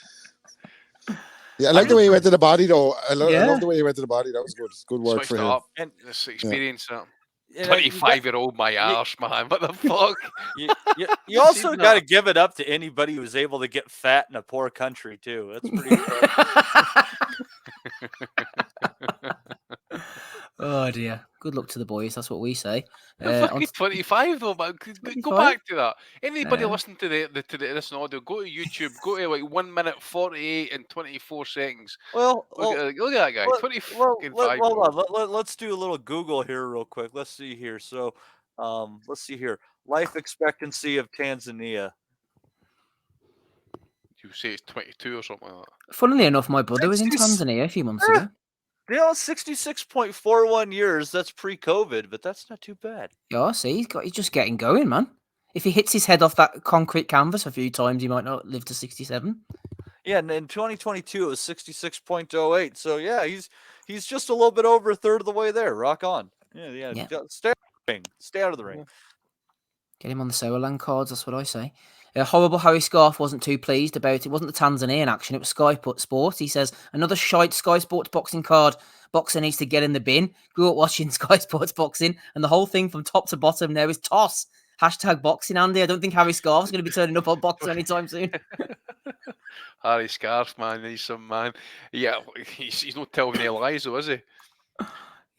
[SPEAKER 8] Yeah, I like the way he went to the body though. I love the way he went to the body. That was good. Good work for him.
[SPEAKER 7] Up. And this experience. 25-year-old my arse, man. What the fuck?
[SPEAKER 13] You also got to give it up to anybody who's able to get fat in a poor country too. That's pretty cool.
[SPEAKER 12] Oh dear. Good luck to the boys. That's what we say.
[SPEAKER 7] Fucking 25 though, man. Go back to that. Anybody listening to this audio, go to YouTube. Go to like 1 minute 48 and 24 seconds.
[SPEAKER 13] Well,
[SPEAKER 7] look at that guy. 25.
[SPEAKER 13] Hold on. Let's do a little Google here real quick. Let's see here. So, let's see here. Life expectancy of Tanzania.
[SPEAKER 7] You say it's 22 or something like that.
[SPEAKER 12] Funnily enough, my brother was in Tanzania a few months ago.
[SPEAKER 13] 66.41 years. That's pre-COVID, but that's not too bad.
[SPEAKER 12] Yeah, see, he's just getting going, man. If he hits his head off that concrete canvas a few times, he might not live to 67.
[SPEAKER 13] Yeah, and in 2022 it was 66.08. So yeah, he's just a little bit over a third of the way there. Rock on. Yeah. Stay out of the ring. Stay out of the ring.
[SPEAKER 12] Get him on the Sowerland cards, that's what I say. Horrible Harry Scarf wasn't too pleased about it. Wasn't the Tanzanian action, it was Sky Sports. He says, another shite Sky Sports boxing card. Boxer needs to get in the bin. Grew up watching Sky Sports boxing, and the whole thing from top to bottom now is toss. Hashtag boxing, Andy. I don't think Harry Scarf's going to be turning up on boxing anytime soon.
[SPEAKER 7] Harry Scarf, man, he's some man. Yeah, he's not telling any lies, though, is he?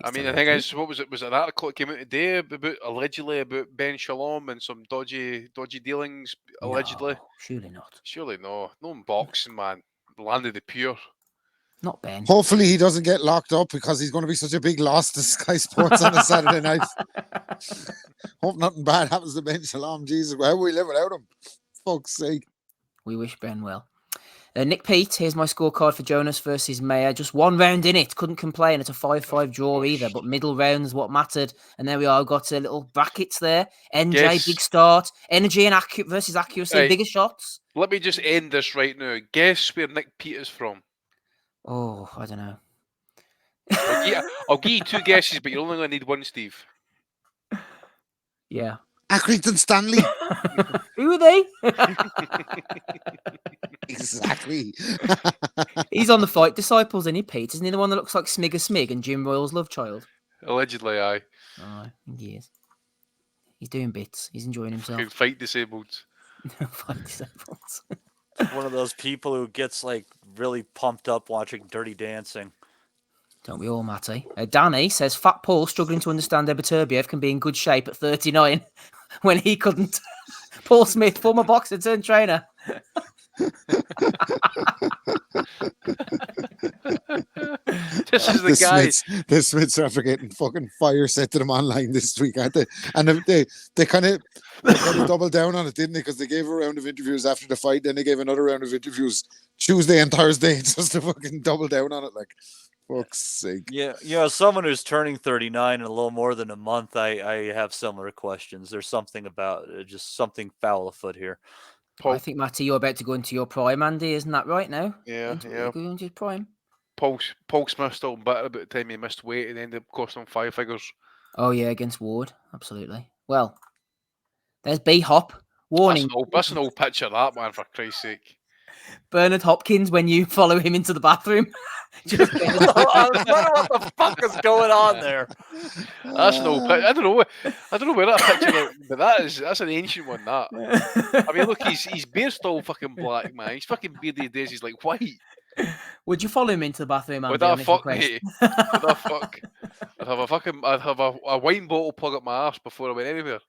[SPEAKER 7] I mean, the thing is, what was it? Was it an article that came out today about allegedly about Ben Shalom and some dodgy dealings? Allegedly,
[SPEAKER 12] No, surely not.
[SPEAKER 7] Surely no. No boxing, man. Land of the pure.
[SPEAKER 12] Not Ben.
[SPEAKER 8] Hopefully he doesn't get locked up because he's going to be such a big loss to Sky Sports on a Saturday night. Hope nothing bad happens to Ben Shalom. Jesus, how will we live without him? Fuck's sake.
[SPEAKER 12] We wish Ben well. Nick Pete, here's my scorecard for Jonas versus Mayer. Just one round in it. Couldn't complain. It's a 5-5 draw either, but middle round is what mattered. And there we are. Got a little brackets there. NJ, big start. Energy and versus accuracy,
[SPEAKER 7] Right.
[SPEAKER 12] bigger shots.
[SPEAKER 7] Let me just end this right now. Guess where Nick Pete is from.
[SPEAKER 12] Oh, I don't know.
[SPEAKER 7] I'll give you two guesses, but you're only going to need one, Steve.
[SPEAKER 12] Yeah.
[SPEAKER 8] Accrington Stanley.
[SPEAKER 12] Who are they?
[SPEAKER 8] Exactly.
[SPEAKER 12] He's on the Fight Disciples, isn't he, Pete? Isn't he the one that looks like Smigger Smig and Jim Royal's love child?
[SPEAKER 7] Allegedly, aye.
[SPEAKER 12] Oh, I think he is. He's doing bits. He's enjoying himself.
[SPEAKER 7] Fucking Fight Disabled.
[SPEAKER 12] Fight Disabled.
[SPEAKER 13] One of those people who gets like really pumped up watching Dirty Dancing.
[SPEAKER 12] Don't we all, Matty? Danny says Fat Paul struggling to understand Ebeturbiev can be in good shape at 39 when he couldn't. Paul Smith, former boxer turned trainer.
[SPEAKER 7] This is the guy.
[SPEAKER 8] The Smiths are getting fucking fire set to them online this week, aren't they? And they kind of doubled down on it, didn't they? Because they gave a round of interviews after the fight, then they gave another round of interviews Tuesday and Thursday just to fucking double down on it. Like, fuck's sake.
[SPEAKER 13] Yeah, someone who's turning 39 in a little more than a month, I have similar questions. There's something about just something foul afoot here.
[SPEAKER 12] I think, Matty, you're about to go into your prime, Andy. Isn't that right now?
[SPEAKER 7] Yeah.
[SPEAKER 12] Going into his prime.
[SPEAKER 7] Paul Smith still bitter about the time he missed weight and ended up costing him 5 figures.
[SPEAKER 12] Oh, yeah, against Ward. Absolutely. Well, there's B-Hop. Warning.
[SPEAKER 7] That's an old picture, that, man, for Christ's sake.
[SPEAKER 12] Bernard Hopkins, when you follow him into the bathroom. Just
[SPEAKER 13] I wonder what the fuck is going on there.
[SPEAKER 7] That's an old picture. I don't know where that picture is, but that's an ancient one, that. I mean, look, his beard's still fucking black, man. His fucking beard these days is like white.
[SPEAKER 12] Would you follow him into the bathroom, Andy?
[SPEAKER 7] Would that fuck me? Would that fuck? I'd have a wine bottle plug up my arse before I went anywhere.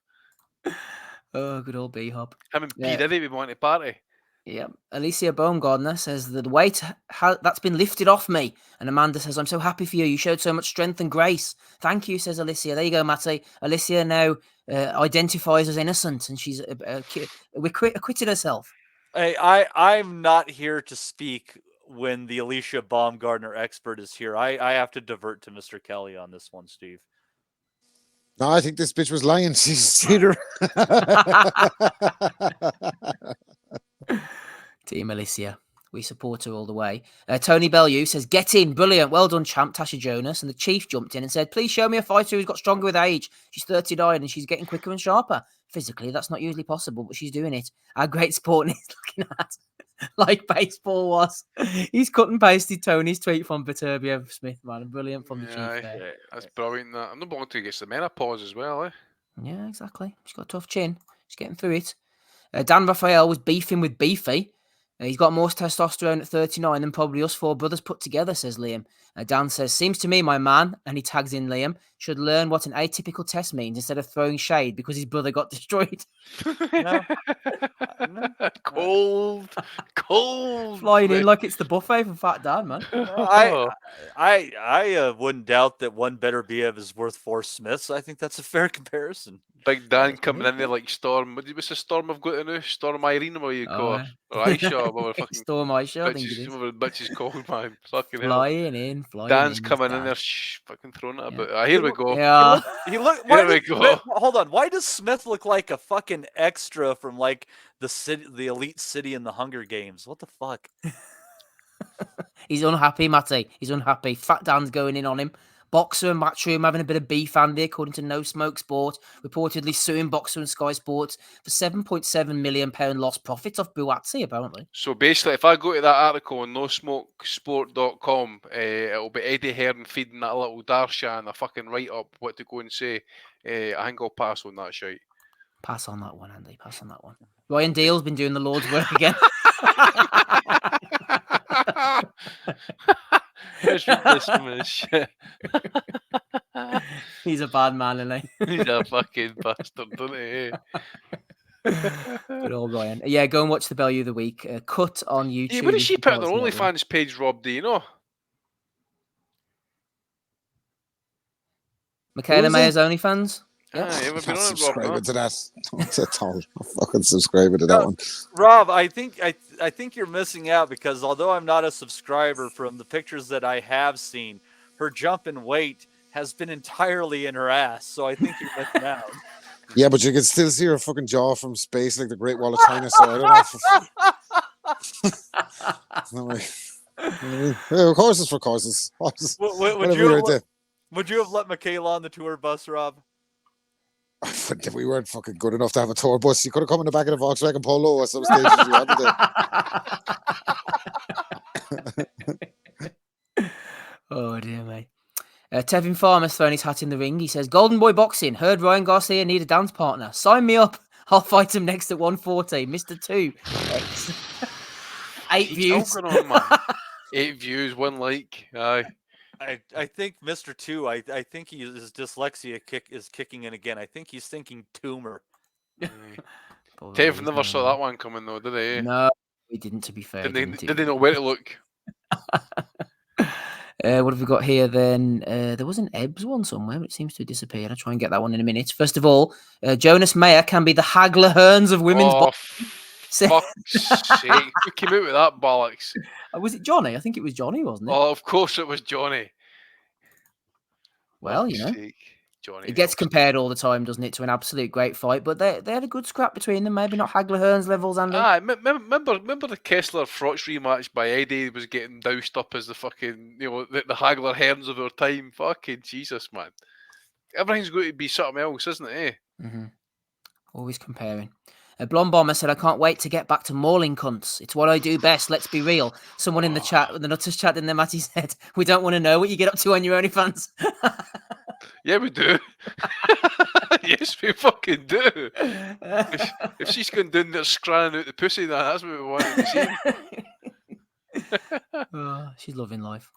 [SPEAKER 12] Oh, good old B-Hop.
[SPEAKER 7] Him and P. Diddy would want to party.
[SPEAKER 12] Yeah. Alicia Baumgardner says that the weight that's been lifted off me. And Amanda says, I'm so happy for you. You showed so much strength and grace. Thank you, says Alicia. There you go, Matty. Alicia now identifies as innocent and she's acquitted herself.
[SPEAKER 13] Hey, I'm not here to speak when the Alicia Baumgardner expert is here. I have to divert to Mr. Kelly on this one, Steve.
[SPEAKER 8] No, I think this bitch was lying. She's cheater.
[SPEAKER 12] Team Alicia. We support her all the way. Tony Bellew says, get in. Brilliant. Well done, champ. Tasha Jonas. And the chief jumped in and said, please show me a fighter who's got stronger with age. She's 39 and she's getting quicker and sharper. Physically, that's not usually possible, but she's doing it. Our great sport is looking at like baseball was. He's cut and pasted Tony's tweet from Beterbiev Smith, man. Brilliant from the chief there.
[SPEAKER 7] That's brilliant. That. I'm not wanting to get the menopause as well, eh?
[SPEAKER 12] Yeah, exactly. She's got a tough chin. She's getting through it. Dan Raphael was beefing with Beefy. He's got more testosterone at 39 than probably us four brothers put together, says Liam. Dan says, seems to me my man, and he tags in Liam, should learn what an atypical test means instead of throwing shade because his brother got destroyed.
[SPEAKER 7] Cold.
[SPEAKER 12] Flying in like it's the buffet for Fat Dan, man.
[SPEAKER 13] I wouldn't doubt that one better Biev is worth 4 Smiths. I think that's a fair comparison.
[SPEAKER 7] Big Dan coming in there like Storm. What's the Storm I've got now? Storm Irene, what you call her? Or Aisha, or fucking
[SPEAKER 12] Storm Aisha, I think it is.
[SPEAKER 7] Whatever the bitch is called, man. Fucking hell.
[SPEAKER 12] Flying in. flying.
[SPEAKER 7] Dan's
[SPEAKER 12] in,
[SPEAKER 7] coming
[SPEAKER 12] Dan.
[SPEAKER 7] in there, fucking throwing it about. Here we go.
[SPEAKER 12] Yeah.
[SPEAKER 13] He look.
[SPEAKER 7] Here we go.
[SPEAKER 13] Hold on. Why does Smith look like a fucking extra from like the city, the elite city in the Hunger Games? What the fuck?
[SPEAKER 12] He's unhappy, Matty. He's unhappy. Fat Dan's going in on him. Boxer and Matchroom having a bit of beef, Andy, according to No Smoke Sport, reportedly suing Boxer and Sky Sports for £7.7 million lost profits off Buatsi, apparently.
[SPEAKER 7] So basically, if I go to that article on nosmokesport.com, it'll be Eddie Hearn feeding that little Darshan a fucking write-up what to go and say. I think I'll pass on that shite.
[SPEAKER 12] Pass on that one, Andy. Pass on that one. Ryan Deal's been doing the Lord's work again.
[SPEAKER 7] Shit.
[SPEAKER 12] He's a bad man, isn't he?
[SPEAKER 7] He's a fucking bastard, doesn't he?
[SPEAKER 12] Good old Ryan. Yeah, go and watch the Bellew of the Week. Cut on YouTube.
[SPEAKER 7] Yeah, what did she put on their OnlyFans page, Rob? Do you know?
[SPEAKER 12] Michaela Mayer's OnlyFans?
[SPEAKER 7] Yeah, we've been on it, Rob.
[SPEAKER 8] Subscribing to that. What's it called? I'm fucking subscribing to that one.
[SPEAKER 13] Rob, I think you're missing out because although I'm not a subscriber, from the pictures that I have seen, her jump in weight has been entirely in her ass. So I think you're missing out.
[SPEAKER 8] Yeah, but you can still see her fucking jaw from space, like the Great Wall of China. So I don't know. Yeah, of course, it's for courses.
[SPEAKER 13] Would you have let Michaela on the tour bus, Rob?
[SPEAKER 8] We weren't fucking good enough to have a tour bus. You could have come in the back of the Volkswagen Polo at some stages. You wanted
[SPEAKER 12] Oh, dear me. Tevin Farmer's thrown his hat in the ring. He says, Golden Boy Boxing, heard Ryan Garcia need a dance partner. Sign me up. I'll fight him next at 140. Mr. 2. 8 views.
[SPEAKER 7] On, man. 8 views, 1 like. Aye.
[SPEAKER 13] I think Mr. 2, I think his dyslexia is kicking in again. I think he's thinking tumor.
[SPEAKER 7] Tev never saw that one coming though, did he?
[SPEAKER 12] No, he didn't, to be fair.
[SPEAKER 7] Did they know where to look?
[SPEAKER 12] What have we got here then? There was an Ebbs one somewhere, but it seems to have disappeared. I'll try and get that one in a minute. First of all, Jonas Mayer can be the Hagler Hearns of women's boxing.
[SPEAKER 7] Fuck's sake. Who came out with that bollocks?
[SPEAKER 12] Was it Johnny? I think it was Johnny, wasn't it?
[SPEAKER 7] Oh, of course it was Johnny.
[SPEAKER 12] Well, you know, Johnny it gets compared all the time, doesn't it, to an absolute great fight? But they had a good scrap between them. Maybe not Hagler Hearns levels, Andy.
[SPEAKER 7] Remember the Kessler Frotch rematch by Eddie was getting doused up as the fucking, the Hagler Hearns of our time. Fucking Jesus, man. Everything's going to be something else, isn't it?
[SPEAKER 12] Mm-hmm. Always comparing. Blonde Bomber said, I can't wait to get back to mauling cunts. It's what I do best, let's be real. Someone in the chat, the Nutters chat in there, Matty said, we don't want to know what you get up to on your OnlyFans.
[SPEAKER 7] Yeah, we do. Yes, we fucking do. If she's going down there scranning out the pussy, that's what we want to see.
[SPEAKER 12] She's loving life.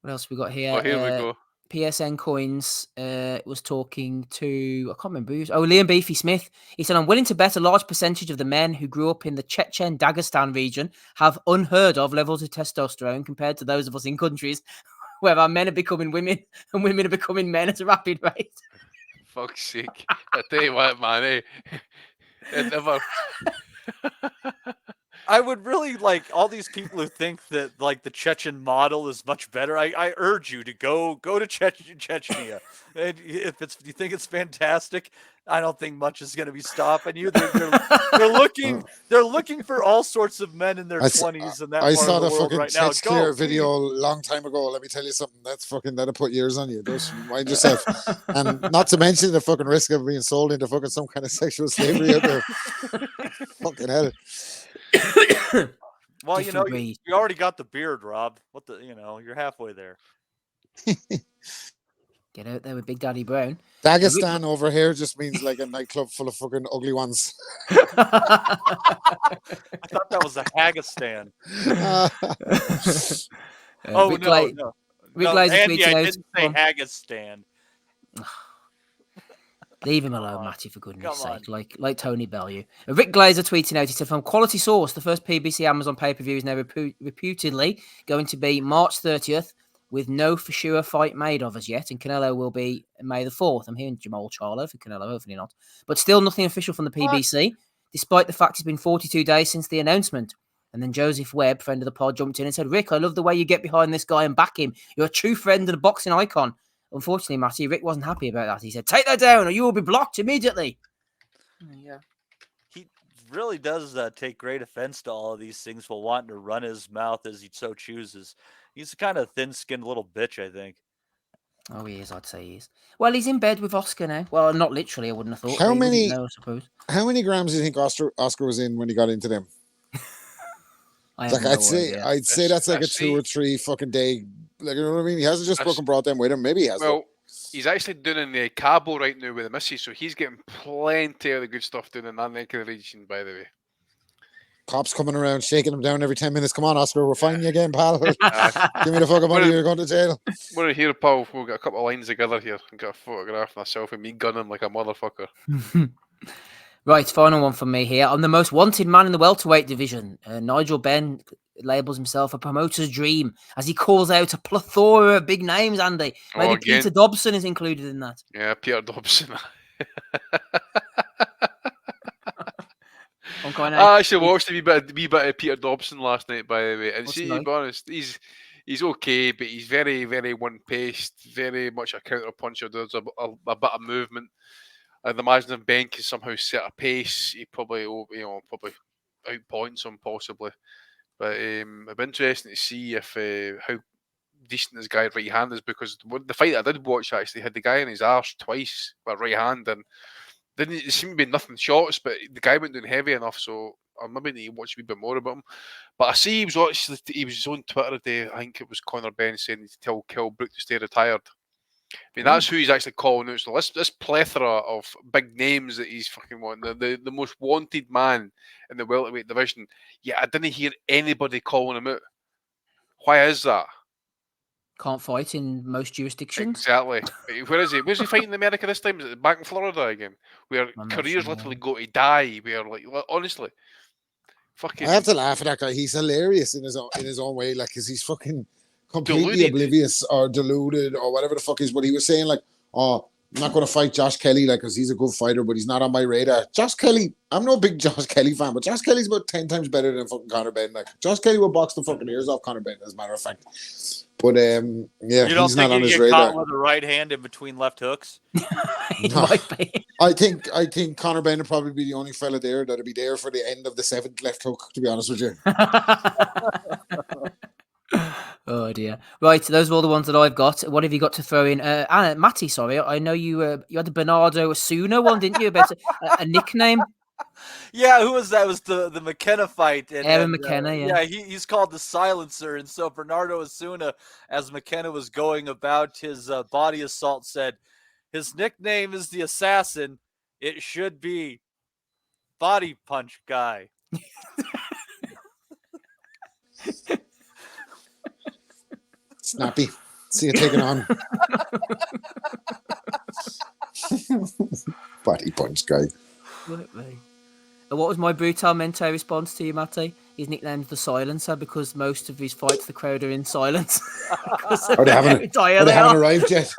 [SPEAKER 12] What else we got here?
[SPEAKER 7] Oh, here we go.
[SPEAKER 12] PSN Coins was talking to, I can't remember who. Liam Beefy Smith. He said, I'm willing to bet a large percentage of the men who grew up in the Chechen Dagestan region have unheard of levels of testosterone compared to those of us in countries where our men are becoming women and women are becoming men at a rapid rate.
[SPEAKER 7] Fuck's sake. I tell you what, man, it never...
[SPEAKER 13] I would really like all these people who think that like the Chechen model is much better. I urge you to go to Chechnya. And if you think it's fantastic, I don't think much is going to be stopping you. They're looking for all sorts of men in their 20s and that part of the world right now.
[SPEAKER 8] I saw the fucking video a long time ago. Let me tell you something. That'll put years on you. Just mind yourself. And not to mention the fucking risk of being sold into fucking some kind of sexual slavery out there. Fucking hell.
[SPEAKER 13] Well, you already got the beard, Rob. You're halfway there.
[SPEAKER 12] Get out there with Big Daddy Brown.
[SPEAKER 8] Dagestan over here just means like a nightclub full of fucking ugly ones.
[SPEAKER 13] I thought that was a Hagistan. No. Andy, I didn't say Hagistan.
[SPEAKER 12] Leave him alone, Matty, for goodness sake. Like Tony Bellew. Rick Glazer tweeting out, he said, from Quality Source, the first PBC Amazon pay-per-view is now reputedly going to be March 30th with no for sure fight made of as yet, and Canelo will be May the 4th. I'm hearing Jamal Charlo for Canelo, hopefully not. But still nothing official from the PBC, despite the fact it's been 42 days since the announcement. And then Joseph Webb, friend of the pod, jumped in and said, Rick, I love the way you get behind this guy and back him. You're a true friend and a boxing icon. Unfortunately, Matty, Rick wasn't happy about that. He said, take that down or you will be blocked immediately.
[SPEAKER 13] Yeah. He really does take great offense to all of these things while wanting to run his mouth as he so chooses. He's a kind of thin-skinned little bitch, I think.
[SPEAKER 12] Oh, he is, I'd say he is. Well, he's in bed with Oscar now. Well, not literally, I wouldn't have thought.
[SPEAKER 8] How
[SPEAKER 12] He
[SPEAKER 8] many?
[SPEAKER 12] wouldn't know, I suppose.
[SPEAKER 8] How many grams do you think Oscar was in when he got into them?
[SPEAKER 12] I have
[SPEAKER 8] Like
[SPEAKER 12] no
[SPEAKER 8] I'd say that's like a 2 or 3 fucking day. Like, you know what I mean? He hasn't just fucking brought them with him. Maybe he has.
[SPEAKER 7] Well, he's actually doing in the Cabo right now with the missus, so he's getting plenty of the good stuff doing in that neck of the region, by the way.
[SPEAKER 8] Cops coming around, shaking him down every 10 minutes. Come on, Oscar, we're finding you again, pal. Give me the fucking money, you're going to jail.
[SPEAKER 7] We're here, pal. We've got a couple of lines together here. I've got a photograph of myself and me gunning like a motherfucker.
[SPEAKER 12] Right, final one from me here. I'm the most wanted man in the welterweight division. Nigel Benn labels himself a promoter's dream as he calls out a plethora of big names, Andy. Maybe Peter Dobson is included in that.
[SPEAKER 7] Yeah, Peter Dobson. I actually watched a wee bit of Peter Dobson last night, by the way. And see, to be honest, he's okay, but he's very, very one-paced, very much a counter-puncher. There's a bit of movement. I'd imagine if Ben can somehow set a pace, he probably outpoints him, possibly. But it'd be interesting to see if how decent this guy right hand is, because the fight I did watch actually had the guy in his arse twice with right hand, and didn't seem to be nothing shots, but the guy went down heavy enough, so I maybe need to watch a wee bit more about him. But I see he was on Twitter today. I think it was Conor Ben saying to tell Kell Brook to stay retired. I mean, that's who he's actually calling out. So this plethora of big names that he's fucking wanting, the most wanted man in the welterweight division. Yeah, I didn't hear anybody calling him out. Why is that?
[SPEAKER 12] Can't fight in most jurisdictions.
[SPEAKER 7] Exactly. Where is he? Where's he fighting in America this time? Is it back in Florida again? Where careers literally go to die. Where, like, honestly, fucking.
[SPEAKER 8] I have to laugh at that guy. He's hilarious in his own way, like, because he's fucking completely oblivious or deluded or whatever the fuck is. But he was saying, like, oh, I'm not going to fight Josh Kelly, like, because he's a good fighter, but he's not on my radar. Josh Kelly, I'm no big Josh Kelly fan, but Josh Kelly's about 10 times better than fucking Conor Ben. Like, Josh Kelly will box the fucking ears off Conor Ben, as a matter of fact. But yeah,
[SPEAKER 13] you don't
[SPEAKER 8] he's
[SPEAKER 13] think
[SPEAKER 8] not on
[SPEAKER 13] he'd
[SPEAKER 8] his
[SPEAKER 13] get
[SPEAKER 8] radar.
[SPEAKER 13] caught with a right hand in between left hooks?
[SPEAKER 8] No. I think Conor Ben would probably be the only fella there that'd be there for the end of the 7th left hook, to be honest with you.
[SPEAKER 12] Oh dear. Right, those are all the ones that I've got. What have you got to throw in? Anna, Matty, sorry, I know you had the Bernardo Asuna one, didn't you? About a nickname.
[SPEAKER 13] Yeah, who was that? It was the McKenna fight.
[SPEAKER 12] Aaron McKenna, yeah.
[SPEAKER 13] He's called the Silencer. And so Bernardo Asuna, as McKenna was going about his body assault, said, his nickname is the Assassin. It should be Body Punch Guy.
[SPEAKER 8] Snappy. See you taking on. Body Punch Guy.
[SPEAKER 12] What was my Brutalmente response to you, Matty? His nickname's the Silencer because most of his fights, the crowd are in silence.
[SPEAKER 8] They haven't arrived yet.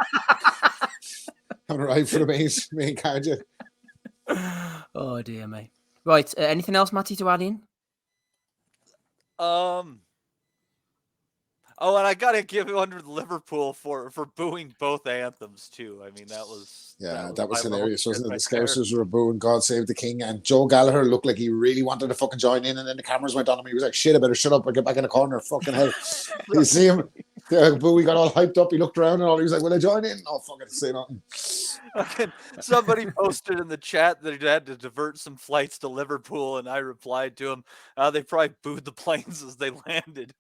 [SPEAKER 8] Haven't arrived for the main card yet.
[SPEAKER 12] Oh dear me. Right, anything else, Matty, to add in?
[SPEAKER 13] Oh, and I gotta give it under Liverpool for booing both anthems too. I mean, that was
[SPEAKER 8] hilarious, wasn't it? The Scousers were booing "God Save the King," and Joe Gallagher looked like he really wanted to fucking join in, and then the cameras went on him. He was like, "Shit, I better shut up and get back in the corner." Fucking hell! You see him? Bowie got all hyped up. He looked around and all. He was like, "Will I join in?" Oh, fucking say nothing.
[SPEAKER 13] Somebody posted in the chat that he had to divert some flights to Liverpool, and I replied to him, they probably booed the planes as they landed.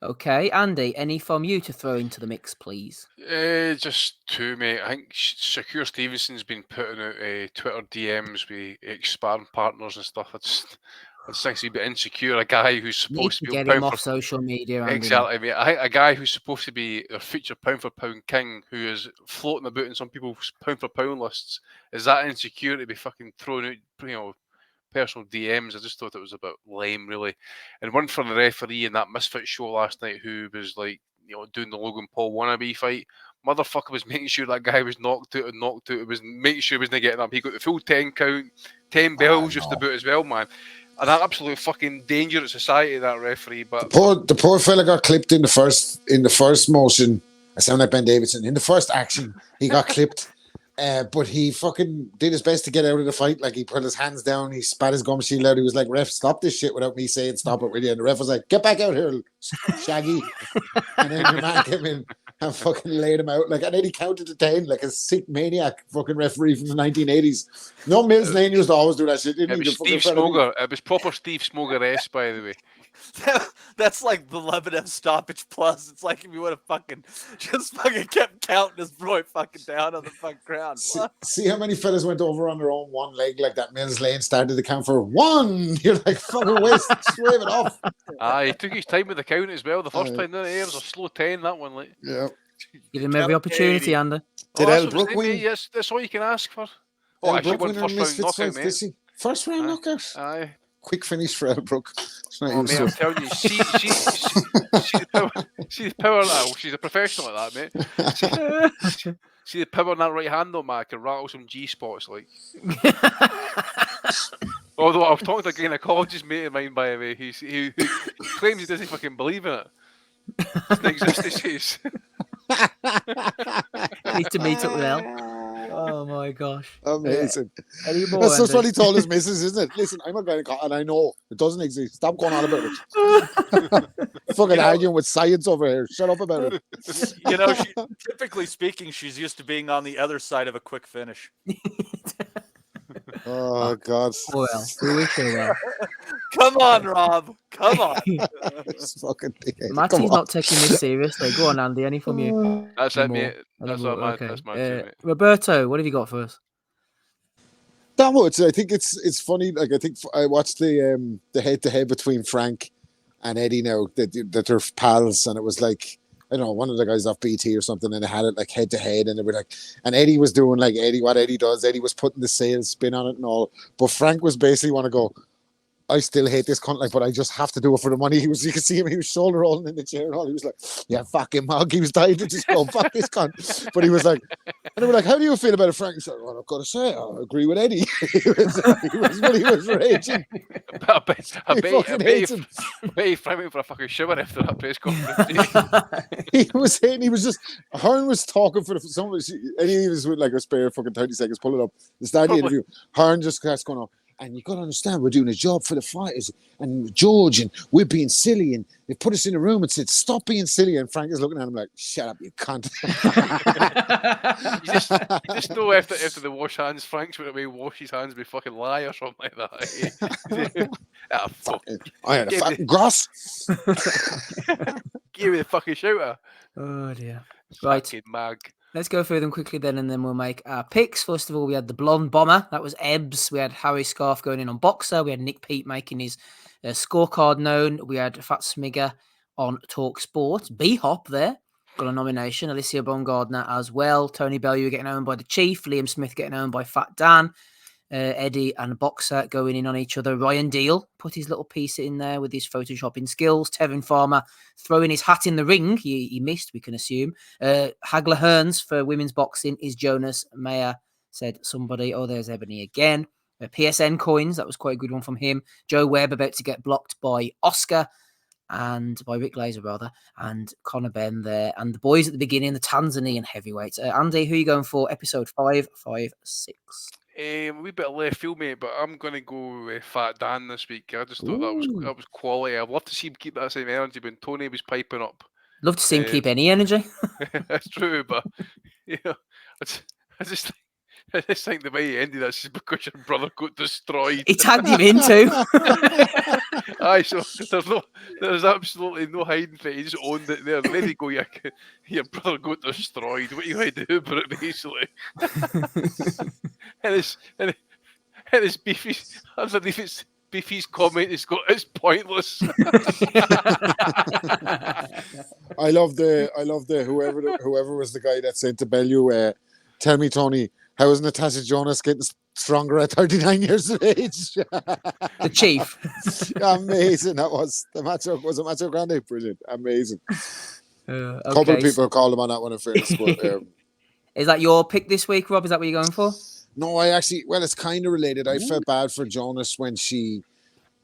[SPEAKER 12] Okay, Andy, any from you to throw into the mix, please?
[SPEAKER 7] Just two, mate. I think Shakur Stevenson's been putting out Twitter DMs with sparring partners and stuff. I just think he's a bit insecure. A guy who's supposed to be
[SPEAKER 12] get him off social media.
[SPEAKER 7] Exactly, mate. I think a guy who's supposed to be a future pound for pound king, who is floating about in some people's pound for pound lists, is that insecure to be fucking throwing out, personal DMs? I just thought it was a bit lame, really. And one for the referee in that Misfit show last night, who was like, doing the Logan Paul wannabe fight. motherfucker was making sure that guy was knocked out and knocked out. It was making sure he wasn't getting up. He got the full 10 count, 10 bells just about as well, man. And an absolute fucking danger to society, that referee. But
[SPEAKER 8] the poor fella got clipped in the first motion. I sound like Ben Davidson. In the first action, he got clipped. But he fucking did his best to get out of the fight. Like, he put his hands down, he spat his gum shield out. He was like, "Ref, stop this shit," without me saying stop it with you. And the ref was like, "Get back out here, Shaggy." And then the man came in and fucking laid him out. Like, and then he counted to 10 like a sick maniac fucking referee from the 1980s. No, Mills Lane used to always do that shit, didn't
[SPEAKER 7] it
[SPEAKER 8] he?
[SPEAKER 7] was Steve Smoger. It was proper Steve Smoger-esque, by the way.
[SPEAKER 13] That's like the Lebanon stoppage plus. It's like if you would have fucking kept counting his boy fucking down on the fucking ground.
[SPEAKER 8] See how many fellas went over on their own one leg like that. Mills Lane started to count for 1. You're like, fucking waste, wave it off.
[SPEAKER 7] He took his time with the count as well. The first time, didn't he? It was a slow 10, that one. Like.
[SPEAKER 8] Yeah.
[SPEAKER 12] Give him every opportunity, Andy.
[SPEAKER 8] Did Elbrook win?
[SPEAKER 7] Yes, that's all you can ask for. Oh, actually, won first round knockout, mate.
[SPEAKER 8] First round knockout?
[SPEAKER 7] Aye.
[SPEAKER 8] Quick finish for Elbrook.
[SPEAKER 7] Oh, mate, I'm telling you, she's the power now. She's a professional at that, mate. See the power on that right hand, though, man. Can rattle some G spots, like. Although I was talking to a gynecologist mate of mine, by the way, he claims he doesn't fucking believe in it. It doesn't exist, he says.
[SPEAKER 12] Need to meet up with Elle. Oh my gosh.
[SPEAKER 8] Amazing.
[SPEAKER 12] Anymore,
[SPEAKER 8] That's just
[SPEAKER 12] Andy?
[SPEAKER 8] what he told his missus, isn't it? Listen, I'm a gynecologist and I know it doesn't exist. Stop going on about it. Fucking arguing with science over here. Shut up about it.
[SPEAKER 13] You know, typically speaking, she's used to being on the other side of a quick finish.
[SPEAKER 8] Oh, God.
[SPEAKER 12] Well, we wish her well.
[SPEAKER 13] Come on, Rob. Come on.
[SPEAKER 12] Matty's not taking this seriously. Go on, Andy. Any from you?
[SPEAKER 7] That's it, mate. That's my mate.
[SPEAKER 12] Roberto, what have you got for us?
[SPEAKER 8] That much. I think it's funny. Like, I think I watched the head-to-head between Frank and Eddie now, that they're pals, and it was like, I don't know, one of the guys off BT or something, and they had it like head to head, and they were like, and Eddie was doing like what Eddie does. Eddie was putting the sales spin on it and all, but Frank was basically want to go, I still hate this cunt, like, but I just have to do it for the money. You could see him, he was shoulder rolling in the chair and all. He was like, yeah, fucking mug. He was dying to just go, fuck this cunt. But he was like, and they were like, how do you feel about it, Frank? He said, well, I've got to say, I agree with Eddie. he was raging.
[SPEAKER 7] I bet Frank went for a fucking shower after that press conference.
[SPEAKER 8] he was just, Hearn was talking for someone, and he was with like a spare fucking 30 seconds, pull it up. The start of the interview, Hearn just starts going on. And you got to understand, we're doing a job for the fighters, and George, and we're being silly, and they put us in a room and said, "Stop being silly." And Frank is looking at him like, "Shut up, you cunt."
[SPEAKER 7] you just know after the wash hands, Frank's went away, wash his hands, be fucking lie or something like that. Fuck.
[SPEAKER 8] I had a fucking gross.
[SPEAKER 7] Give me the fucking shooter.
[SPEAKER 12] Oh dear. Right.
[SPEAKER 7] Fucking mag.
[SPEAKER 12] Let's go through them quickly then, and then we'll make our picks. First of all, we had the Blonde Bomber. That was Ebbs. We had Harry Scarf going in on Boxer. We had Nick Pete making his scorecard known. We had Fat Smigger on Talk Sport. B-Hop there. Got a nomination. Alicia Baumgardner as well. Tony Bellew getting owned by the Chief. Liam Smith getting owned by Fat Dan. Eddie and Boxer going in on each other. Ryan Deal put his little piece in there with his photoshopping skills. Tevin Farmer throwing his hat in the ring. He missed, we can assume. Hagler Hearns for women's boxing is Jonas. Mayer said somebody. Oh, there's Ebony again. PSN coins. That was quite a good one from him. Joe Webb about to get blocked by Oscar and by Rick Laser rather, and Conor Benn there. And the boys at the beginning, the Tanzanian heavyweights. Andy, who are you going for? Episode 5, 5, 6.
[SPEAKER 7] A wee bit of left field, mate, but I'm going to go with Fat Dan this week. I just thought that was quality. I'd love to see him keep that same energy when Tony was piping up.
[SPEAKER 12] Love to see him keep any energy.
[SPEAKER 7] That's true, but you know, I just think the way he ended that's just because your brother got destroyed.
[SPEAKER 12] He tagged him in too.
[SPEAKER 7] Aye, so there's absolutely no hiding for it. He just owned it there. There you go, your brother got destroyed. What are you going to do about it, basically? and it's Beefy's underneath it's Beefy's comment. It's pointless.
[SPEAKER 8] I love the whoever was the guy that said to Bellew, tell me, Tony, how is Natasha Jonas getting stronger at 39 years of age?
[SPEAKER 12] The Chief.
[SPEAKER 8] Amazing. That was the matchup. Was a Macho Grande? Brilliant. Amazing. A couple of people called him on that one in fairness. But,
[SPEAKER 12] is that your pick this week, Rob? Is that what you're going for?
[SPEAKER 8] No, it's kind of related. I felt bad for Jonas when she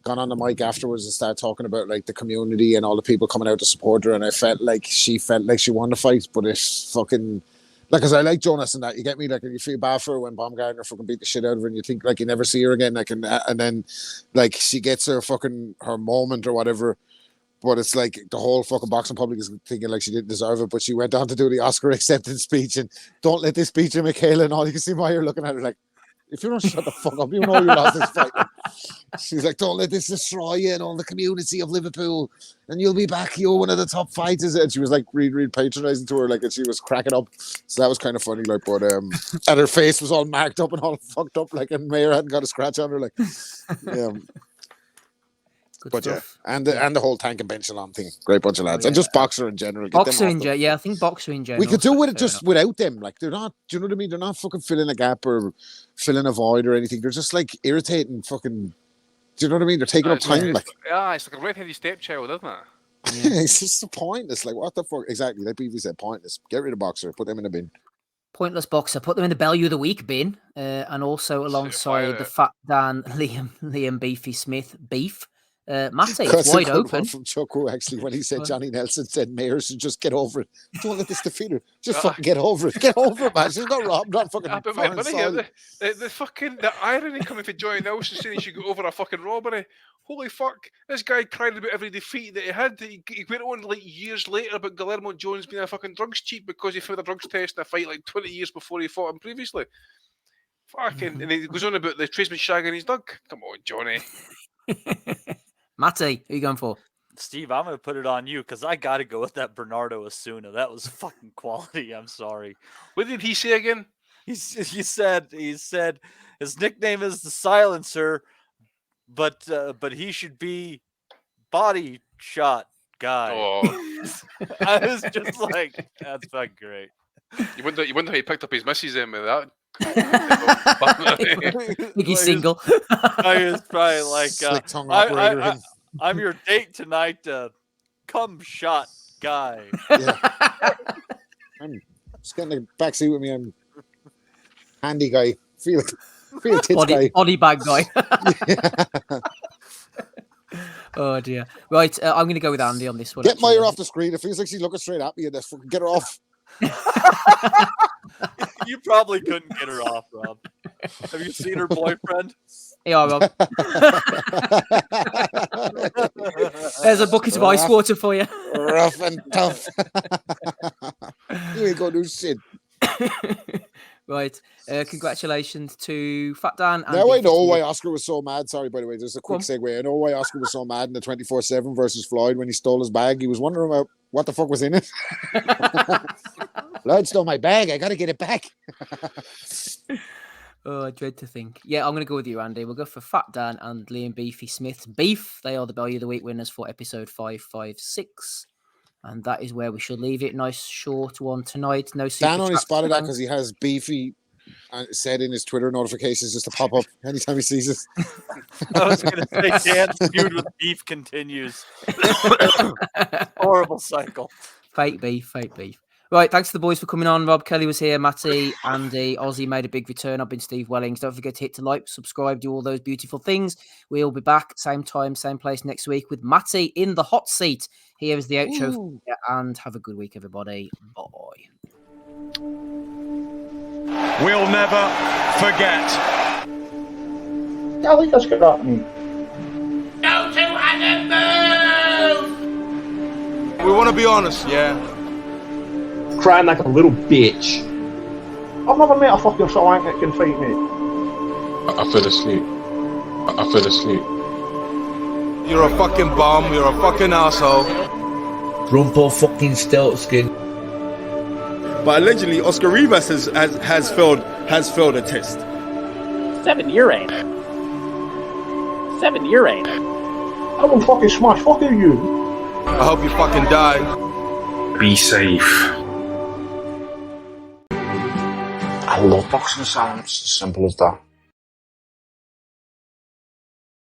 [SPEAKER 8] got on the mic afterwards and started talking about like the community and all the people coming out to support her, and I felt like she won the fight, but it's fucking like, because I like Jonas and that, you get me, like, and you feel bad for her when Baumgartner fucking beat the shit out of her, and you think like you never see her again, like, and then like she gets her moment or whatever. But it's like the whole fucking boxing public is thinking like she didn't deserve it. But she went on to do the Oscar acceptance speech, and don't let this beat you, Michaela, and all. You can see why you're looking at her like, if you don't shut the fuck up, you know you lost this fight. She's like, don't let this destroy you and all the community of Liverpool, and you'll be back. You're one of the top fighters. And she was like really patronizing to her, like, and she was cracking up. So that was kind of funny, like, but and her face was all marked up and all fucked up, like, and Mayer hadn't got a scratch on her, like, yeah. But stuff. Yeah, and the whole tank and bench along thing, great bunch of lads, and just Boxer in general.
[SPEAKER 12] Boxer in general, yeah, I think Boxer in general.
[SPEAKER 8] We could do with it just without them. Like, they're not, do you know what I mean? They're not fucking filling a gap or filling a void or anything. They're just like irritating fucking. Do you know what I mean? They're taking up time. Like,
[SPEAKER 7] it's like a red-headed stepchild, isn't it?
[SPEAKER 8] Yeah. It's just pointless. Like, what the fuck? Exactly, like BV said, pointless. Get rid of Boxer, put them in a bin.
[SPEAKER 12] Pointless Boxer, put them in the Value of the Week bin, and also alongside the Fat Dan, Liam Beefy Smith beef. Matty, it's wide open.
[SPEAKER 8] From Chuck, actually, when he said Johnny Nelson said Mayer should just get over it. Don't let this defeat her. Just fucking get over it. Get over it, man. She's not robbed, not fucking.
[SPEAKER 7] The fucking irony coming from Johnny Nelson saying he should go over a fucking robbery. Holy fuck! This guy cried about every defeat that he had. He went on like years later about Guillermo Jones being a fucking drugs cheat because he failed a drugs test in a fight like 20 years before he fought him previously. Fucking, and he goes on about the tradesman shagging his dog. Come on, Johnny.
[SPEAKER 12] Matty, who are you going for?
[SPEAKER 13] Steve, I'm going to put it on you because I got to go with that Bernardo Osuna. That was fucking quality. I'm sorry.
[SPEAKER 7] What did he say again?
[SPEAKER 13] He said his nickname is the Silencer, but he should be Body Shot Guy. Oh. I was just like, that's fucking great.
[SPEAKER 7] You wonder how he picked up his missus in with that.
[SPEAKER 12] He's single.
[SPEAKER 13] I was probably like, I'm your date tonight, cum shot guy.
[SPEAKER 8] Yeah. I'm just getting the back seat with me. I'm handy guy. Feel tits guy.
[SPEAKER 12] Body bag guy. Oh dear. Right, I'm going to go with Andy on this one.
[SPEAKER 8] Get Meyer off the screen. It feels like she's looking straight at me. And fucking get her off.
[SPEAKER 13] You probably couldn't get her off, Rob. Have you seen her boyfriend?
[SPEAKER 12] Yeah, Rob. There's a bucket of ice water for you.
[SPEAKER 8] Rough and tough. You ain't gonna do shit.
[SPEAKER 12] Right. Congratulations to Fat Dan. And
[SPEAKER 8] now I know why Oscar was so mad. Sorry, by the way, just a quick segue. I know why Oscar was so mad in the 24/7 versus Floyd when he stole his bag. He was wondering about what the fuck was in it. Floyd stole my bag. I got to get it back.
[SPEAKER 12] Oh, I dread to think. Yeah, I'm going to go with you, Andy. We'll go for Fat Dan and Liam Beefy Smith's beef. They are the Value of the Week winners for episode 556. And that is where we should leave it. Nice short one tonight. No super
[SPEAKER 8] Dan only spotted that because he has Beefy said in his Twitter notifications just to pop up anytime he sees it.
[SPEAKER 13] I was going to say Dan's feud with beef continues. Horrible cycle.
[SPEAKER 12] Fake beef. Right, thanks to the boys for coming on. Rob Kelly was here, Matty, Andy, Ozzy made a big return. I've been Steve Wellings. Don't forget to hit to like, subscribe, do all those beautiful things. We'll be back same time, same place next week with Matty in the hot seat. Here is the outro, and have a good week, everybody. Bye.
[SPEAKER 10] We'll never forget.
[SPEAKER 14] I think that's good happening.
[SPEAKER 16] Go to move!
[SPEAKER 10] We want to be honest, yeah?
[SPEAKER 17] Crying like a little bitch.
[SPEAKER 18] I've never met a fucking swank that can fight me.
[SPEAKER 15] I fell asleep.
[SPEAKER 10] You're a fucking bum, you're a fucking asshole.
[SPEAKER 17] Grumpo fucking Steltskin.
[SPEAKER 10] But allegedly, Oscar Rivas has failed a test.
[SPEAKER 18] 7 year ain't. I will fucking smash fucking you.
[SPEAKER 10] I hope you fucking die.
[SPEAKER 3] Be safe.
[SPEAKER 18] I love Boxing Asylum. It's as simple as that.